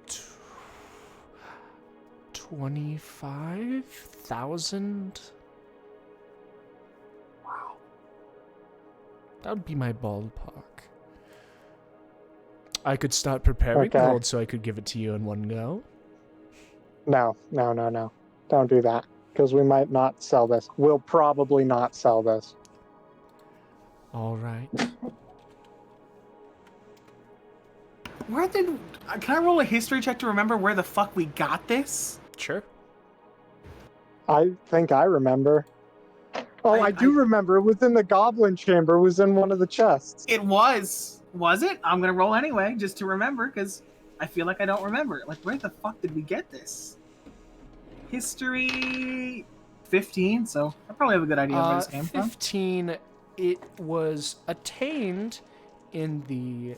t- 25,000? Wow. That would be my ballpark. I could start preparing Okay. gold so I could give it to you in one go. No. Don't do that. Because we might not sell this. We'll probably not sell this. All right. Where did? Can I roll a history check to remember where the fuck we got this? Sure. I think I remember. Oh, I do remember. It was in the goblin chamber. It was in one of the chests. It was. Was it? I'm gonna roll anyway, just to remember, because I feel like I don't remember. Like, where the fuck did we get this? History 15, so I probably have a good idea where this came from. 15, it was attained in the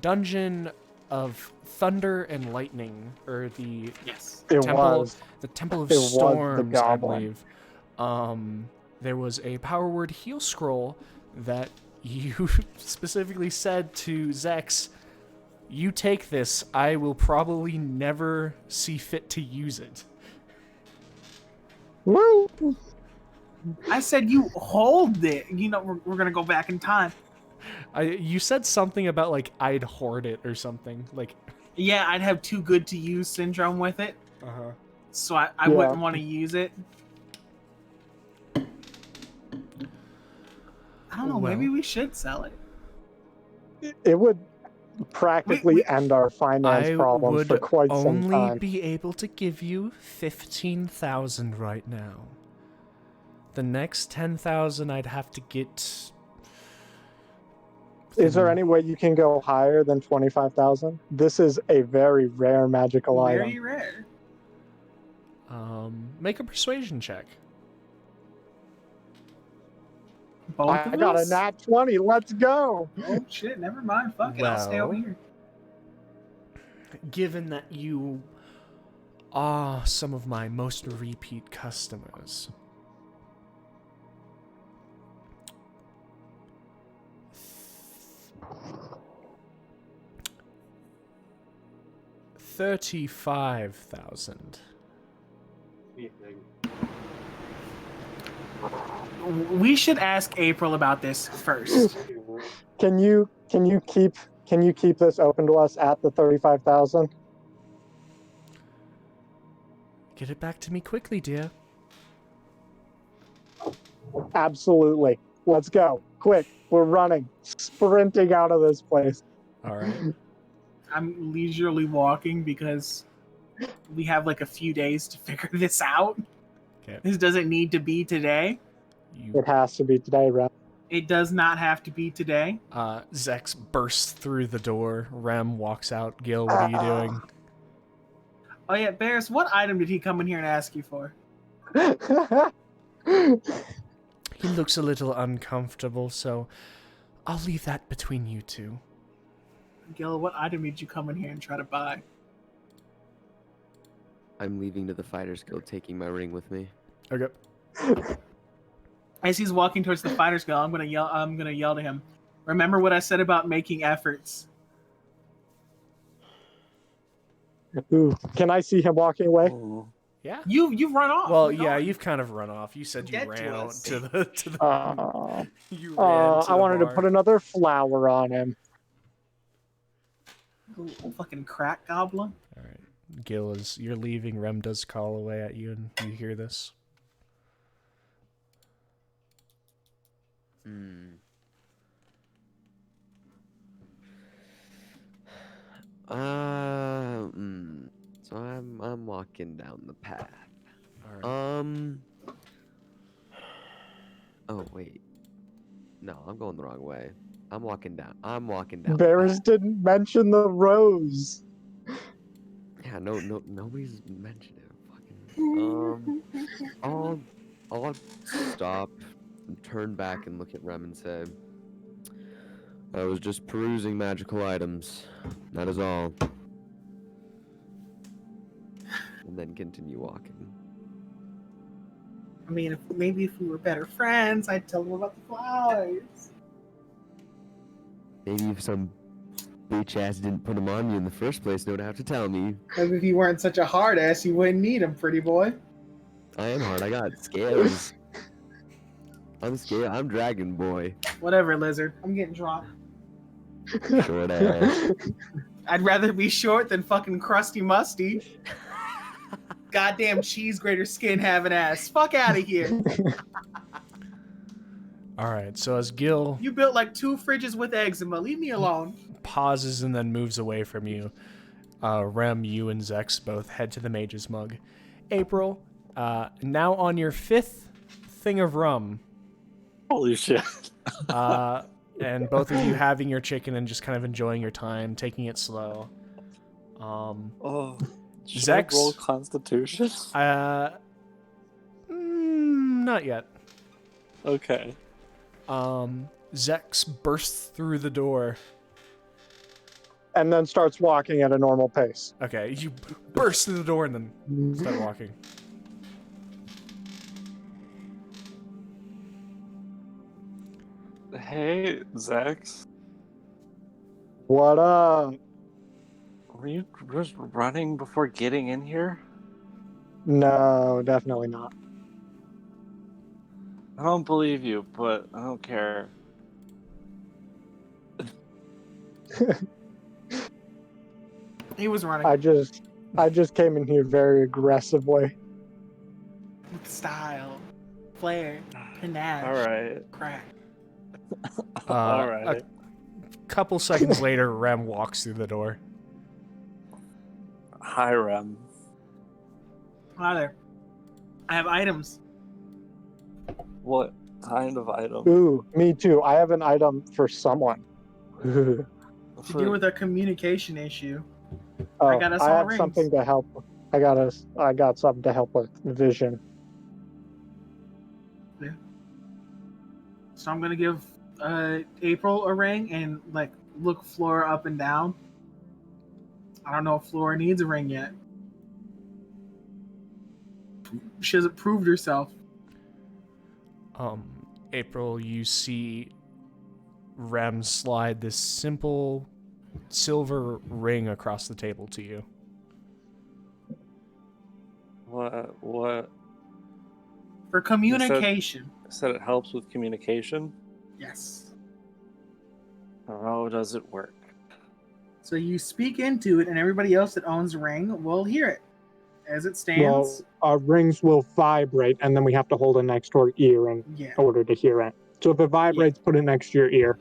Dungeon of Thunder and Lightning, or the Yes. It Temple, was. the Temple of It was the Storms, I goblin. believe. There was a Power Word Heal Scroll that you specifically said to Zex, you take this, I will probably never see fit to use it. Woo! I said you hold it. You know, we're gonna go back in time. You said something about like I'd hoard it or something. Like, Yeah, I'd have too good to use syndrome with it, uh-huh. so I Yeah. wouldn't want to use it. I don't know. Maybe Well- we should sell it. It would practically we- end our finance I problems for would quite some only time. be able to give you 15,000 right now. The next 10,000 I'd have to get. Is there any way you can go higher than 25,000? This is a very rare magical Very item. rare. Make a persuasion check. Both I of got a us? nat 20. Let's go. Oh shit! Never mind. Fuck it. I'll stay over Well- here. Given that you are some of my most repeat customers, $35,000. We should ask April about this first. Can you keep this open to us at the 35,000? Get it back to me quickly, dear. Absolutely. Let's go. Quick. We're running. Sprinting out of this place. All right. I'm leisurely walking because we have like a few days to figure this out. Okay. This doesn't need to be today. It has to be today, Rem. It does not have to be today. Zex bursts through the door. Rem walks out. Gil, what are you doing? Oh yeah, Barris, what item did he come in here and ask you for? He looks a little uncomfortable, so I'll leave that between you two. Gil, what item did you come in here and try to buy? I'm leaving to the Fighters Guild, taking my ring with me. Okay. As he's walking towards the Fighters Guild, I'm gonna yell to him. Remember what I said about making efforts. Ooh, can I see him walking away? Ooh. Yeah. You've run off. Well, You're yeah, gone. you've kind of run off. You said you Dead ran to out us. to the you ran to I the wanted to bar. put another flower on him. Ooh, fucking crack goblin. All right. Gil, as you're leaving, Rem does call away at you, and you hear this. So I'm walking down the path. All right. Oh wait. No, I'm going the wrong way. I'm walking down. the Barris path. didn't mention the rose. Yeah, nobody's mentioned it. Fucking. I'll stop, and turn back, and look at Rem and say, "I was just perusing magical items. That is all." And then continue walking. I mean, maybe if we were better friends, I'd tell him about the flowers. Maybe if some bitch ass didn't put them on you in the first place, they would have to tell me. Maybe if you weren't such a hard ass, you wouldn't need them, pretty boy. I am hard. I got scales. I'm Dragon Boy. Whatever, lizard. I'm getting drunk. Short ass. I'd rather be short than fucking crusty musty. Goddamn cheese grater skin having ass. Fuck out of here. All right. So as Gil You built like 2 fridges with eczema. Leave me alone. pauses and then moves away from you, Rem, you and Zex both head to the Mage's Mug. April, now on your 5th thing of rum, Holy shit. and both of you having your chicken and just kind of enjoying your time, taking it slow. Oh. Should Zex? I roll Constitution? Not yet. Okay. Zex bursts through the door. And then starts walking at a normal pace. Okay, you burst through the door and then start walking. Hey, Zex. What up? Were you just running before getting in here? No, definitely not. I don't believe you, but I don't care. He was running I just came in here very aggressively. with style, flair, panache, All right. crack. All A right. couple seconds later, Rem walks through the door. Hi, Rem. Hi there. I have items. What kind of item? Ooh, me too. I have an item for someone. To deal with a communication issue. Oh, got us I all have rings. something to help. I got something to help with vision. So I'm gonna give April a ring and like look Flora up and down. I don't know if Flora needs a ring yet. She hasn't proved herself. April, you see Rem slide this simple silver ring across the table to you. What? For communication. Said it helps with communication. Yes. How does it work? So you speak into it, and everybody else that owns a ring will hear it. As it stands, Well, our rings will vibrate, and then we have to hold it next to our ear in yeah. order to hear it. So if it vibrates, put it next to your ear.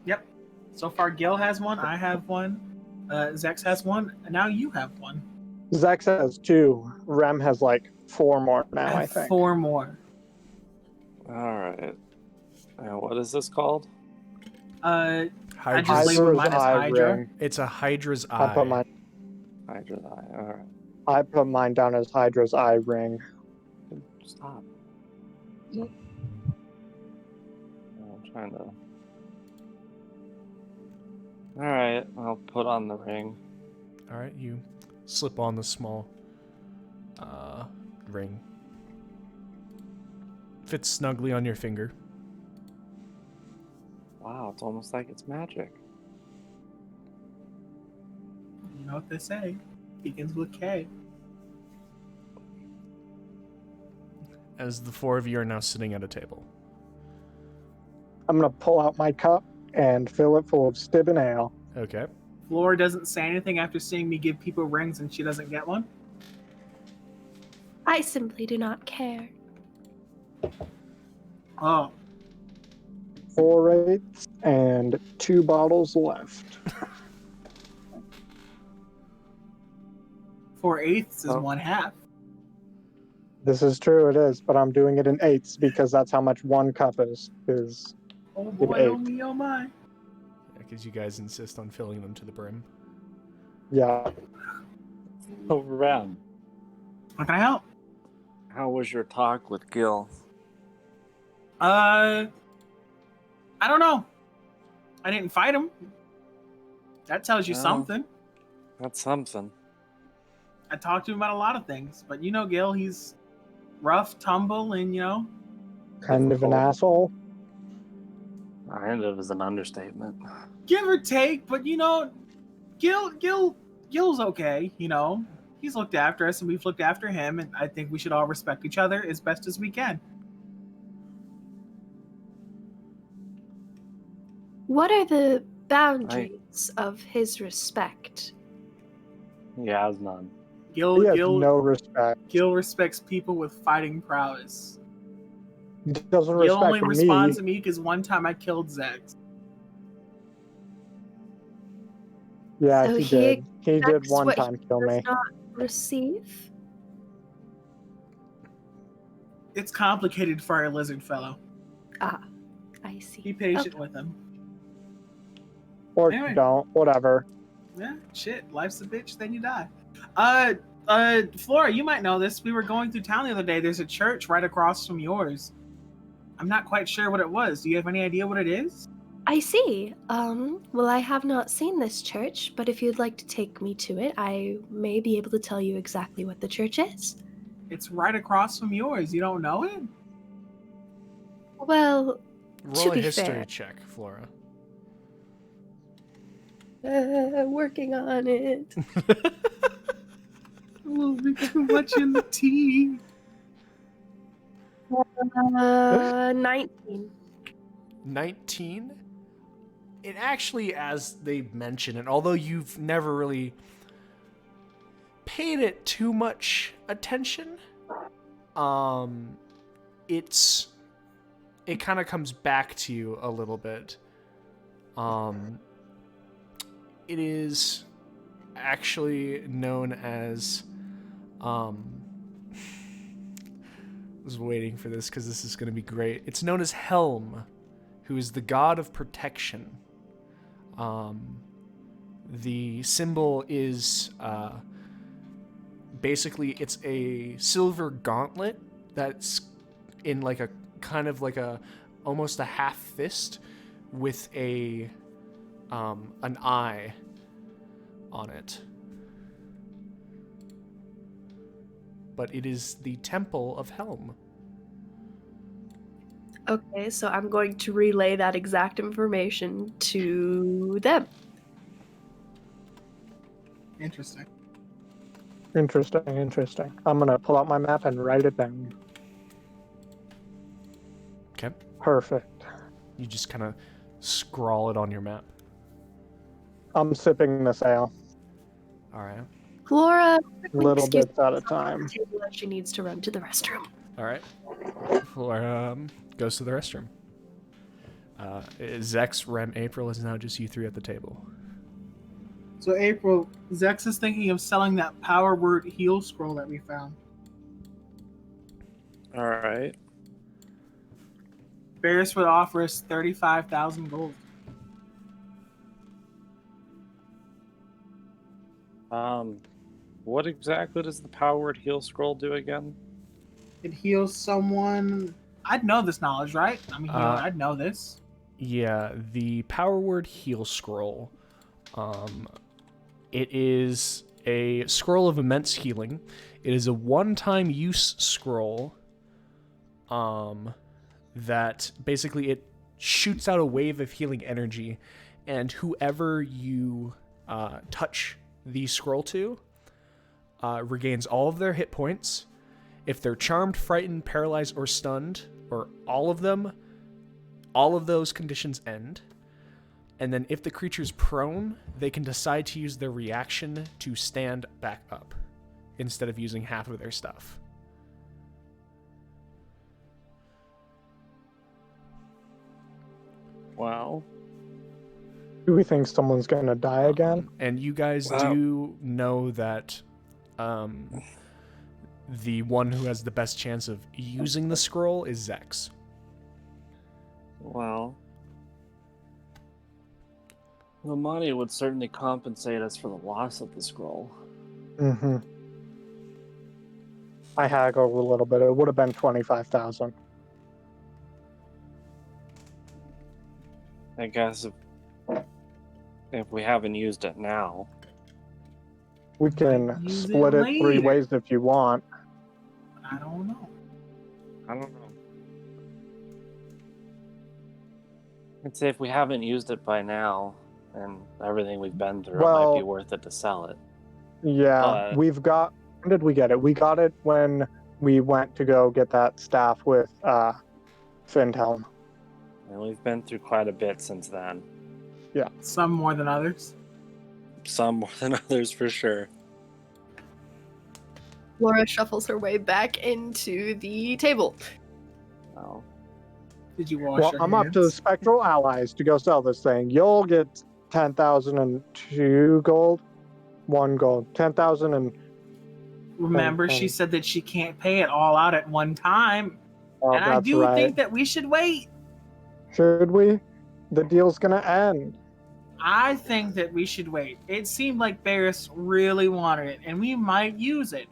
Yep. So far, Gil has one. I have one. Zex has one. And now you have one. Zex has 2. Rem has like 4 more now, I have think. 4 more. All right. What is this called? I Hydra's, just labeled mine as eye Hydra. ring. it's a Hydra's I eye. put mine. Hydra's eye. All right. I put mine down as Hydra's eye ring. Stop. I'm trying to. All right. I'll put on the ring. All right, you slip on the small ring. Fits snugly on your finger. Wow, it's almost like it's magic. You know what they say. Begins with K. As the 4 of you are now sitting at a table. I'm gonna pull out my cup and fill it full of Stibbin ale. Okay. Flora doesn't say anything after seeing me give people rings and she doesn't get one. I simply do not care. Oh, 4 eighths and 2 bottles left. 4/8 is Oh. 1/2. This is true, it is, but I'm doing it in eighths because that's how much 1 cup is. Oh An boy, oh eighth. me, oh my. Because you guys insist on filling them to the brim. Yeah. Oh, Rem, How can I help? how was your talk with Gil? I don't know. I didn't fight him. That tells you No. something. That's something. I talked to him about a lot of things, but you know, Gil, he's rough, tumble, and you know, Kind of an Difficult. asshole. Kind of is an understatement. give or take. But you know, Gil's okay. You know, he's looked after us, and we've looked after him, and I think we should all respect each other as best as we can. What are the boundaries of his respect? He has none. Gil, He has Gil, no respect. Gil respects people with fighting prowess. He doesn't Gil only respect me. responds to me because one time I killed Zex. Yeah, So he he did. He did expects one what time kill Does me. not receive? It's complicated for our lizard fellow. Ah, I see. Be patient with him. Or Anyway. don't. Whatever. Yeah, shit. Life's a bitch, then you die. Flora, you might know this. We were going through town the other day. There's a church right across from yours. I'm not quite sure what it was. Do you have any idea what it is? I see. Well, I have not seen this church, but if you'd like to take me to it, I may be able to tell you exactly what the church is. It's right across from yours. You don't know it? Well, Roll To a be history fair. check, Flora. working on it. Will be too much in the tea. 19. 19. It actually, as they mention, and although you've never really paid it too much attention, it kind of comes back to you a little bit. It is actually known as I was waiting for this because this is going to be great. It's known as Helm, who is the god of protection. The symbol is basically it's a silver gauntlet that's in like a kind of like a almost a half fist with a an eye on it. But it is the Temple of Helm. Okay, so I'm going to relay that exact information to them. Interesting. Interesting. I'm gonna pull out my map and write it down. Okay. Perfect. You just kind of scrawl it on your map. I'm sipping this ale, All right. Flora, little excuse bits at a me, time. she needs to run to the restroom. All right. Flora goes to the restroom. Zex, Rem, April is now just you three at the table. So April, Zex is thinking of selling that power word heal scroll that we found. All right. Barris would offer us 35,000 gold. What exactly does the power word heal scroll do again? It heals someone. I'd know this knowledge, right? I'm a healer. I'd know this. Yeah, the power word heal scroll. It is a scroll of immense healing. It is a one-time use scroll. That basically it shoots out a wave of healing energy, and whoever you touch the scroll to regains all of their hit points. If they're charmed, frightened, paralyzed, or stunned, or all of them, all of those conditions end. And then if the creature's prone, they can decide to use their reaction to stand back up instead of using half of their stuff. Wow. Do we think someone's gonna die again? And you guys Wow. do know that the one who has the best chance of using the scroll is Zex. Well, the money would certainly compensate us for the loss of the scroll. Mm-hmm. I haggled a little bit. It would have been 25,000. I guess if we haven't used it now. We can Use it split it 3 later. ways if you want. I don't know. I don't know. I'd say if we haven't used it by now, and everything we've been through, it might Well- be worth it to sell it. Yeah, But- we've got. When did we get it? We got it when we went to go get that staff with Findhelm. And we've been through quite a bit since then. Some more than others. Some more than others, for sure. Flora shuffles her way back into the table. Well, Did you wash Well, your I'm hands? up to the Spectral Allies to go sell this thing. You'll get 10,002 gold. 1 gold. 10,000 and. Remember, she said that she can't pay it all out at one time. Oh, And I that's do right. think that we should wait. Should we? The deal's gonna end. I think that we should wait. It seemed like Barris really wanted it, and we might use it.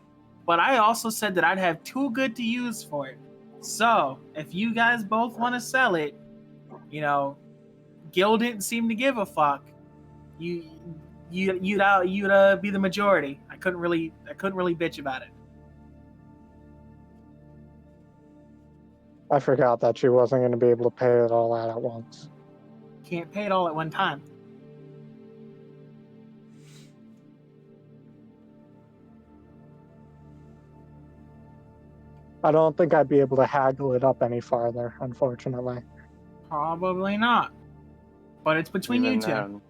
But I also said that I'd have too good to use for it. So, if you guys both want to sell it, Gil didn't seem to give a fuck. You'd be the majority. I couldn't really bitch about it. I forgot that she wasn't going to be able to pay it all out at once. Can't pay it all at one time. I don't think I'd be able to haggle it up any farther, unfortunately. Probably not. But it's between Even you two. then,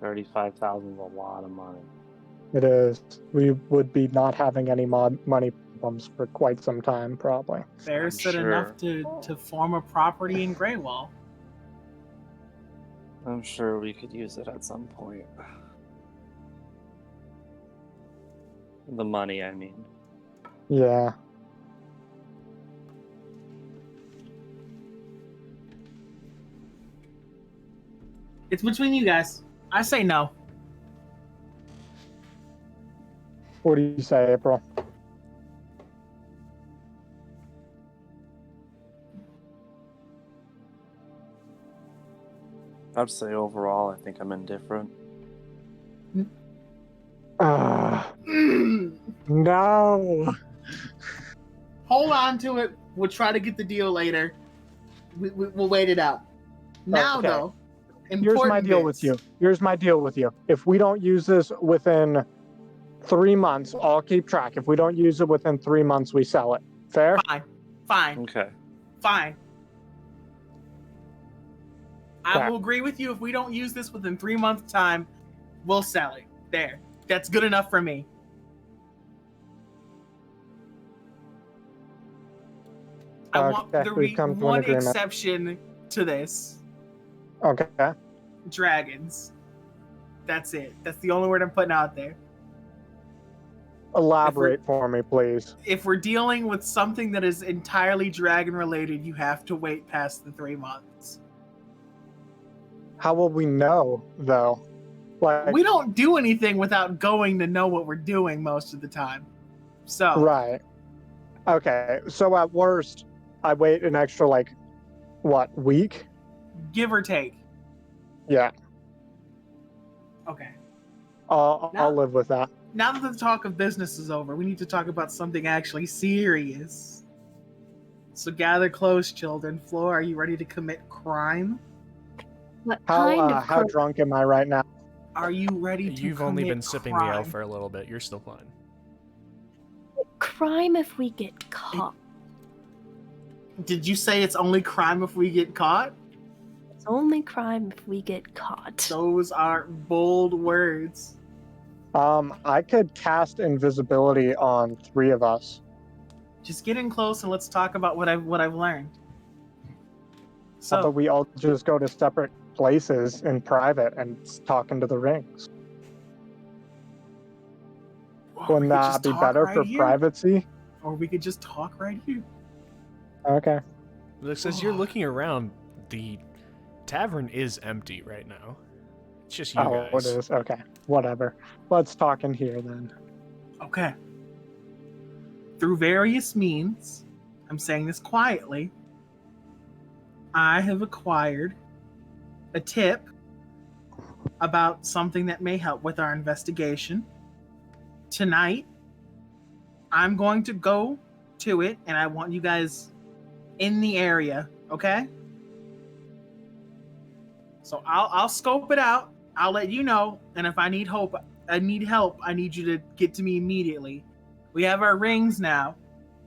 35,000 is a lot of money. It is. We would be not having any money problems for quite some time, probably. There's I'm said sure. enough to form a property in Greywall. I'm sure we could use it at some point. The money, I mean. Yeah. It's between you guys. I say no. What do you say, April? I'd say overall, I think I'm indifferent. No. Hold on to it. We'll try to get the deal later. We'll wait it out. Now, Okay. though, Here's my deal with you. Here's my deal with you. If we don't use this within 3 months, I'll keep track. If we don't use it within 3 months, we sell it. Fair? Fine. Okay. Fine. Okay. I will agree with you. If we don't use this within 3 months' time, we'll sell it. There. That's good enough for me. I want Okay, there to we've be come to an one agreement. exception to this. Okay. Dragons. That's it. That's the only word I'm putting out there. Elaborate for me, please. If we're dealing with something that is entirely dragon related, you have to wait past the 3 months. How will we know, though? Like, We don't do anything without going to know what we're doing most of the time. So, right. Okay, so at worst, I wait an extra, week? give or take. Yeah, Okay. I'll Now- live with that. Now that the talk of business is over, we need to talk about something actually serious. So gather close, children. Flo, are you ready to commit crime? What kind of How drunk am I right now? Are you ready to You've only commit been sipping the ale crime? for a little bit. You're still fine. crime if we get caught? Did you say it's only crime if we get caught? It's only crime if we get caught. Those are bold words. I could cast invisibility on 3 of us. Just get in close and let's talk about what I've learned. But So we all just go to separate places in private and talk into the rings. we Wouldn't could that just be talk better right for here. privacy? Or we could just talk right here. Okay. Look, as you're looking around, the tavern is empty right now. It's just you Oh, guys. it is. Okay. Whatever. Let's talk in here then. Okay. Through various means, I'm saying this quietly, I have acquired a tip about something that may help with our investigation. Tonight, I'm going to go to it, and I want you guys in the area, okay? So I'll scope it out. I'll let you know, and if I need help, I need you to get to me immediately. We have our rings now,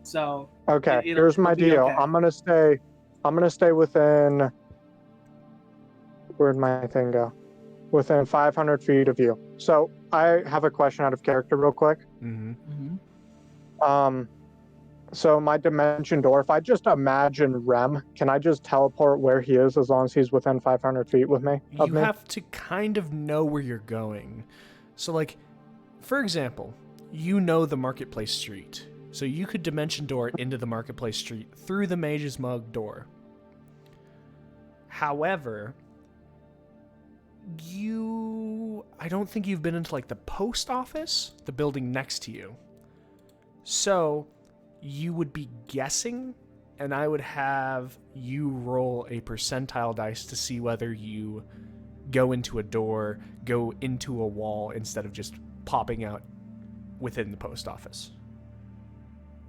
so Okay. it'll Here's my be deal. okay. I'm gonna stay within. Where'd my thing go? Within 500 feet of you. So I have a question out of character, real quick. Mm-hmm. Mhm. So my dimension door. If I just imagine Rem, can I just teleport where he is as long as he's within 500 feet with me? You have to kind of know where you're going. So, like, for example, you know the marketplace street. So you could dimension door into the marketplace street through the Mage's Mug door. However, I don't think you've been into, like, the post office, the building next to you. So you would be guessing, and I would have you roll a percentile dice to see whether you go into a door, go into a wall, instead of just popping out within the post office.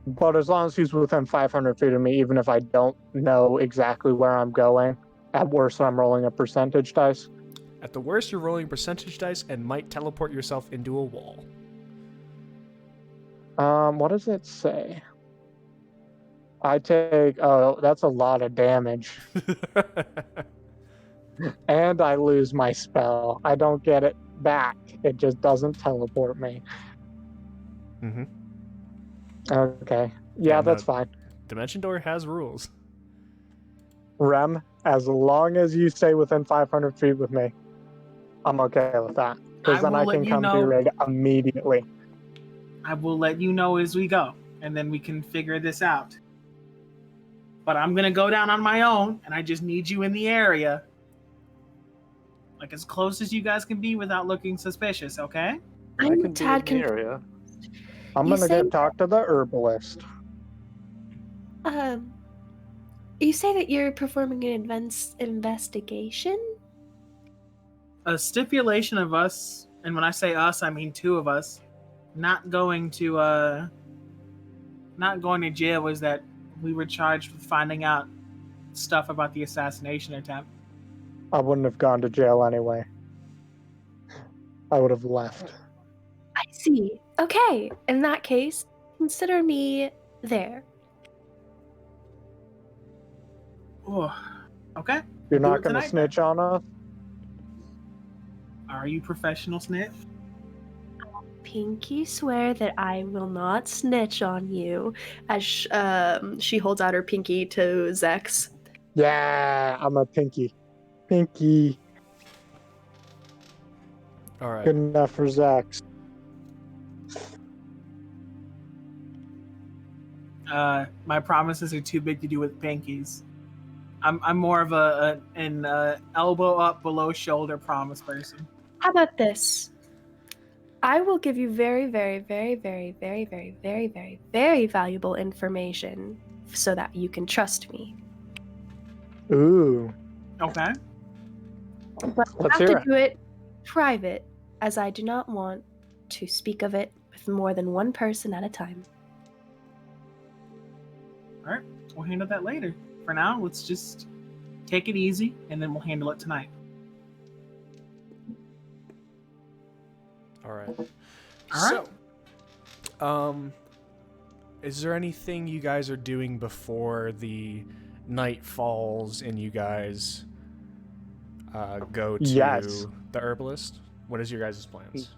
But as long as he's within 500 feet of me, even if I don't know exactly where I'm going, at worst, I'm rolling a percentage dice. At the worst, you're rolling percentage dice and might teleport yourself into a wall. What does it say? I take. Oh, that's a lot of damage, and I lose my spell. I don't get it back. It just doesn't teleport me. Mm-hmm. Okay. Yeah, Yeah, that's no. fine. Dimension Door has rules. Rem, as long as you stay within 500 feet with me, I'm okay with that. Because I then will I let can you come to your know. aid immediately. I will let you know as we go, and then we can figure this out. But I'm gonna go down on my own, and I just need you in the area, like as close as you guys can be without looking suspicious. Okay? I I'm can be tad in the area. I'm You gonna say- go talk to the herbalist. Um, you say that you're performing an investigation? A stipulation of us, and when I say us, I mean two of us, not going to jail was that we were charged with finding out stuff about the assassination attempt. I wouldn't have gone to jail anyway. I would have left. I see. Okay, in that case, consider me there. Oh, okay. You're Do not it gonna tonight, snitch on us? Are you professional snitch? Pinky swear that I will not snitch on you. As she holds out her pinky to Zex. Yeah, I'm a pinky. Pinky. All right. Good enough for Zax. My promises are too big to do with pinkies. I'm more of an elbow up below shoulder promise person. How about this? I will give you very, very, very, very, very, very, very, very, very valuable information so that you can trust me. Ooh. Okay. But I Let's have hear to it. do it private, as I do not want to speak of it with more than one person at a time. All right. We'll handle that later. For now, let's just take it easy, and then we'll handle it tonight. All right. All right. So, is there anything you guys are doing before the night falls and you guys go to Yes. the herbalist? What is your guys' plans?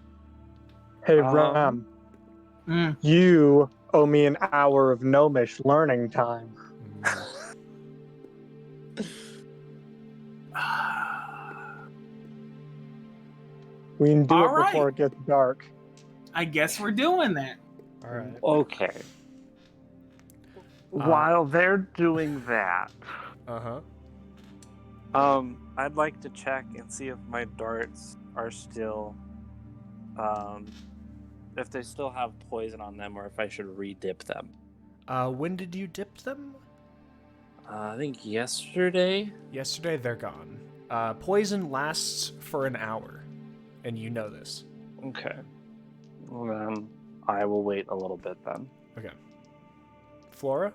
Hey, Um, Ram, Mm. you owe me an hour of gnomish learning time. We can do All it before right. it gets dark. I guess we're doing that. All right. Okay. While they're doing that, Uh-huh. I'd like to check and see if my darts are still, if they still have poison on them, or if I should re-dip them. When did you dip them? I think yesterday. Yesterday, they're gone. Poison lasts for an hour, and you know this. Okay. Well, then I will wait a little bit then. Okay. Flora,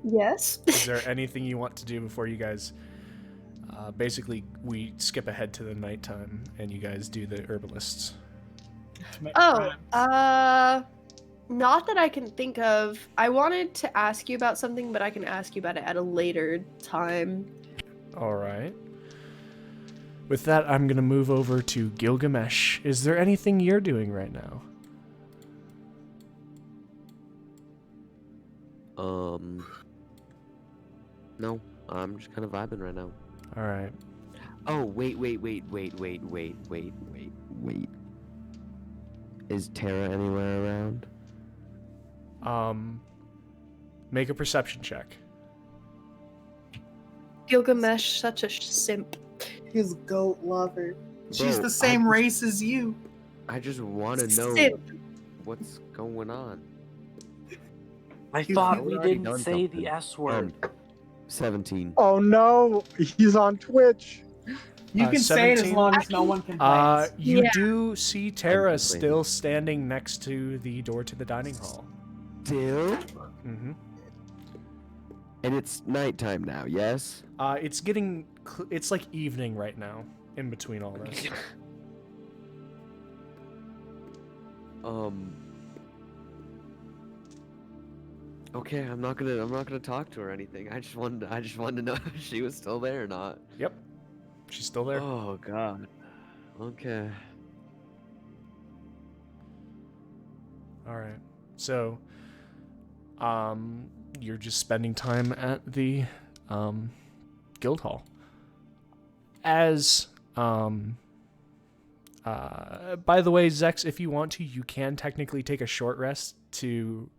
Yes. is there anything you want to do before you guys... basically, we skip ahead to the nighttime, and you guys do the herbalists. Commit Oh, crimes. not that I can think of. I wanted to ask you about something, but I can ask you about it at a later time. All right. With that, I'm going to move over to Gilgamesh. Is there anything you're doing right now? No, I'm just kind of vibing right now. All right. Oh, wait. Is Tara anywhere around? Make a perception check. Gilgamesh, such a simp. His goat lover. She's Bro, the same I- race as you. I just want to know Simp. what's going on. I He's thought we already didn't done say something. the S word. 17. Oh no, he's on Twitch. You can say it as 17? long as no one complains. You Yeah. do see Tara complaining. still standing next to the door to the dining hall. Still? Mm-hmm. And it's nighttime now, yes? It's getting... it's like evening right now, in between all this. Okay, I'm not gonna talk to her or anything. I just wanted to know if she was still there or not. Yep, she's still there. Oh God. Okay. All right. So, you're just spending time at the guild hall. As by the way, Zex, if you want to, you can technically take a short rest to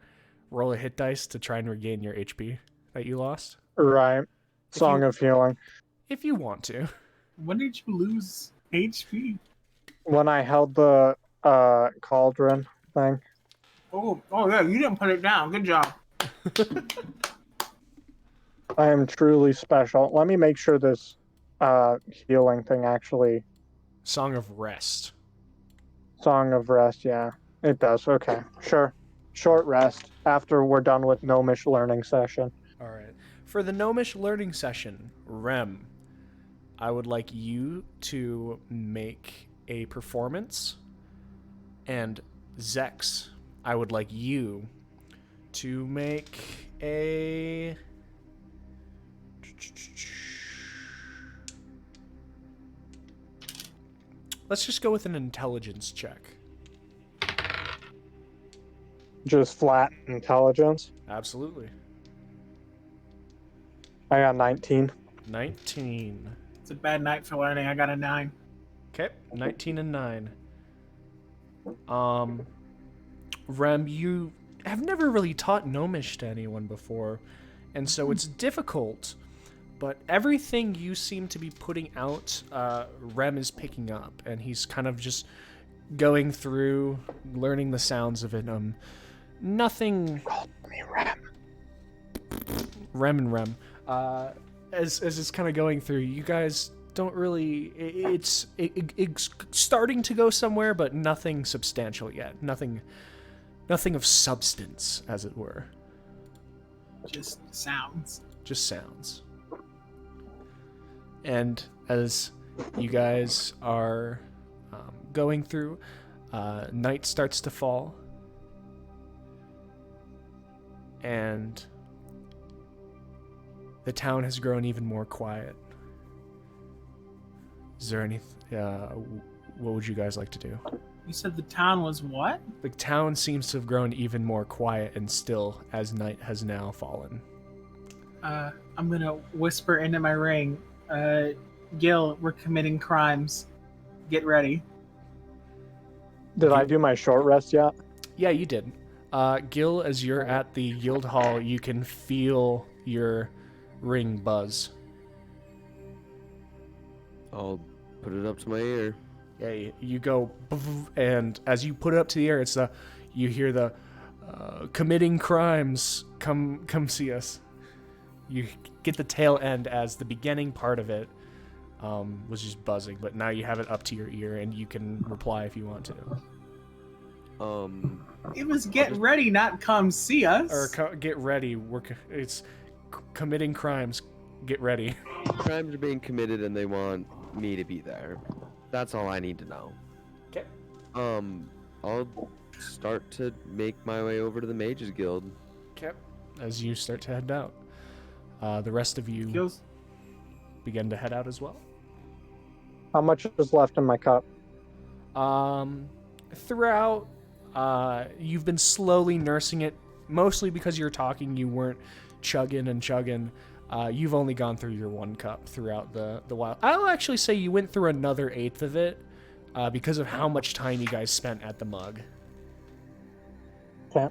roll a hit dice to try and regain your HP that you lost. Right. Song you- of Healing. If you want to. When did you lose HP? When I held the cauldron thing. Oh yeah, you didn't put it down. Good job. I am truly special. Let me make sure this healing thing actually. Song of Rest. Song of Rest, yeah. It does. Okay. Sure. Short rest after we're done with Gnomish learning session. All right. For the Gnomish learning session, Rem, I would like you to make a performance, and Zex, I would like you to make a... Let's just go with an intelligence check. Just flat intelligence. Absolutely. I got 19. 19. It's a bad night for learning. I got a 9. Okay, 19 and 9. Rem, you have never really taught Gnomish to anyone before, and so it's difficult, but everything you seem to be putting out, Rem is picking up, and he's kind of just going through, learning the sounds of it. Nothing... Call me Rem. Rem and Rem. As it's kind of going through, you guys don't really... It's starting to go somewhere, but nothing substantial yet. Nothing of substance, as it were. Just sounds. Just sounds. And as you guys are going through, night starts to fall. And the town has grown even more quiet. Is there any... what would you guys like to do? You said the town was what? The town seems to have grown even more quiet and still as night has now fallen. I'm gonna whisper into my ring. Gil, we're committing crimes. Get ready. Did I do my short rest yet? Yeah, you did. Gil, as you're at the guild hall, you can feel your ring buzz. I'll put it up to my ear. Yeah, you go, and as you put it up to the air, it's you hear the committing crimes. Come see us. You get the tail end as the beginning part of it was just buzzing, but now you have it up to your ear and you can reply if you want to. It was get ready, not come see us. Or get ready. It's committing crimes. Get ready. Crimes are being committed and they want me to be there. That's all I need to know. Okay. I'll start to make my way over to the Mages Guild. Okay. As you start to head out, the rest of you Gil's, begin to head out as well. How much is left in my cup? Throughout, you've been slowly nursing it, mostly because you're talking. You weren't chugging and chugging. You've only gone through your 1 cup throughout the while. I'll actually say you went through another 1/8 of it because of how much time you guys spent at the mug.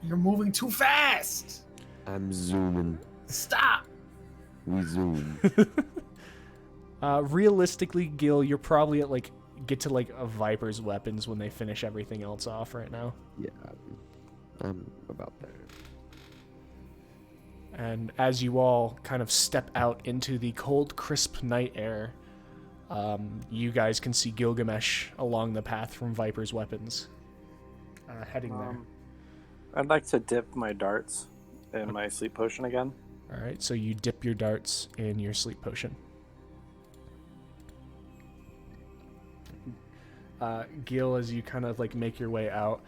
you're moving too fast. I'm zooming. Stop. We zoom. Realistically, Gil, you're probably at get to a Viper's weapons when they finish everything else off right now. Yeah, I'm about there. And as you all kind of step out into the cold, crisp night air, you guys can see Gilgamesh along the path from Viper's weapons, heading there. I'd like to dip my darts in my sleep potion again. All right, so you dip your darts in your sleep potion. Gil, as you kind of make your way out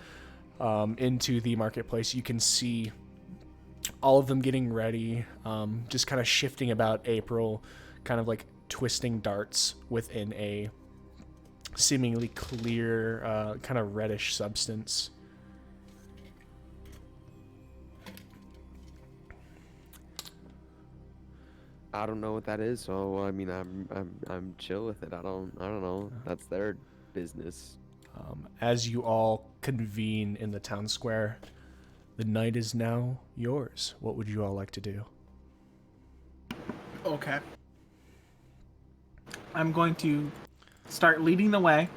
into the marketplace, you can see all of them getting ready, just kind of shifting about April, kind of like twisting darts within a seemingly clear, kind of reddish substance. I don't know what that is, so I mean, I'm chill with it. I don't know. That's their business. As you all convene in the town square, the night is now yours. What would you all like to do? Okay. I'm going to start leading the way,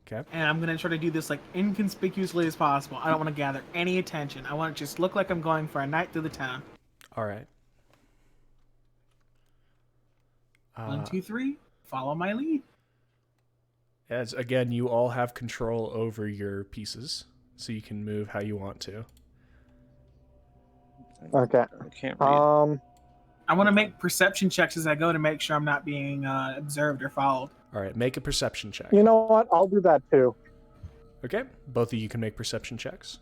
Okay. and I'm going to try to do this like inconspicuously as possible. I don't want to gather any attention. I want it to just look like I'm going for a night through the town. All right. 1, 2, 3. Follow my lead. As again, you all have control over your pieces, so you can move how you want to. Okay. I can't read. I want to make perception checks as I go to make sure I'm not being observed or followed. All right, make a perception check. You know what? I'll do that too. Okay, both of you can make perception checks.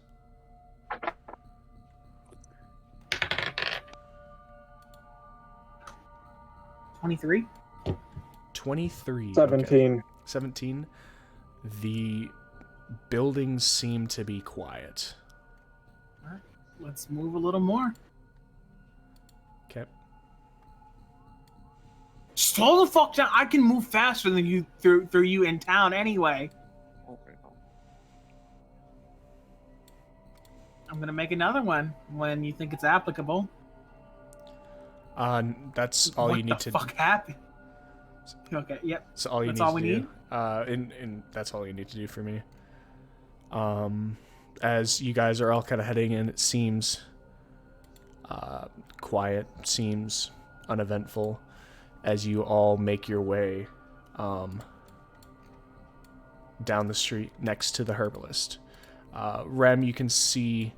23. 23. 17. Okay. 17. The buildings seem to be quiet. All right, let's move a little more. Okay. Slow the fuck down. I can move faster than you through you in town anyway. I'm gonna make another one when you think it's applicable. That's all what you need the to. fuck happened? Okay. Yep. That's all you That's need all to we do. need? And that's all you need to do for me. As you guys are all kind of heading in, it seems quiet, seems uneventful, as you all make your way down the street next to the herbalist. Rem, you can see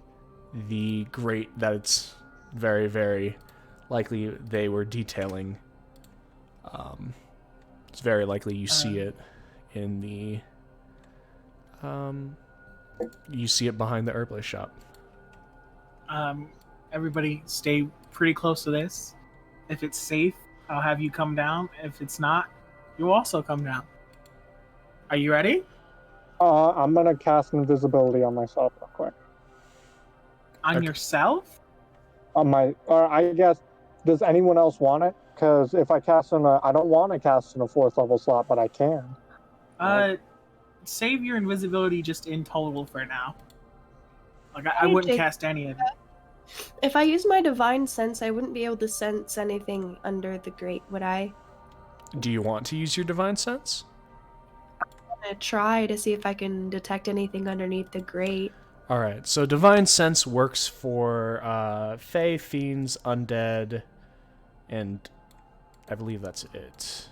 the grate that it's very, very likely they were detailing. It's very likely you see it in the you see it behind the herbalist shop. Everybody stay pretty close to this. If it's safe, I'll have you come down. If it's not, you'll also come down. Are you ready? I'm gonna cast invisibility on myself real quick. On Okay. yourself? Or I guess, does anyone else want it? Because if I cast I don't want to cast in a 4th level slot, but I can. Save your invisibility just in total for now. Like I Hey, wouldn't Jake. cast any of it. If I use my divine sense, I wouldn't be able to sense anything under the grate, would I? Do you want to use your divine sense? I'm gonna try to see if I can detect anything underneath the grate. All right, so divine sense works for fae, fiends, undead, and I believe that's it.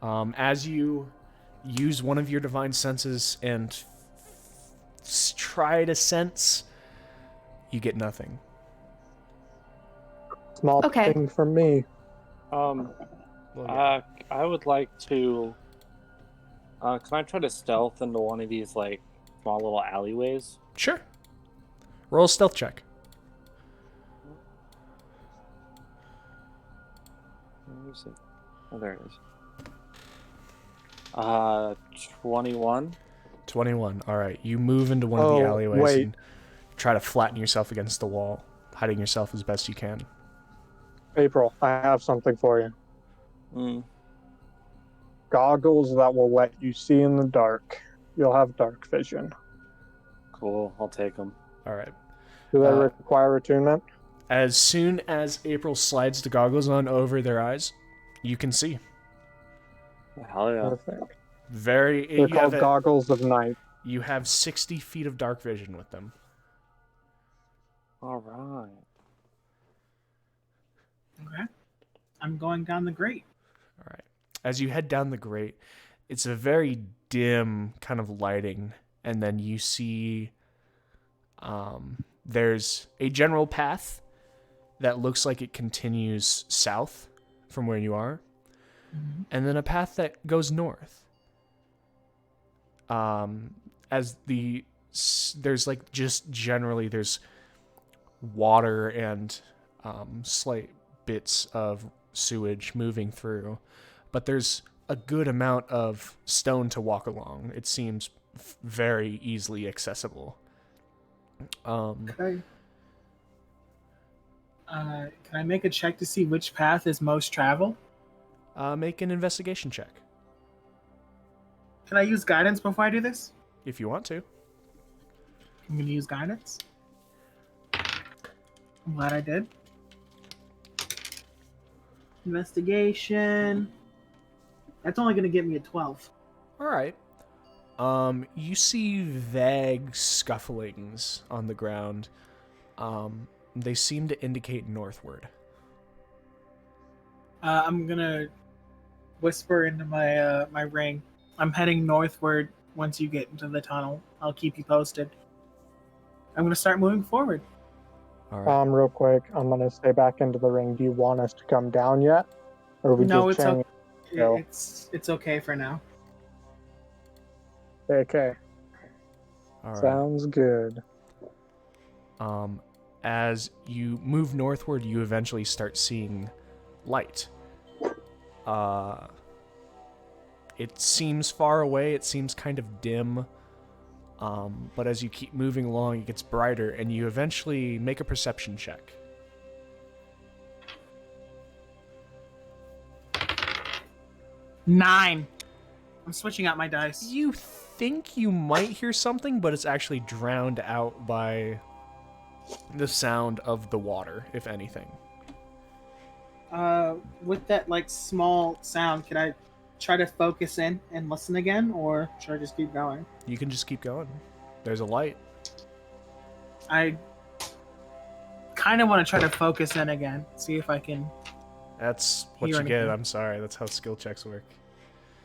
As you use one of your divine senses and try to sense, you get nothing. Small Okay. thing for me. Well, I would like to. Can I try to stealth into one of these like small little alleyways? sure. Roll a stealth check. Where is it? Oh, there it is. 21. 21. All right, you move into one of the alleyways and try to flatten yourself against the wall, hiding yourself as best you can. April, I have something for you. Goggles that will let you see in the dark. You'll have dark vision. Cool, I'll take them. All right. Do they require attunement? As soon as April slides the goggles on over their eyes, you can see. Hell yeah. Perfect. They're They're called goggles of night. You have 60 feet of dark vision with them. All right. Okay. I'm going down the grate. All right. As you head down the grate, it's a very dim kind of lighting, and then you see there's a general path that looks like it continues south from where you are, and then a path that goes north. As there's like just generally there's water and slight bits of sewage moving through, but there's a good amount of stone to walk along. It seems very easily accessible. Okay. Can I make a check to see which path is most traveled? Make an investigation check Can I use guidance before I do this? if you want to. I'm going to use guidance. I'm glad I did. Investigation. That's only going to get me a 12. All right. You see vague scufflings on the ground. They seem to indicate northward. I'm going to whisper into my ring. I'm heading northward once you get into the tunnel. I'll keep you posted. I'm going to start moving forward. All right. Real quick, I'm gonna stay back into the ring. Do you want us to come down yet, or are we No, just it's changing? okay. go? It's okay for now. Okay, All right. sounds good. As you move northward, you eventually start seeing light. It seems far away. It seems kind of dim. But as you keep moving along, it gets brighter, and you eventually make a perception check. 9. I'm switching out my dice. You think you might hear something, but it's actually drowned out by the sound of the water, if anything. With that like small sound, can I try to focus in and listen again, or should I just keep going? You can just keep going. There's a light. I kind of want to try to focus in again, see if I can. That's what Hear you get. anything. I'm sorry. That's how skill checks work.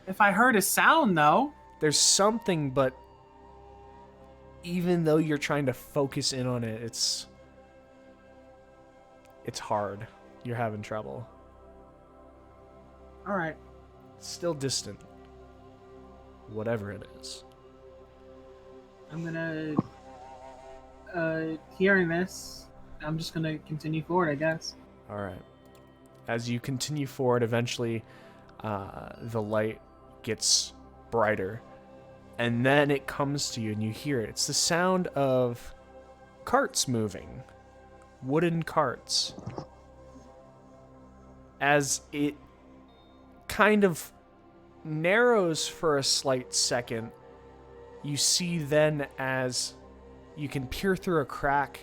If I heard a sound though, There's something, but even though you're trying to focus in on it, it's hard. You're having trouble. all right. It's still distant. Whatever it is. I'm gonna hearing this. I'm just gonna continue forward, I guess. All right. As you continue forward, eventually the light gets brighter. And then it comes to you and you hear it. It's the sound of carts moving. Wooden carts. As it kind of narrows for a slight second, you see then as you can peer through a crack,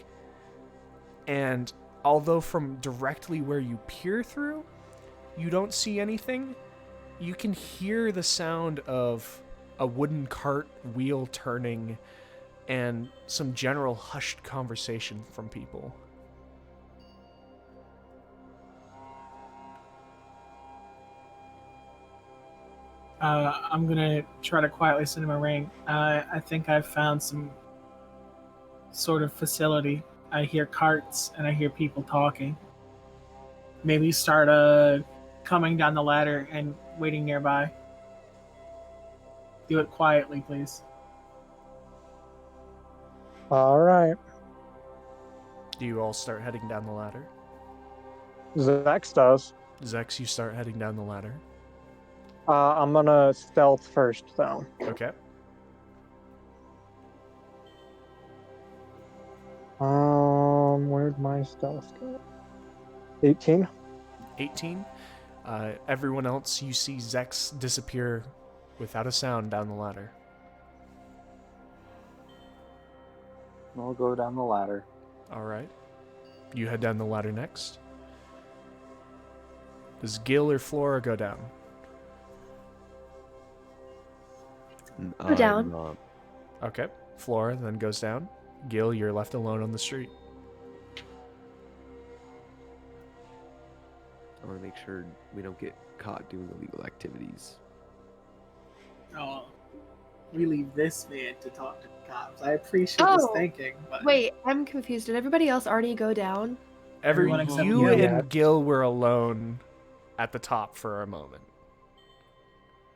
and although from directly where you peer through, you don't see anything, you can hear the sound of a wooden cart wheel turning and some general hushed conversation from people. I'm gonna try to quietly send him a ring. I think I've found some sort of facility. I hear carts and I hear people talking. Maybe start coming down the ladder and waiting nearby. Do it quietly, please. All right, Do you all start heading down the ladder? Zex does. Zex, you start heading down the ladder. I'm gonna stealth first, though. Okay. Where'd my stealth go? 18. 18. Everyone else, you see Zex disappear without a sound down the ladder. We'll go down the ladder. All right. You head down the ladder next. Does Gil or Flora go down? Go down. Okay. Flora then goes down. Gil, you're left alone on the street. I want to make sure we don't get caught doing illegal activities. Oh, we leave this man to talk to the cops. I appreciate his Oh, thinking, but Wait, I'm confused. Did everybody else already go down? Everyone except You Gil. and Gil were alone at the top for a moment.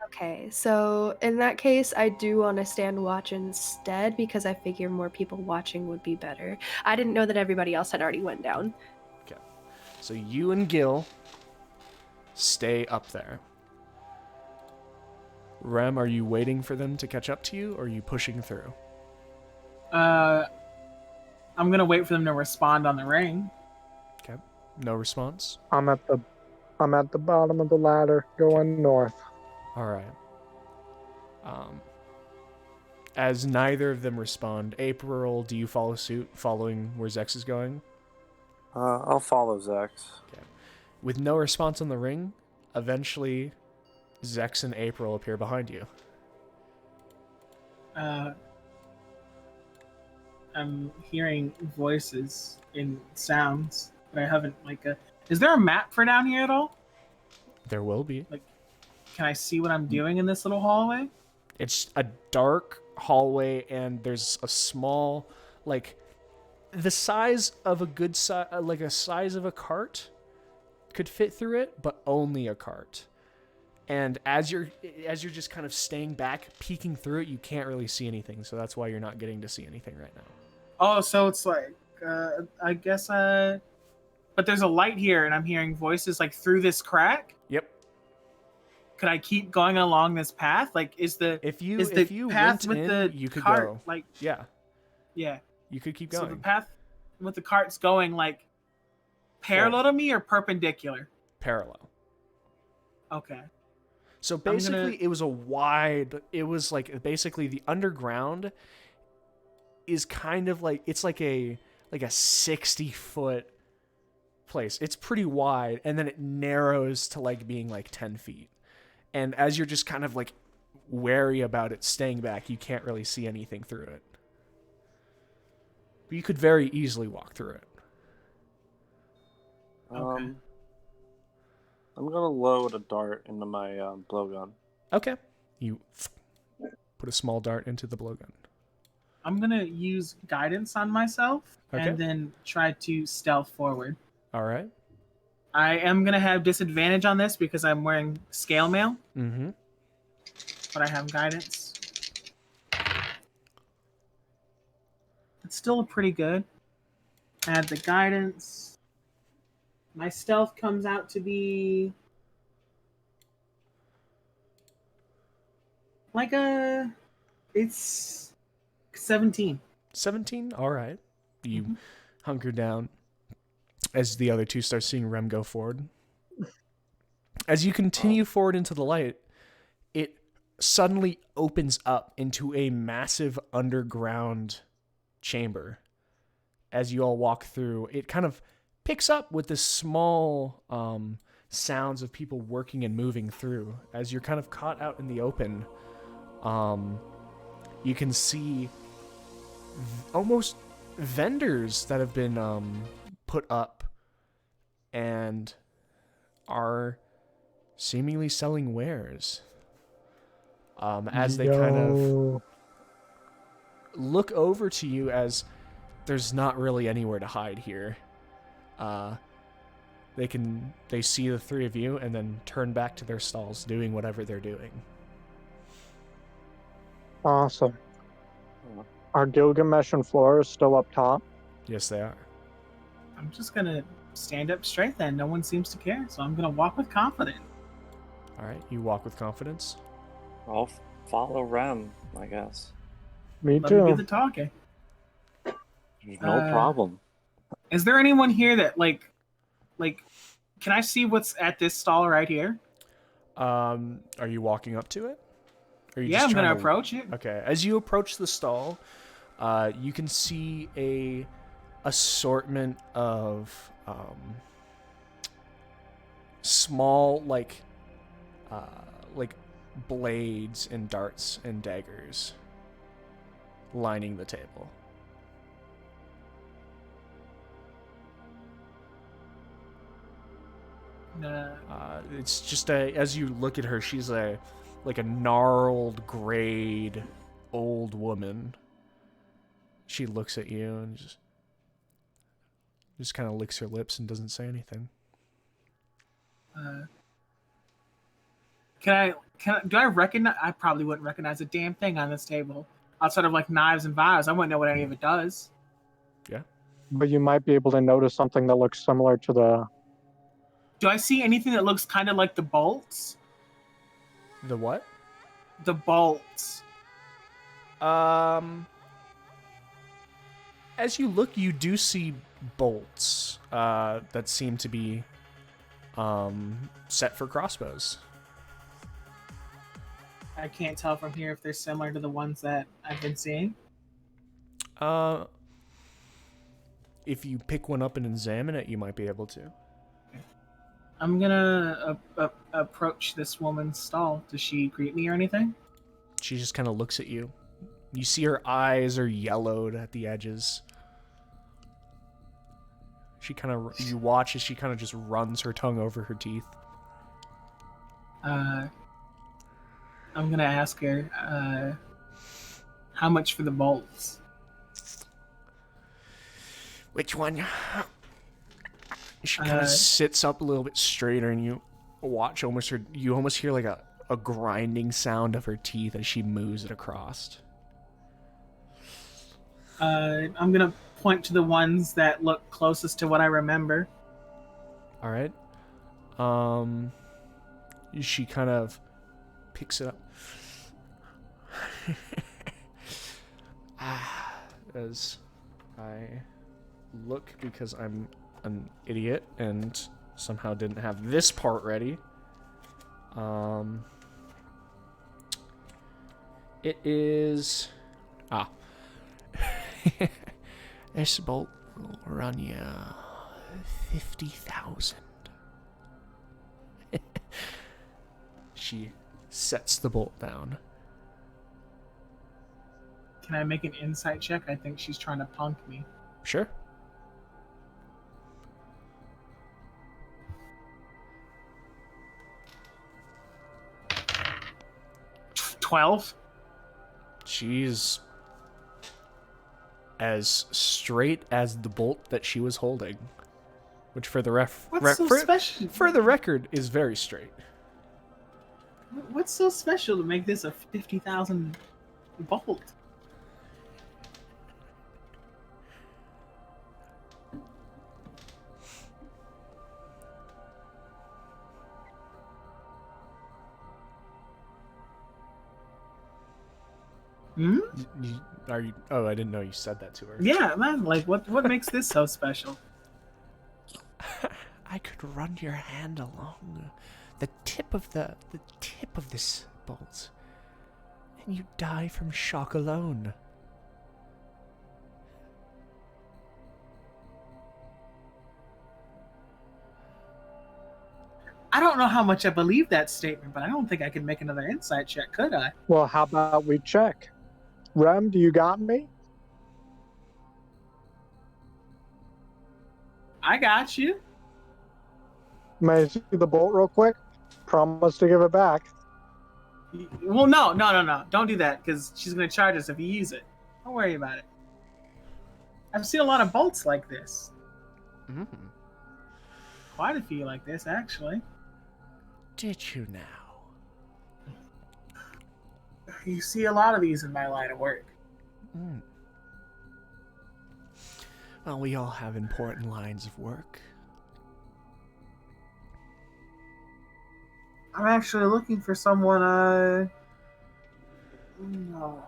Okay, so in that case, I do want to stand watch instead because I figure more people watching would be better. I didn't know that everybody else had already went down. Okay. So you and Gil stay up there. Rem, are you waiting for them to catch up to you, or are you pushing through? I'm gonna wait for them to respond on the ring. Okay. No response? I'm at the bottom of the ladder going north. All right. As neither of them respond, April, do you follow suit, following where Zex is going? I'll follow Zax. Okay. With no response on the ring, eventually Zex and April appear behind you. I'm hearing voices in sounds, but I haven't Is there a map for down here at all? There will be. Can I see what I'm doing in this little hallway? It's a dark hallway, and there's a small, the size of a good size, like a size of a cart could fit through it, but only a cart. And as you're just kind of staying back, peeking through it, you can't really see anything. So that's why you're not getting to see anything right now. Oh, so it's I guess but there's a light here, and I'm hearing voices through this crack. Yep. Could I keep going along this path? If you path went with in, the you could cart, go. Yeah. Yeah. You could keep So going. the path with the cart's going parallel to me or perpendicular? Parallel. Okay. So basically, it was basically the underground is kind of it's like a 60-foot place. It's pretty wide, and then it narrows to being 10 feet. And as you're just kind of wary about it, staying back, you can't really see anything through it. But you could very easily walk through it. Okay. I'm gonna load a dart into my blowgun. Okay. You put a small dart into the blowgun. I'm gonna use guidance on myself Okay. and then try to stealth forward. All right. I am gonna have disadvantage on this because I'm wearing scale mail, Mm-hmm. but I have guidance. It's still pretty good. Add the guidance. My stealth comes out to be it's 17. 17? All right. You hunker down as the other two start seeing Rem go forward. As you continue forward into the light, it suddenly opens up into a massive underground chamber. As you all walk through, it kind of picks up with the small sounds of people working and moving through. As you're kind of caught out in the open, you can see almost vendors that have been put up and are seemingly selling wares. As they kind of look over to you, as there's not really anywhere to hide here. They see the three of you and then turn back to their stalls doing whatever they're doing. Awesome. Are Gilgamesh and Flora still up top? Yes, they are. I'm just gonna stand up straight then. No one seems to care, so I'm gonna walk with confidence. All right, you walk with confidence. I'll follow Rem, I guess. Me Let too. me do the talking. No problem. Is there anyone here that can I see what's at this stall right here? Are you walking up to it? Or are you Yeah, just I'm gonna trying to- approach it. Okay. As you approach the stall, you can see a assortment of small like blades and darts and daggers lining the table. It's just as you look at her, she's a gnarled, grayed old woman. She looks at you and just kind of licks her lips and doesn't say anything. Do I recognize? I probably wouldn't recognize a damn thing on this table outside of like knives and vials. I wouldn't know what any of it does. Yeah. But you might be able to notice something that looks similar to the. Do I see anything that looks kind of like the bolts? The what? The bolts. As you look, you do see bolts that seem to be set for crossbows. I can't tell from here if they're similar to the ones that I've been seeing. If you pick one up and examine it, you might be able to. I'm gonna approach this woman's stall. Does she greet me or anything? She just kind of looks at you. You see her eyes are yellowed at the edges. You watch as she kind of just runs her tongue over her teeth. I'm gonna ask her, how much for the bolts? Which one? She kind of sits up a little bit straighter, and you watch you almost hear like a grinding sound of her teeth as she moves it across. I'm gonna point to the ones that look closest to what I remember. All right. She kind of picks it up. As I look, because I'm an idiot and somehow didn't have this part ready. It is this bolt will run you 50,000. She sets the bolt down. Can I make an insight check? I think she's trying to punk me. Sure. $12. She's as straight as the bolt that she was holding, which for the special? for the record is very straight. What's so special to make this a 50,000 bolt? Hmm? Are you? Oh, I didn't know you said that to her. Yeah, man. Like, what makes this so special? I could run your hand along the tip of this bolt, and you die from shock alone. I don't know how much I believe that statement, but I don't think I could make another insight check, could I? Well, how about we check? Rem, do you got me? I got you. May I see the bolt real quick? Promise to give it back. Well, no. Don't do that, because she's going to charge us if you use it. Don't worry about it. I've seen a lot of bolts like this. Mm. Quite a few like this, actually. Did you now? You see a lot of these in my line of work. Mm. Well, we all have important lines of work. I'm actually looking for someone, No.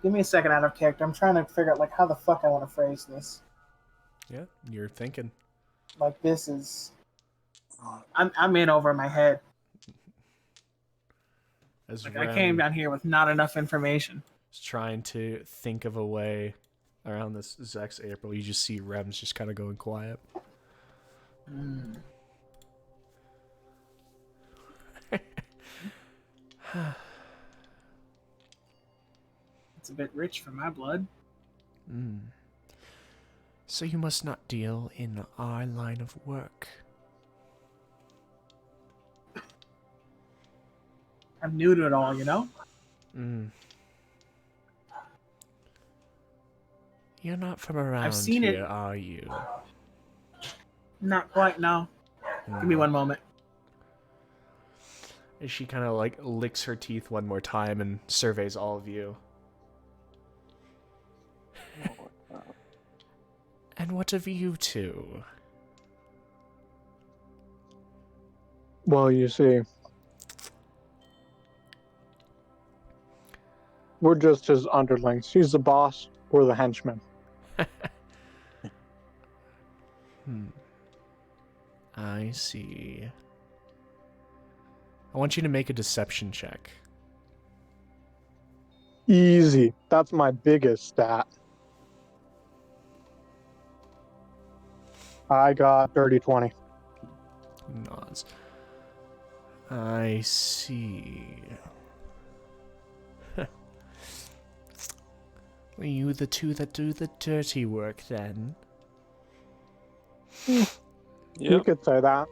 Give me a second out of character. I'm trying to figure out, like, how the fuck I want to phrase this. Yeah, you're thinking. Like, this is... I'm in over my head. As Like, Rem I came down here with not enough information. is trying to think of a way around this Zex April, you just see Rem's just kind of going quiet. Mm. It's a bit rich for my blood. Mm. So you must not deal in our line of work. I'm new to it all, you know? Mm. You're not from around I've seen here, it. are you? Not quite, no. Give me one moment. as she kind of like licks her teeth one more time and surveys all of you. And what of you two? Well, you see, we're just his underlings. He's the boss. We're the henchmen. I see. I want you to make a deception check. Easy. That's my biggest stat. I got dirty 20. Nods. I see. Are you the two that do the dirty work then? You Yep. could say that.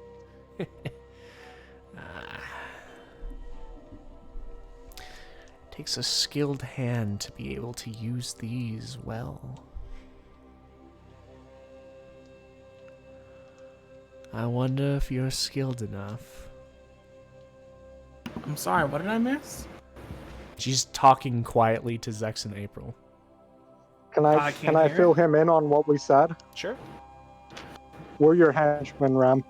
Takes a skilled hand to be able to use these well. I wonder if you're skilled enough. I'm sorry, what did I miss? She's talking quietly to Zex and April. Can I I can't hear fill it. him in on what we said? Sure. We're your henchmen, Rem.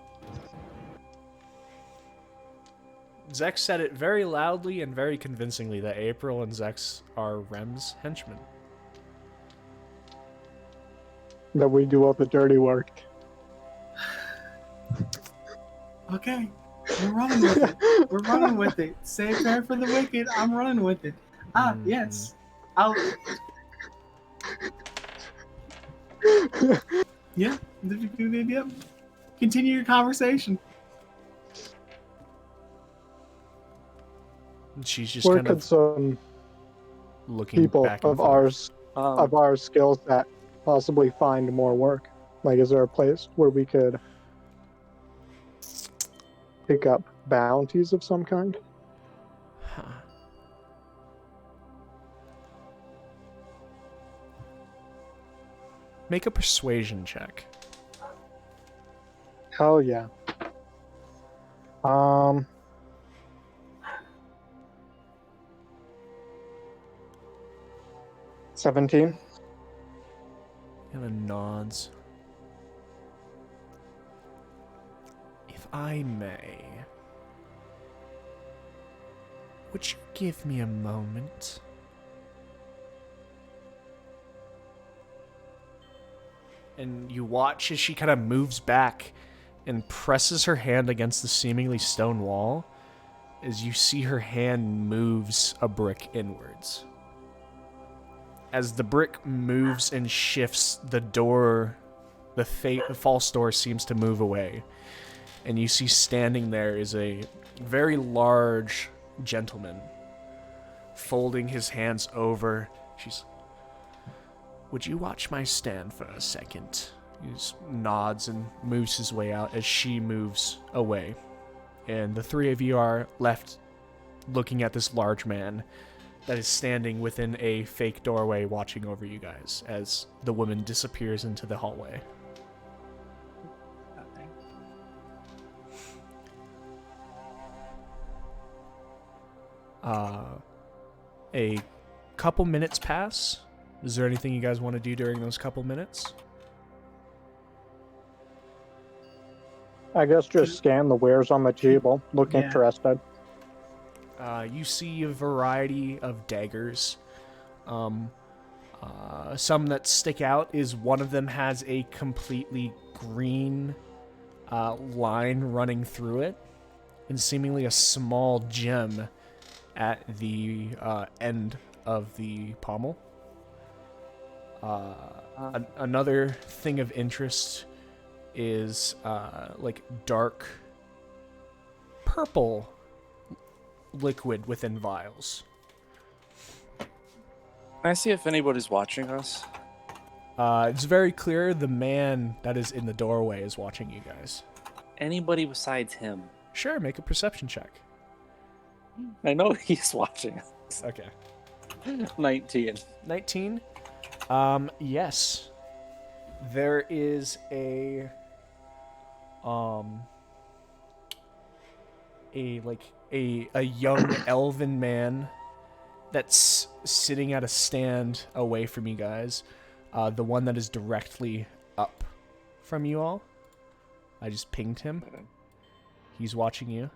Zex said it very loudly and very convincingly that April and Zex are Rem's henchmen. That we do all the dirty work. Okay, we're running with it. We're running with it. Say a prayer for the wicked. I'm running with it. Yes. I'll. Yeah. Yep. Continue your conversation. She's just Where kind could of some looking people back and of forth. our skill set possibly find more work? Like, is there a place where we could pick up bounties of some kind? Huh. Make a persuasion check. Hell yeah. 17. Kind of nods. If I may, would you give me a moment? And you watch as she kind of moves back and presses her hand against the seemingly stone wall as you see her hand moves a brick inwards. As the brick moves and shifts, the door, the false door seems to move away. And you see standing there is a very large gentleman, folding his hands over. Would you watch my stand for a second? He just nods and moves his way out as she moves away. And the three of you are left looking at this large man that is standing within a fake doorway watching over you guys as the woman disappears into the hallway. A couple minutes pass. Is there anything you guys want to do during those couple minutes? I guess just scan the wares on the table. Look Yeah. interested. You see a variety of daggers. Some that stick out is one of them has a completely green line running through it, and seemingly a small gem at the end of the pommel. Another thing of interest is like dark purple liquid within vials. Can I see if anybody's watching us? It's very clear the man that is in the doorway is watching you guys. Anybody besides him? Sure, make a perception check. I know he's watching us. Okay. 19. 19. Yes. There is a a young elven man that's sitting at a stand away from you guys. The one that is directly up from you all. I just pinged him. He's watching you.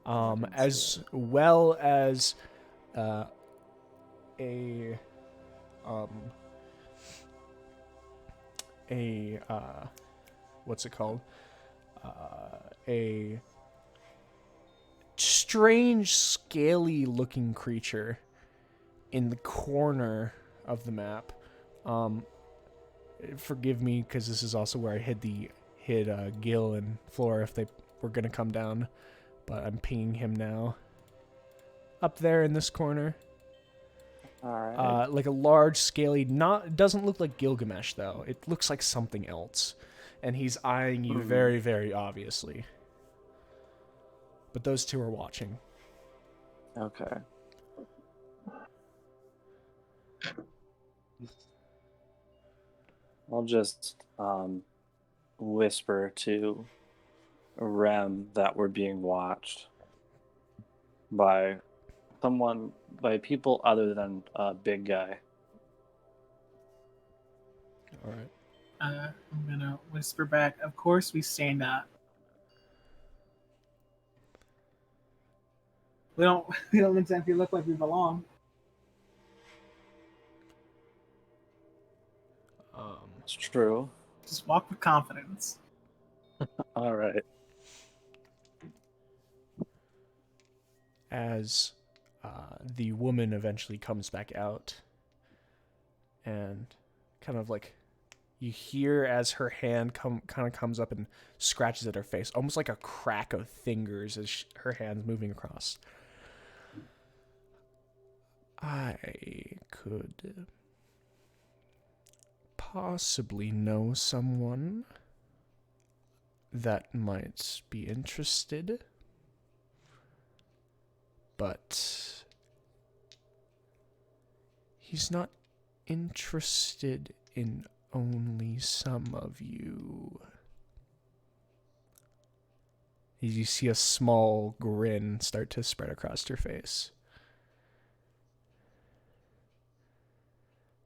As well as a what's it called? A strange, scaly-looking creature in the corner of the map. Forgive me, because this is also where I hid Gil and Flora if they were gonna come down, but I'm pinging him now. Up there in this corner. All right. Like a large, scaly, it doesn't look like Gilgamesh, though. It looks like something else. And he's eyeing you very, very obviously. But those two are watching. Okay. I'll just whisper to Rem that we're being watched by people other than a big guy. All right. I'm gonna whisper back. Of course, we say not. We don't. We don't exactly look like we belong. It's true. Just walk with confidence. All right. As the woman eventually comes back out and kind of like you hear as her hand kind of comes up and scratches at her face, almost like a crack of fingers as her hand's moving across. I could possibly know someone that might be interested, but he's not interested in only some of you. You see a small grin start to spread across her face.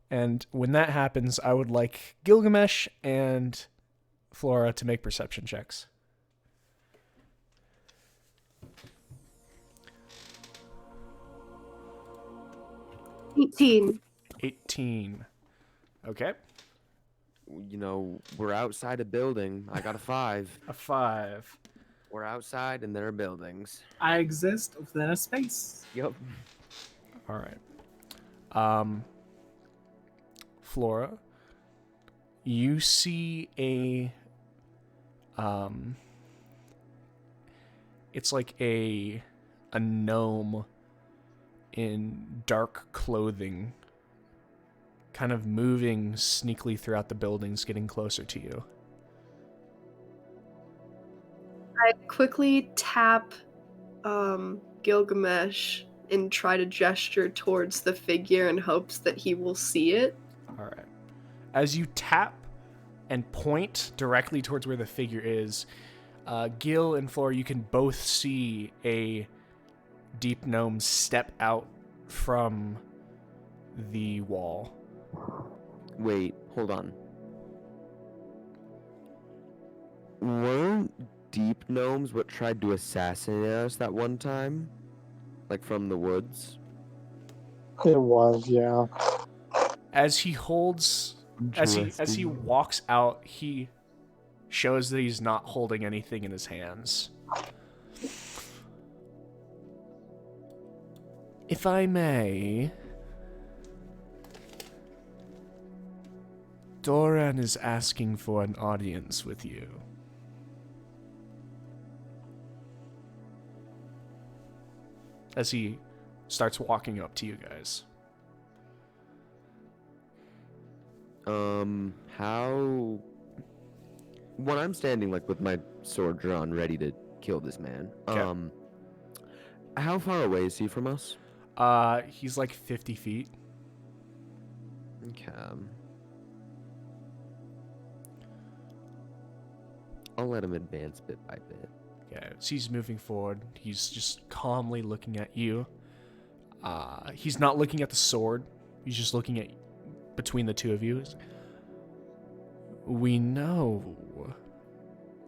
And when that happens, I would like Gilgamesh and Flora to make perception checks. 18. Okay. You know, we're outside a building. I got a 5. A 5. We're outside and there are buildings. I exist within a space. Yep. All right. Flora, you see it's like a gnome in dark clothing, kind of moving sneakily throughout the buildings, getting closer to you. I quickly tap Gilgamesh and try to gesture towards the figure in hopes that he will see it. All right. As you tap and point directly towards where the figure is, Gil and Flora, you can both see a deep gnome step out from the wall. Wait, hold on. Weren't deep gnomes what tried to assassinate us that one time? Like from the woods? It was, yeah. As he walks out, he shows that he's not holding anything in his hands. If I may, Doran is asking for an audience with you. As he starts walking up to you guys. How... When I'm standing, like, with my sword drawn, ready to kill this man, Okay. How far away is he from us? He's like 50 feet. Okay. I'll let him advance bit by bit. Yeah, as he's moving forward, he's just calmly looking at you. He's not looking at the sword. He's just looking at between the two of you. We know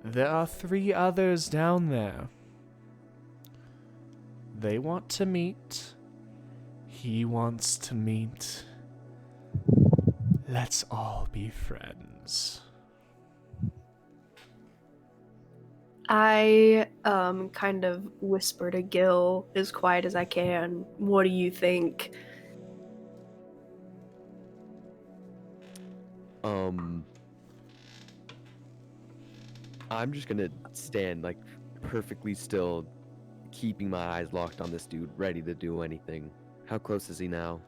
there are 3 others down there. They want to meet. He wants to meet. Let's all be friends. I kind of whisper to Gil as quiet as I can. What do you think? I'm just gonna stand like perfectly still, keeping my eyes locked on this dude, ready to do anything. How close is he now?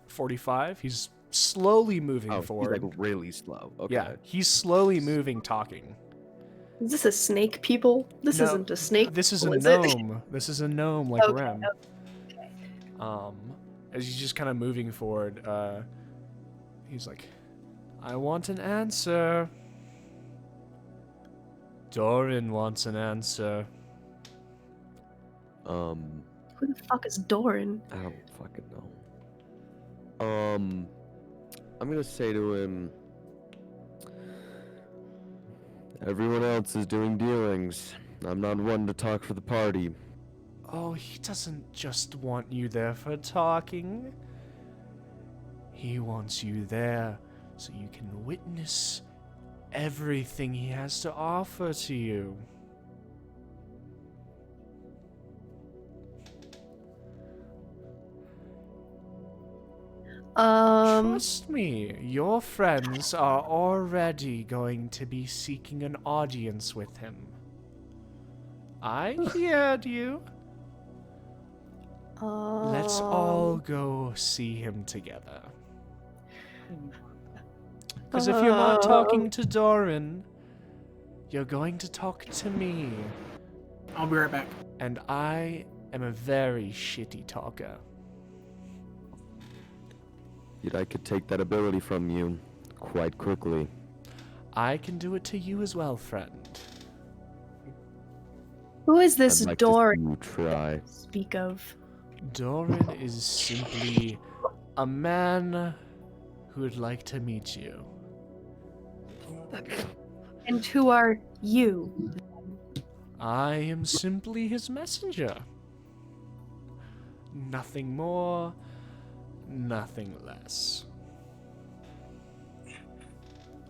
45. He's slowly moving Oh, forward. he's like really slow. Okay. Yeah, he's slowly moving, talking. Is this a snake, people? This No, isn't a snake. This is a is it? gnome. This is a gnome like Okay, Rem. As he's just kind of moving forward, he's like, I want an answer. Doran wants an answer. Who the fuck is Doran? I don't fucking know. I'm gonna say to him, everyone else is doing dealings. I'm not one to talk for the party. Oh, he doesn't just want you there for talking. He wants you there so you can witness everything he has to offer to you. Trust me, your friends are already going to be seeking an audience with him. I heard you. Let's all go see him together. Because if you're not talking to Doran, you're going to talk to me. I'll be right back. And I am a very shitty talker. Yet I could take that ability from you quite quickly. I can do it to you as well, friend. Who is this I'd like Doran to see you try. speak of? Doran is simply a man who would like to meet you. And who are you? I am simply his messenger. Nothing more, nothing less.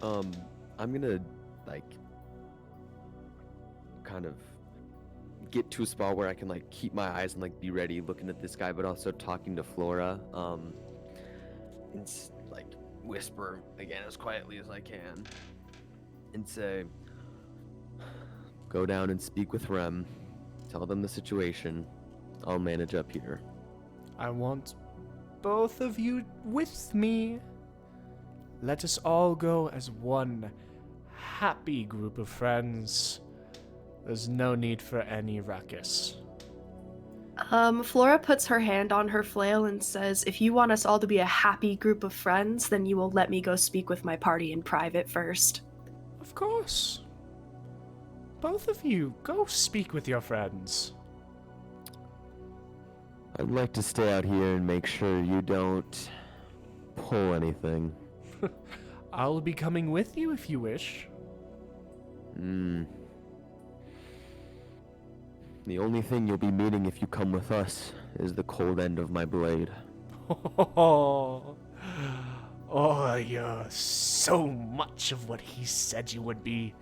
I'm gonna, like, kind of get to a spot where I can, like, keep my eyes and, like, be ready looking at this guy, but also talking to Flora, and, like, whisper again as quietly as I can, and say, go down and speak with Rem, tell them the situation, I'll manage up here. I want both of you with me. Let us all go as one happy group of friends. There's no need for any ruckus. Flora puts her hand on her flail and says, if you want us all to be a happy group of friends, then you will let me go speak with my party in private first. Of course. Both of you, go speak with your friends. I'd like to stay out here and make sure you don't pull anything. I'll be coming with you if you wish. The only thing you'll be meeting if you come with us is the cold end of my blade. Oh, you're so much of what he said you would be.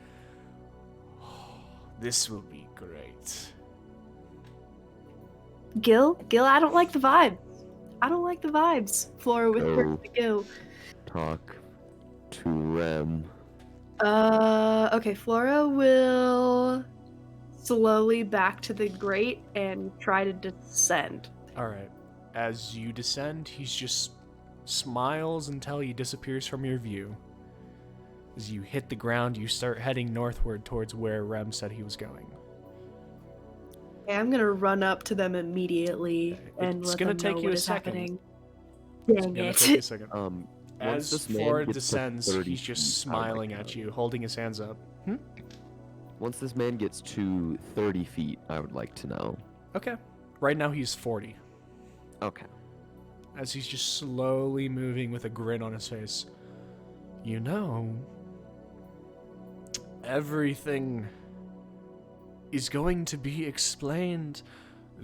This will be great. Gil, I don't like the vibe. I don't like the vibes. Flora whispers to Gil. Talk to Rem. Okay, Flora will slowly back to the grate and try to descend. Alright. As you descend, he just smiles until he disappears from your view. As you hit the ground, you start heading northward towards where Rem said he was going. Okay, I'm gonna run up to them immediately and It's let gonna them take know you what a is second. happening. It's Dang gonna it. take a second. Once As this man Flora gets to descends, 30 he's just feet, I would smiling like at to- you, holding his hands up. Once this man gets to 30 feet, I would like to know. Okay. Right now he's 40. Okay. As he's just slowly moving with a grin on his face. You know, everything is going to be explained.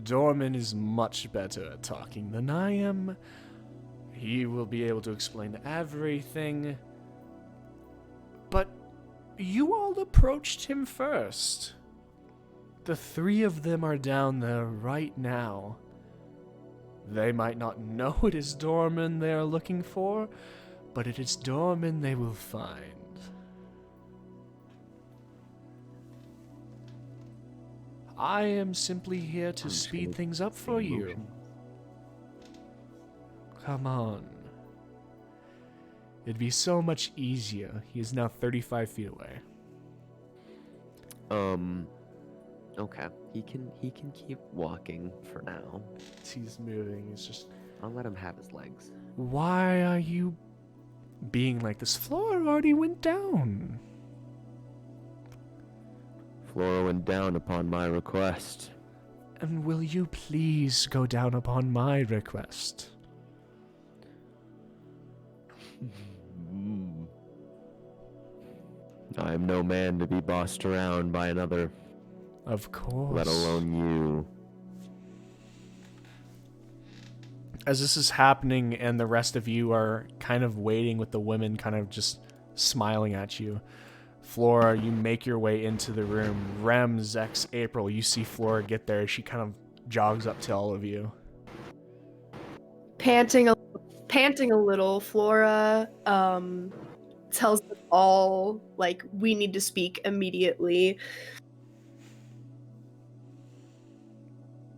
Dorman is much better at talking than I am. He will be able to explain everything. But you all approached him first. The three of them are down there right now. They might not know it is Dorman they are looking for, but it is Dorman they will find. I am simply here to speed things up for you. Come on. It'd be so much easier. He is now 35 feet away. Okay. He can keep walking for now. He's moving. He's just... I'll let him have his legs. Why are you being like this? Flora already went down. Flora went down upon my request. And will you please go down upon my request? I am no man to be bossed around by another, Of course. let alone you. As this is happening and the rest of you are kind of waiting with the women kind of just smiling at you, Flora, you make your way into the room. Rem, Zex, April, you see Flora get there. She kind of jogs up to all of you. Panting a little, Flora tells them all, like, we need to speak immediately.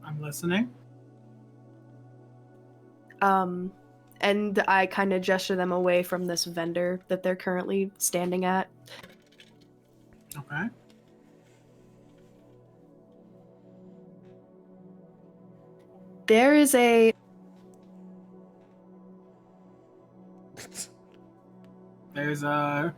I'm listening. And I kind of gesture them away from this vendor that they're currently standing at. Okay. There is a... There's a...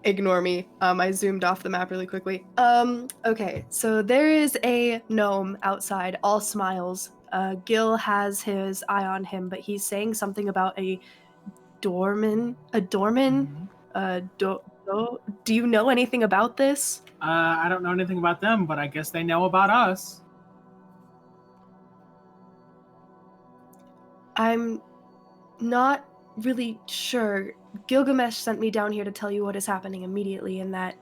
Ignore me. I zoomed off the map really quickly. Okay, so there is a gnome outside, all smiles. Gil has his eye on him, but he's saying something about a doorman. Do you know anything about this? I don't know anything about them, but I guess they know about us. I'm not really sure. Gilgamesh sent me down here to tell you what is happening immediately, and that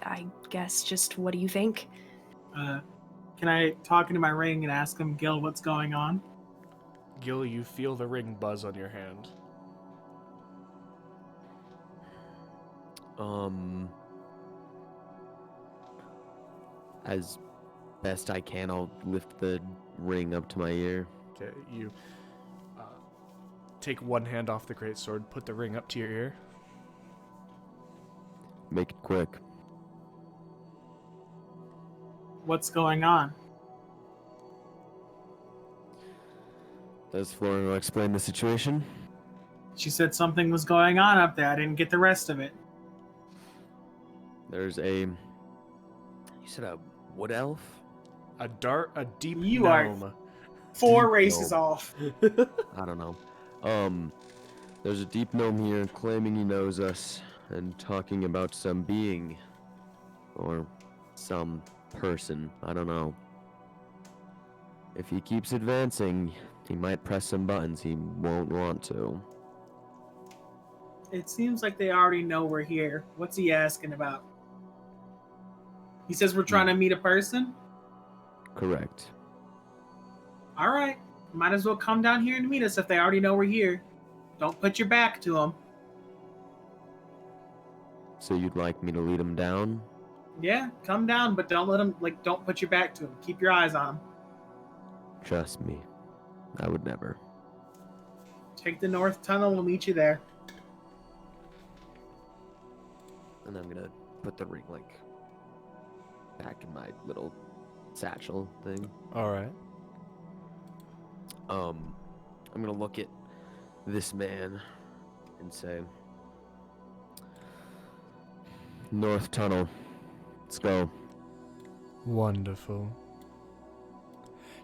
I guess just what do you think? Can I talk into my ring and ask him, Gil, what's going on? Gil, you feel the ring buzz on your hand. As best I can, I'll lift the ring up to my ear. Okay, you take one hand off the greatsword, put the ring up to your ear. Make it quick. What's going on? Does Flora explain the situation? She said something was going on up there. I didn't get the rest of it. There's a... You said a wood elf? A deep You are- gnome. 4 Deep races gnome. off. I don't know. There's a deep gnome here claiming he knows us and talking about some being or some person. I don't know. If he keeps advancing, he might press some buttons he won't want to. It seems like they already know we're here. What's he asking about? He says we're trying to meet a person? Correct. All right. Might as well come down here and meet us if they already know we're here. Don't put your back to them. So you'd like me to lead him down? Yeah, come down, but don't let them, don't put your back to them. Keep your eyes on them. Trust me. I would never. Take the north tunnel, we'll meet you there. And I'm gonna put the ring, back in my little satchel thing. All right. I'm gonna look at this man and say, North Tunnel, let's go. Wonderful.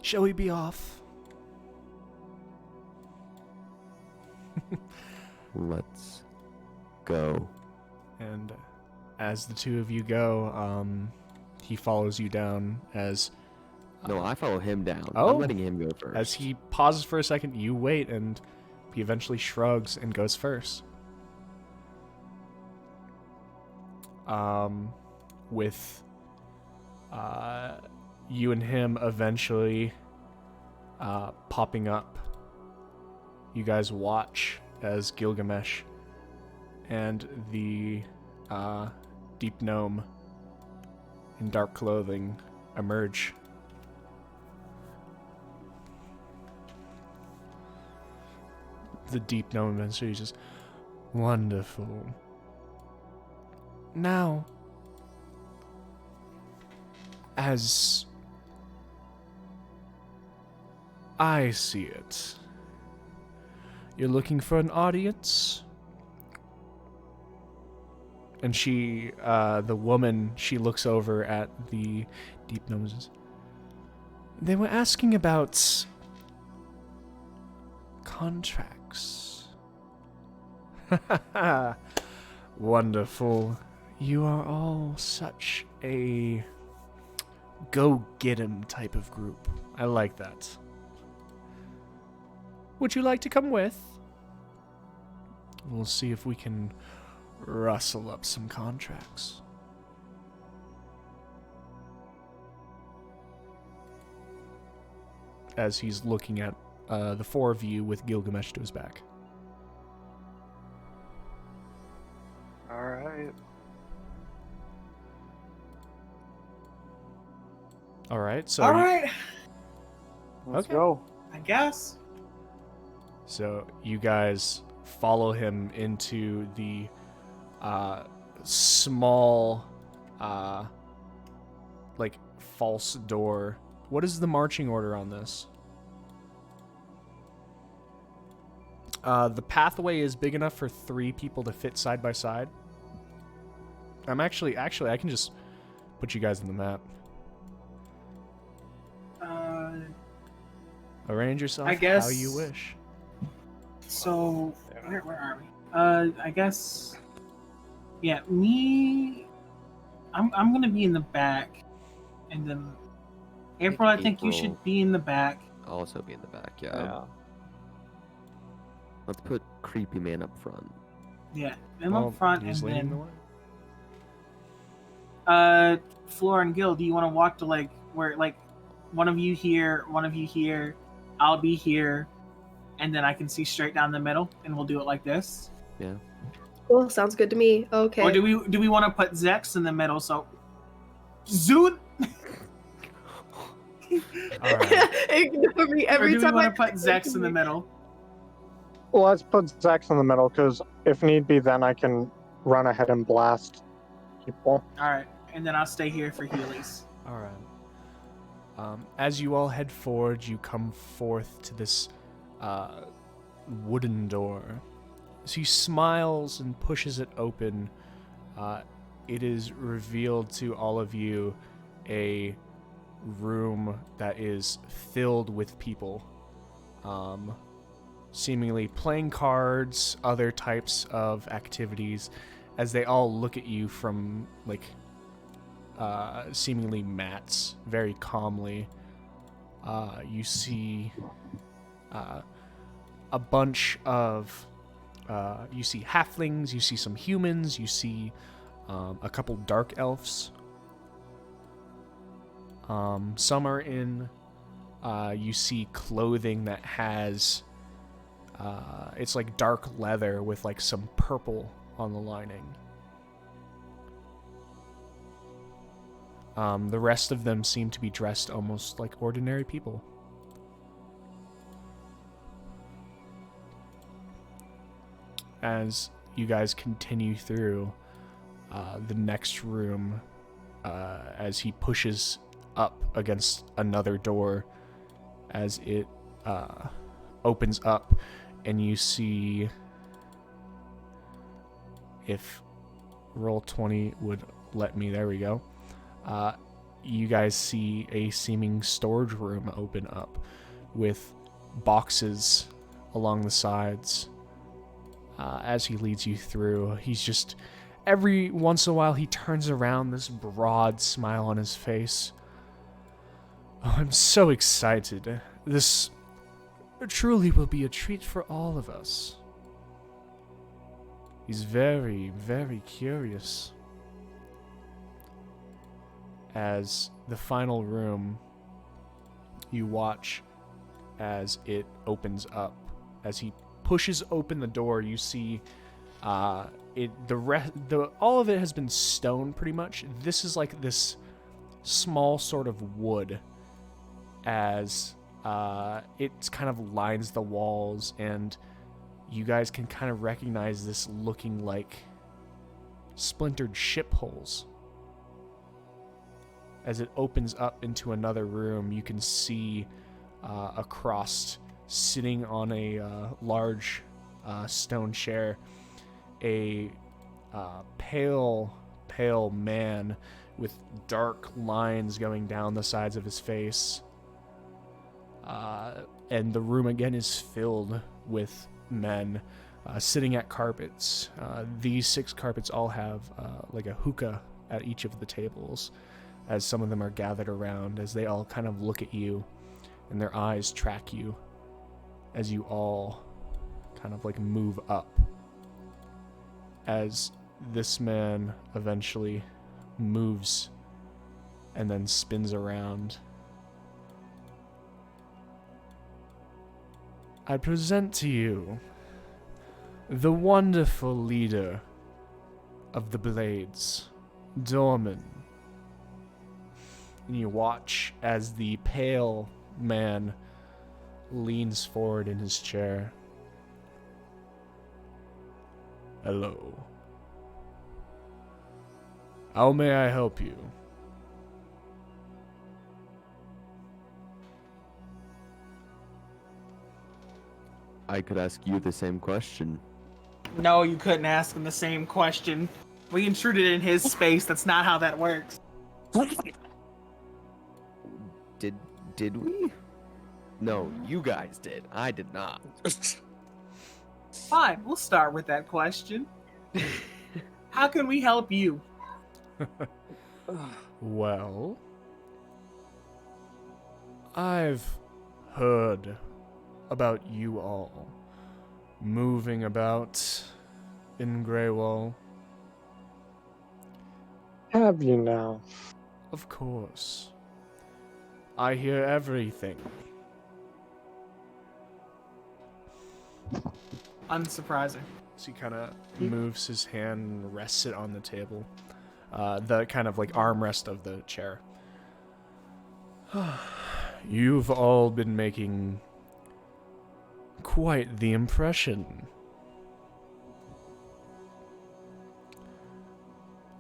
Shall we be off? Let's go. And as the two of you go, he follows you down as... No, I follow him down. Oh. I'm letting him go first. As he pauses for a second, you wait, and he eventually shrugs and goes first. With you and him eventually popping up, you guys watch as Gilgamesh and the deep gnome in dark clothing emerge. The deep gnome eventually just, wonderful. Now, as I see it, you're looking for an audience? And she, the woman, she looks over at the deep gnomes. They were asking about contracts. Wonderful. You are all such a go-get-'em type of group. I like that. Would you like to come with? We'll see if we can rustle up some contracts. As he's looking at the four of you with Gilgamesh to his back. Alright. Alright, so... All right, Let's Okay. go. I guess. So you guys follow him into the small, like, false door. What is the marching order on this? The pathway is big enough for 3 people to fit side by side. I'm actually, I can just put you guys on the map. Arrange yourself I guess- how you wish. So where are we? I guess. Yeah, me. I'm gonna be in the back, and then April. I think you April. should be in the back. I'll also be in the back, yeah. Yeah. Let's put Creepy Man up front. Yeah, in Well, up front, and he's leading the then way. Flora and Gil. Do you want to walk to like where like one of you here, one of you here? I'll be here, and then I can see straight down the middle, and we'll do it like this. Yeah. Cool, sounds good to me. Okay. Or do we want to put Zex in the middle? So, Zoot. Alright. Ignore me Or every do we time want I to put Zex in the middle? Well, let's put Zax in the middle, because if need be, then I can run ahead and blast people. All right, and then I'll stay here for Heelys. Alright. As you all head forward, you come forth to this wooden door. As he smiles and pushes it open, it is revealed to all of you a room that is filled with people. Seemingly playing cards, other types of activities, as they all look at you from, like, seemingly mats, very calmly. You see a bunch of, you see halflings, you see some humans, you see a couple dark elves. Some are in, you see clothing that has, it's like dark leather with like some purple on the lining. The rest of them seem to be dressed almost like ordinary people. As you guys continue through the next room, as he pushes up against another door, as it opens up, and you see, if Roll20 would let me, there we go. You guys see a seeming storage room open up with boxes along the sides. As he leads you through, he's just, every once in a while he turns around, this broad smile on his face. Oh, I'm so excited. This truly will be a treat for all of us. He's very, very curious. As the final room, you watch as it opens up. As he pushes open the door, you see all of it has been stone pretty much. This is like this small sort of wood, as it kind of lines the walls, and you guys can kind of recognize this looking like splintered ship holes. As it opens up into another room, you can see across, sitting on a large stone chair, a pale man with dark lines going down the sides of his face. And the room again is filled with men sitting at carpets. These 6 carpets all have like a hookah at each of the tables, as some of them are gathered around, as they all kind of look at you, and their eyes track you as you all kind of like move up. As this man eventually moves and then spins around. I present to you the wonderful leader of the Blades, Dorman. And you watch as the pale man leans forward in his chair. Hello. How may I help you? I could ask you the same question. No, you couldn't ask him the same question. We intruded in his space. That's not how that works. Did we? No, you guys did. I did not. Fine, we'll start with that question. How can we help you? Well, I've heard about you all moving about in Greywall. Have you now? Of course. I hear everything. Unsurprising. So he kind of moves his hand and rests it on the table. The kind of like armrest of the chair. You've all been making quite the impression.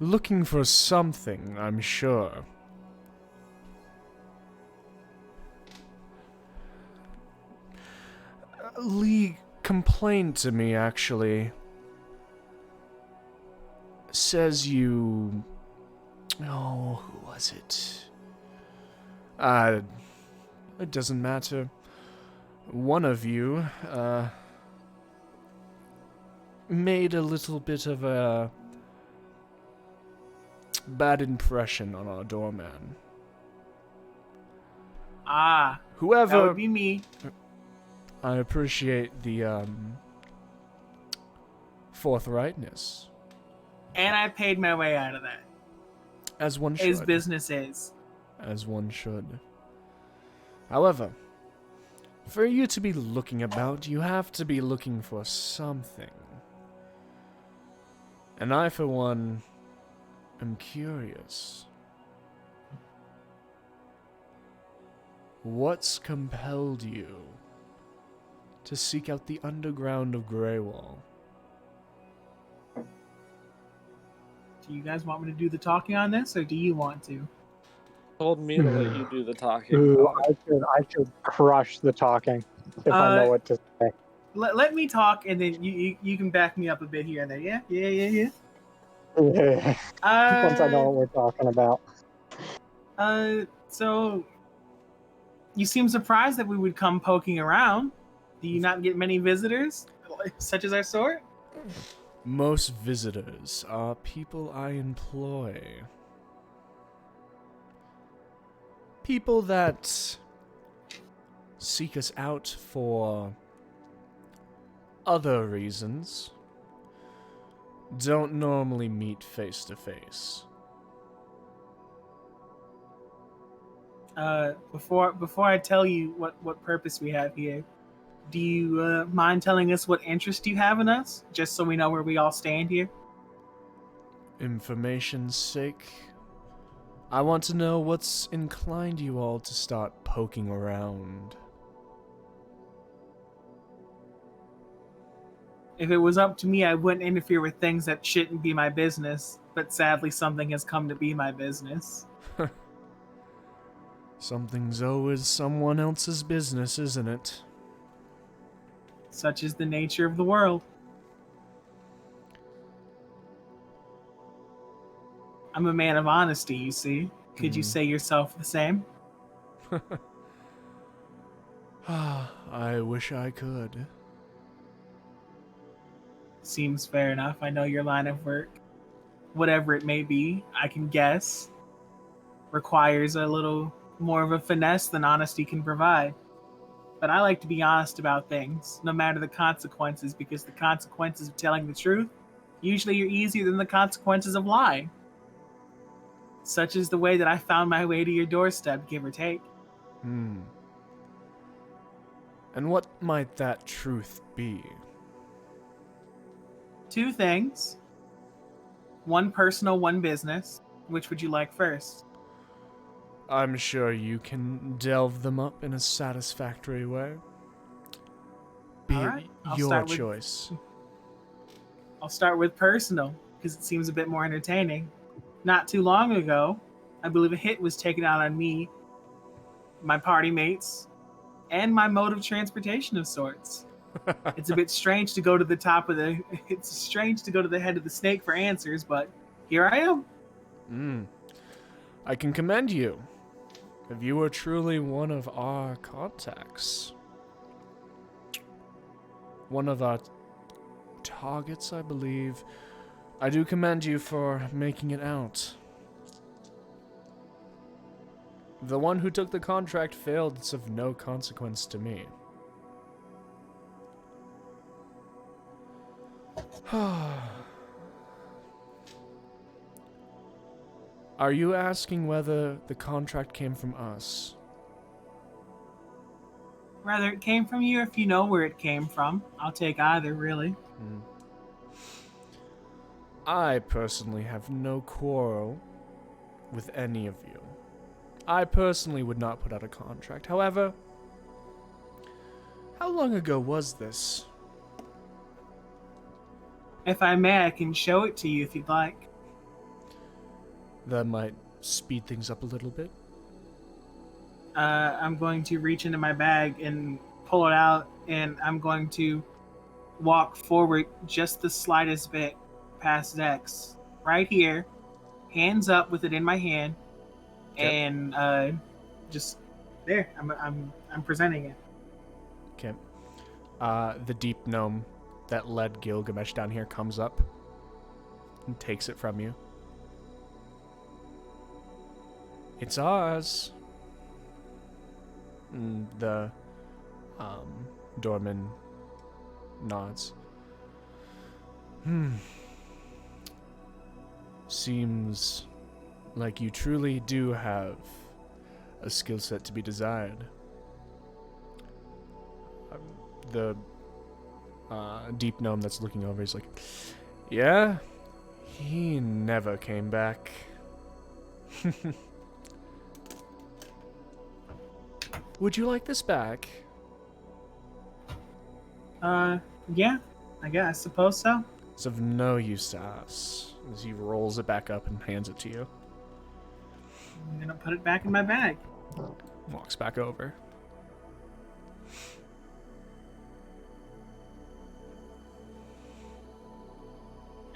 Looking for something, I'm sure. Lee complained to me, actually. Says you... Oh, who was it? It doesn't matter. One of you, made a little bit of a bad impression on our doorman. Ah, Whoever... that would be me. I appreciate the, forthrightness. And I paid my way out of that. As one should. His business is. As one should. However, for you to be looking about, you have to be looking for something. And I, for one, am curious. What's compelled you to seek out the underground of Greywall? Do you guys want me to do the talking on this, or do you want to? Told me to let you do the talking. Ooh, I should crush the talking if I know what to say. let me talk, and then you can back me up a bit here and there. Yeah. Yeah. Uh, Once I know what we're talking about. So you seem surprised that we would come poking around. Do you not get many visitors, such as our sort? Most visitors are people I employ. People that seek us out for other reasons don't normally meet face to face. Before I tell you what purpose we have here, do you mind telling us what interest you have in us, just so we know where we all stand here? Information's sake, I want to know what's inclined you all to start poking around. If it was up to me, I wouldn't interfere with things that shouldn't be my business, but sadly something has come to be my business. Something's always someone else's business, isn't it? Such is the nature of the world. I'm a man of honesty, you see. Could you say yourself the same? I wish I could. Seems fair enough. I know your line of work, whatever it may be, I can guess, requires a little more of a finesse than honesty can provide. But I like to be honest about things, no matter the consequences, because the consequences of telling the truth usually are easier than the consequences of lying. Such is the way that I found my way to your doorstep, give or take. And what might that truth be? Two things. One personal, one business. Which would you like first? I'm sure you can delve them up in a satisfactory way. Be All it right, I'll your start with- choice. I'll start with personal, because it seems a bit more entertaining. Not too long ago, I believe a hit was taken out on me, my party mates, and my mode of transportation of sorts. It's a bit strange to go to the top of the... It's strange to go to the head of the snake for answers, but here I am. I can commend you. If you were truly one of our contacts. One of our targets, I believe. I do commend you for making it out. The one who took the contract failed. It's of no consequence to me. Are you asking whether the contract came from us? Rather, it came from you if you know where it came from. I'll take either, really. I personally have no quarrel with any of you. I personally would not put out a contract. However, how long ago was this? If I may, I can show it to you if you'd like. That might speed things up a little bit. I'm going to reach into my bag and pull it out, and I'm going to walk forward just the slightest bit past Zex. Right here, hands up with it in my hand, Yep. and just there. I'm presenting it. Okay. The deep gnome that led Gilgamesh down here comes up and takes it from you. It's ours. And the doorman nods. Seems like you truly do have a skill set to be desired. The deep gnome that's looking over is like, yeah, he never came back. Would you like this back? Yeah, I suppose so. It's of no use to us. As he rolls it back up and hands it to you. I'm gonna put it back in my bag. Walks back over.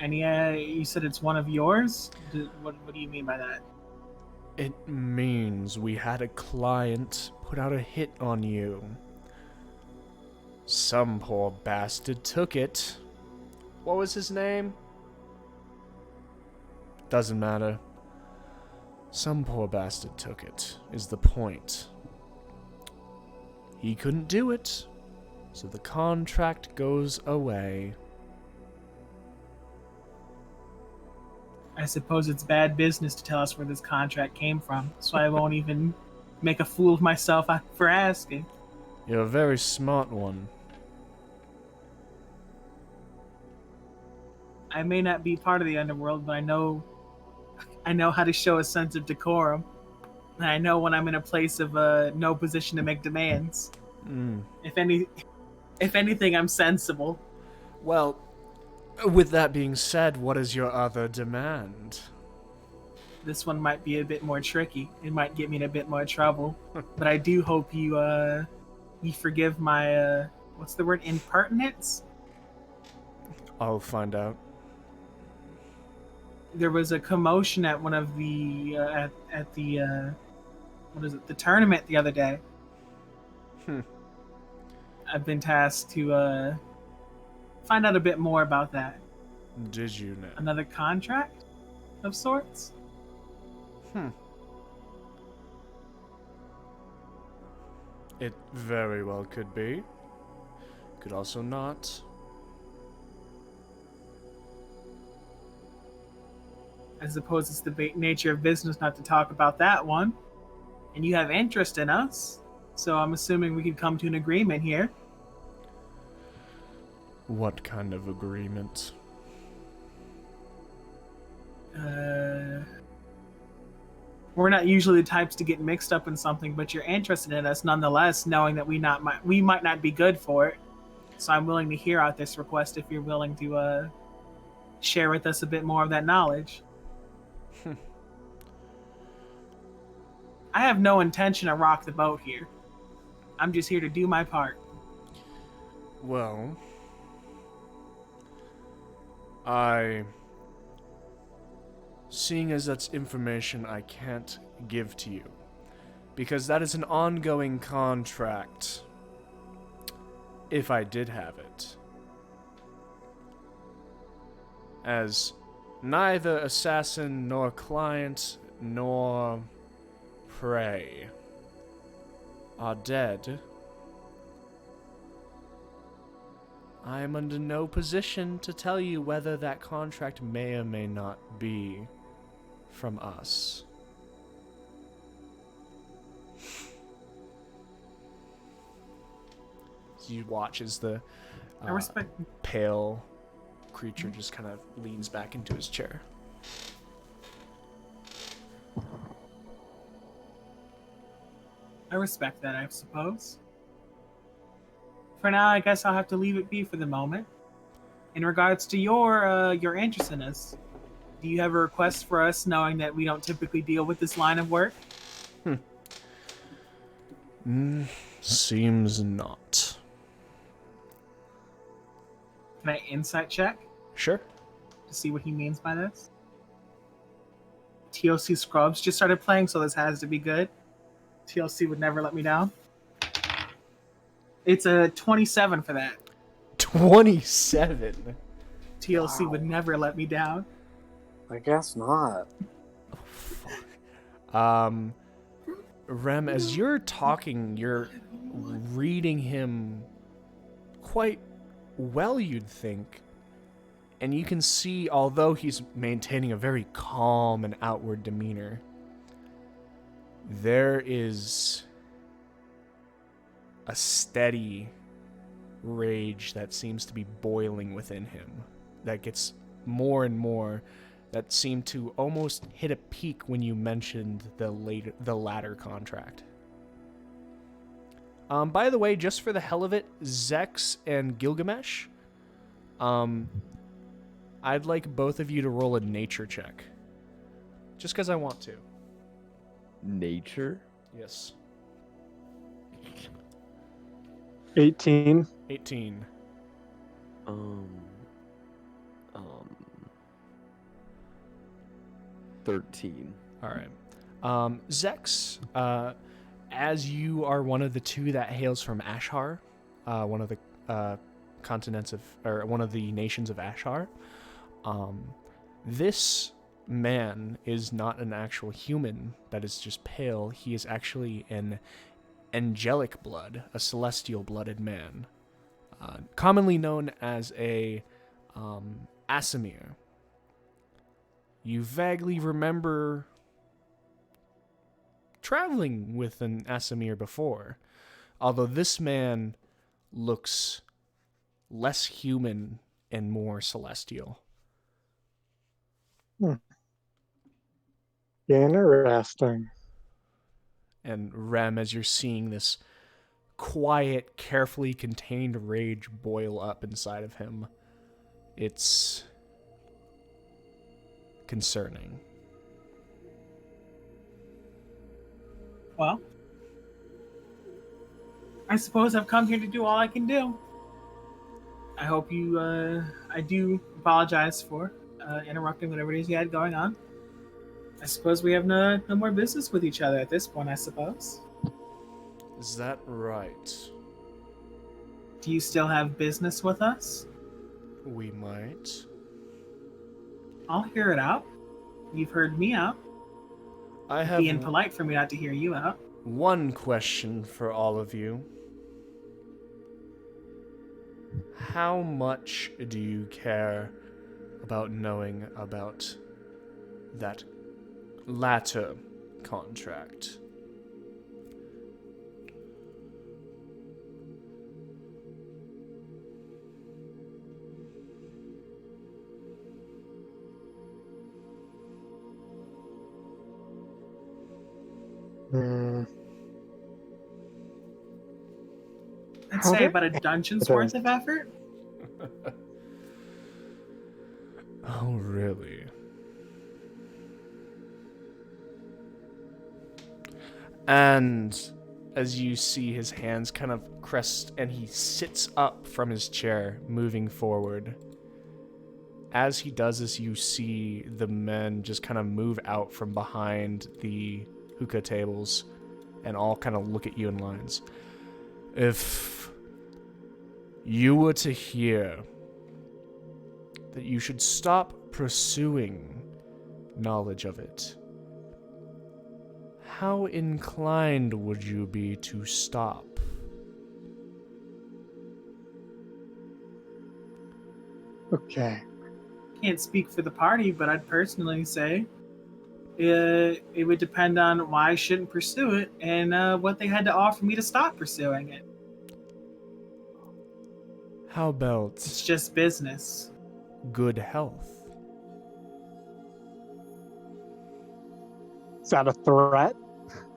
And yeah, you said it's one of yours? What do you mean by that? It means we had a client put out a hit on you. Some poor bastard took it. What was his name? Doesn't matter. Some poor bastard took it, is the point. He couldn't do it, so the contract goes away. I suppose it's bad business to tell us where this contract came from, so I won't even make a fool of myself for asking. You're a very smart one. I may not be part of the underworld, but I know how to show a sense of decorum. And I know when I'm in a place of no position to make demands. If anything, I'm sensible. Well, with that being said, what is your other demand? This one might be a bit more tricky. It might get me in a bit more trouble. But I do hope you forgive my what's the word? Impertinence? I'll find out. There was a commotion at one of the at the what is it? The tournament the other day. I've been tasked to find out a bit more about that. Did you know? Another contract of sorts? It very well could be. Could also not. I suppose it's the nature of business not to talk about that one. And you have interest in us, so I'm assuming we could come to an agreement here. What kind of agreement? We're not usually the types to get mixed up in something, but you're interested in us nonetheless, knowing that we might not be good for it. So I'm willing to hear out this request if you're willing to share with us a bit more of that knowledge. I have no intention to rock the boat here. I'm just here to do my part. Well, seeing as that's information I can't give to you, because that is an ongoing contract, if I did have it. As neither assassin nor client nor prey are dead, I am under no position to tell you whether that contract may or may not be from us. You watch as the I respect. pale creature just kind of leans back into his chair. I respect that, I suppose. For now, I guess I'll have to leave it be for the moment. In regards to your interest in us, do you have a request for us, knowing that we don't typically deal with this line of work? Seems not. Can I insight check Sure. to see what he means by this? TLC Scrubs just started playing, so this has to be good. TLC would never let me down. It's a 27 for that. 27. TLC Wow. would never let me down. I guess not. Rem, as you're talking, you're reading him quite well, you'd think. And you can see, although he's maintaining a very calm and outward demeanor, there is a steady rage that seems to be boiling within him, that gets more and more, that seemed to almost hit a peak when you mentioned the latter contract. By the way, just for the hell of it, Zex and Gilgamesh, I'd like both of you to roll a nature check. Just because I want to. Nature? Yes. 18. 18. 13. All right. Zex, as you are one of the two that hails from Ashar, one of the continents of, or one of the nations of Ashar, this man is not an actual human that is just pale. He is actually an angelic blood, a celestial blooded man, commonly known as a Asimir. You vaguely remember traveling with an Asimir before, although this man looks less human and more celestial. Interesting. And Rem, as you're seeing this quiet, carefully contained rage boil up inside of him, it's concerning. Well, I suppose I've come here to do all I can do. I hope you, I do apologize for interrupting whatever it is you had going on. I suppose we have no more business with each other at this point, I suppose. Is that right? Do you still have business with us? We might. I'll hear it out. You've heard me out. I have Being polite for me not to hear you out. one question for all of you. How much do you care about knowing about that latter contract? I'd say about a dungeon's worth of effort. Oh, really? And as you see his hands kind of crest and he sits up from his chair, moving forward. As he does this, you see the men just kind of move out from behind the hookah tables and all kind of look at you in lines. If you were to hear that you should stop pursuing knowledge of it, how inclined would you be to stop? Okay. Can't speak for the party, but I'd personally say it would depend on why I shouldn't pursue it and what they had to offer me to stop pursuing it. How about It's just business. good health? Is that a threat?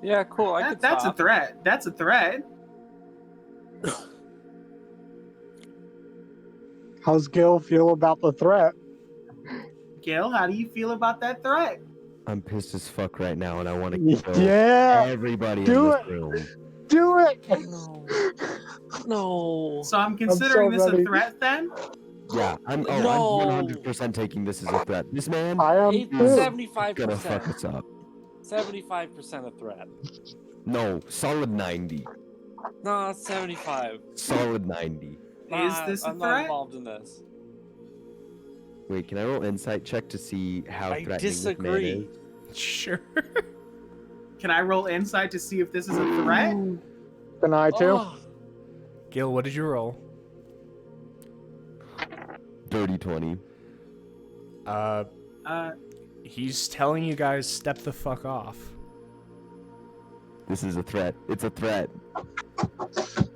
Yeah, cool. I could That's a stop. threat. That's a threat. How's Gil feel about the threat? Gil, how do you feel about that threat? I'm pissed as fuck right now, and I want to kill Yeah, everybody in do this it. room. do it. No. No. So I'm considering this ready. a threat then? Yeah, I'm No. 100% taking this as a threat. This man I am It's too. 75%. gonna fuck us up. 75% a threat. No, solid 90. No, it's 75. Solid 90. Is this a I'm not threat? involved in this. Wait, can I roll insight check to see how I threatening this man disagree. is? Sure. Can I roll insight to see if this is a threat? Can I too? Oh, Gil, what did you roll? Dirty 20. He's telling you guys step the fuck off. This is a threat. It's a threat.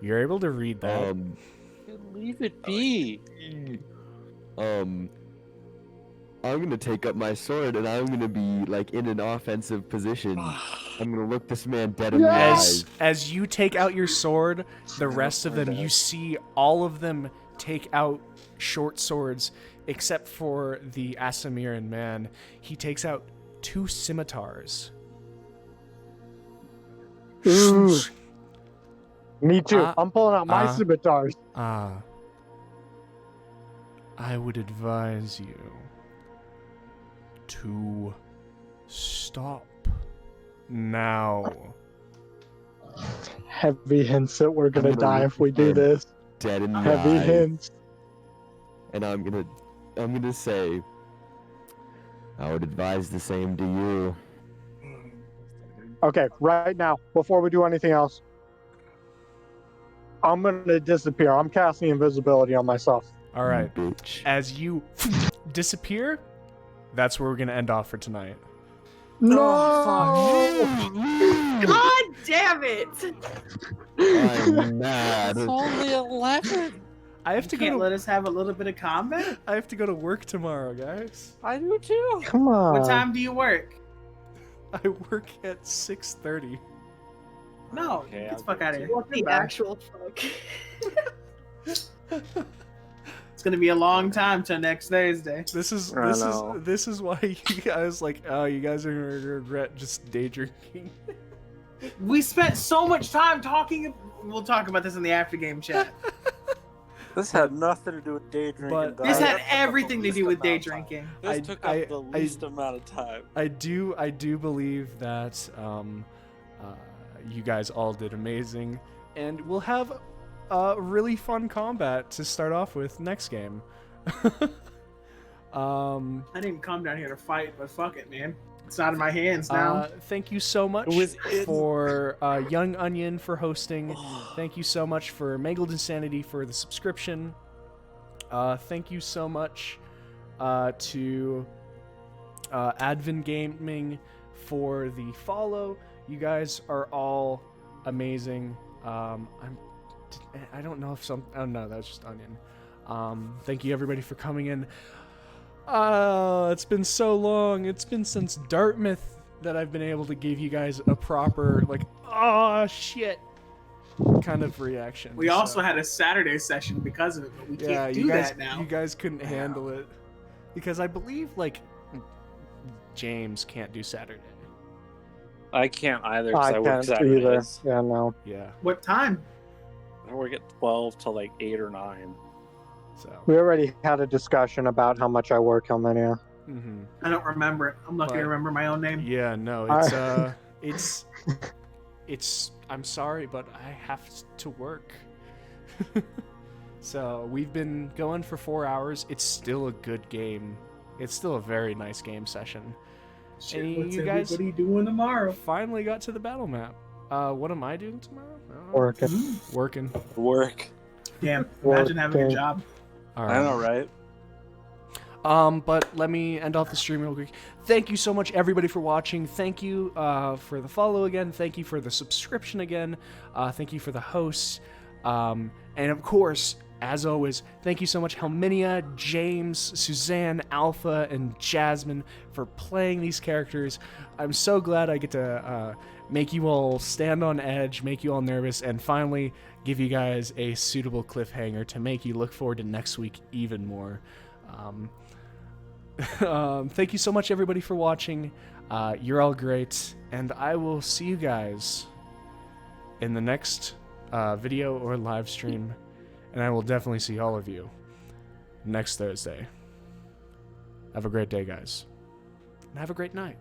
You're able to read that. leave it be. I'm gonna take up my sword and I'm gonna be like in an offensive position. I'm gonna look this man dead in the eyes. As you take out your sword, the rest of them, you see all of them take out short swords, except for the Asamiran man. He takes out 2 scimitars. Ooh. Me too. Ah, I'm pulling out my scimitars. I would advise you to stop. Now. Heavy hints that we're gonna gonna die look if we do him this. Dead in the Heavy eye, hints. and I'm gonna say, I would advise the same to you. Okay, right now, before we do anything else, I'm gonna disappear. I'm casting invisibility on myself. All right. Bitch. As you disappear, that's where we're going to end off for tonight. No! God damn it! I'm mad. It's only 11. I have You to can't go let to us have a little bit of combat? I have to go to work tomorrow, guys. I do too. Come on. What time do you work? I work at 6:30. No, Okay, get I'll the fuck give out it of to here. What the Goodbye. actual fuck? It's gonna be a long time till next Thursday. This is I know. this is why you guys you guys are going to regret just day drinking. We spent so much time talking. We'll talk about this in the after game chat. This had nothing to do with day drinking. But- dog. This That had took up the everything to least do with day amount of time. drinking. This I- took I- up the I- least amount of time. I do believe that you guys all did amazing, and we'll have a really fun combat to start off with next game. I didn't come down here to fight, but fuck it, man. It's out of my hands now. Thank you so much It was in- for Young Onion for hosting. Thank you so much for Mangled Insanity for the subscription. Thank you so much to Advent Gaming for the follow. You guys are all amazing. I don't know if oh no, that was just Onion. Thank you everybody for coming in. It's been so long. It's been since Dartmouth that I've been able to give you guys a proper shit kind of reaction. We So, also had a Saturday session because of it, but we yeah, can't you do guys that now. you guys couldn't handle it because I believe James can't do Saturday. I can't either I because I work can't either. Saturdays. Yeah, no. Yeah. What time? I work at 12 to 8 or 9. So. We already had a discussion about how much I work, Helmenia. Mm-hmm. I don't remember it. I'm lucky to But- remember my own name. Yeah, no, it's I'm sorry, but I have to work. So we've been going for 4 hours. It's still a good game. It's still a very nice game session. Shit, Hey, what's you guys- everybody doing tomorrow? Finally got to the battle map. What am I doing tomorrow? I don't know. Working. Working. Work. Damn, imagine having a Working. job. All I know, right? But let me end off the stream real quick. Thank you so much, everybody, for watching. Thank you for the follow again. Thank you for the subscription again. Thank you for the hosts. And of course, as always, thank you so much, Helminia, James, Suzanne, Alpha, and Jasmine for playing these characters. I'm so glad I get to make you all stand on edge, make you all nervous, and finally give you guys a suitable cliffhanger to make you look forward to next week even more. Thank you so much, everybody, for watching. You're all great, and I will see you guys in the next video or live stream, and I will definitely see all of you next Thursday. Have a great day, guys, and have a great night.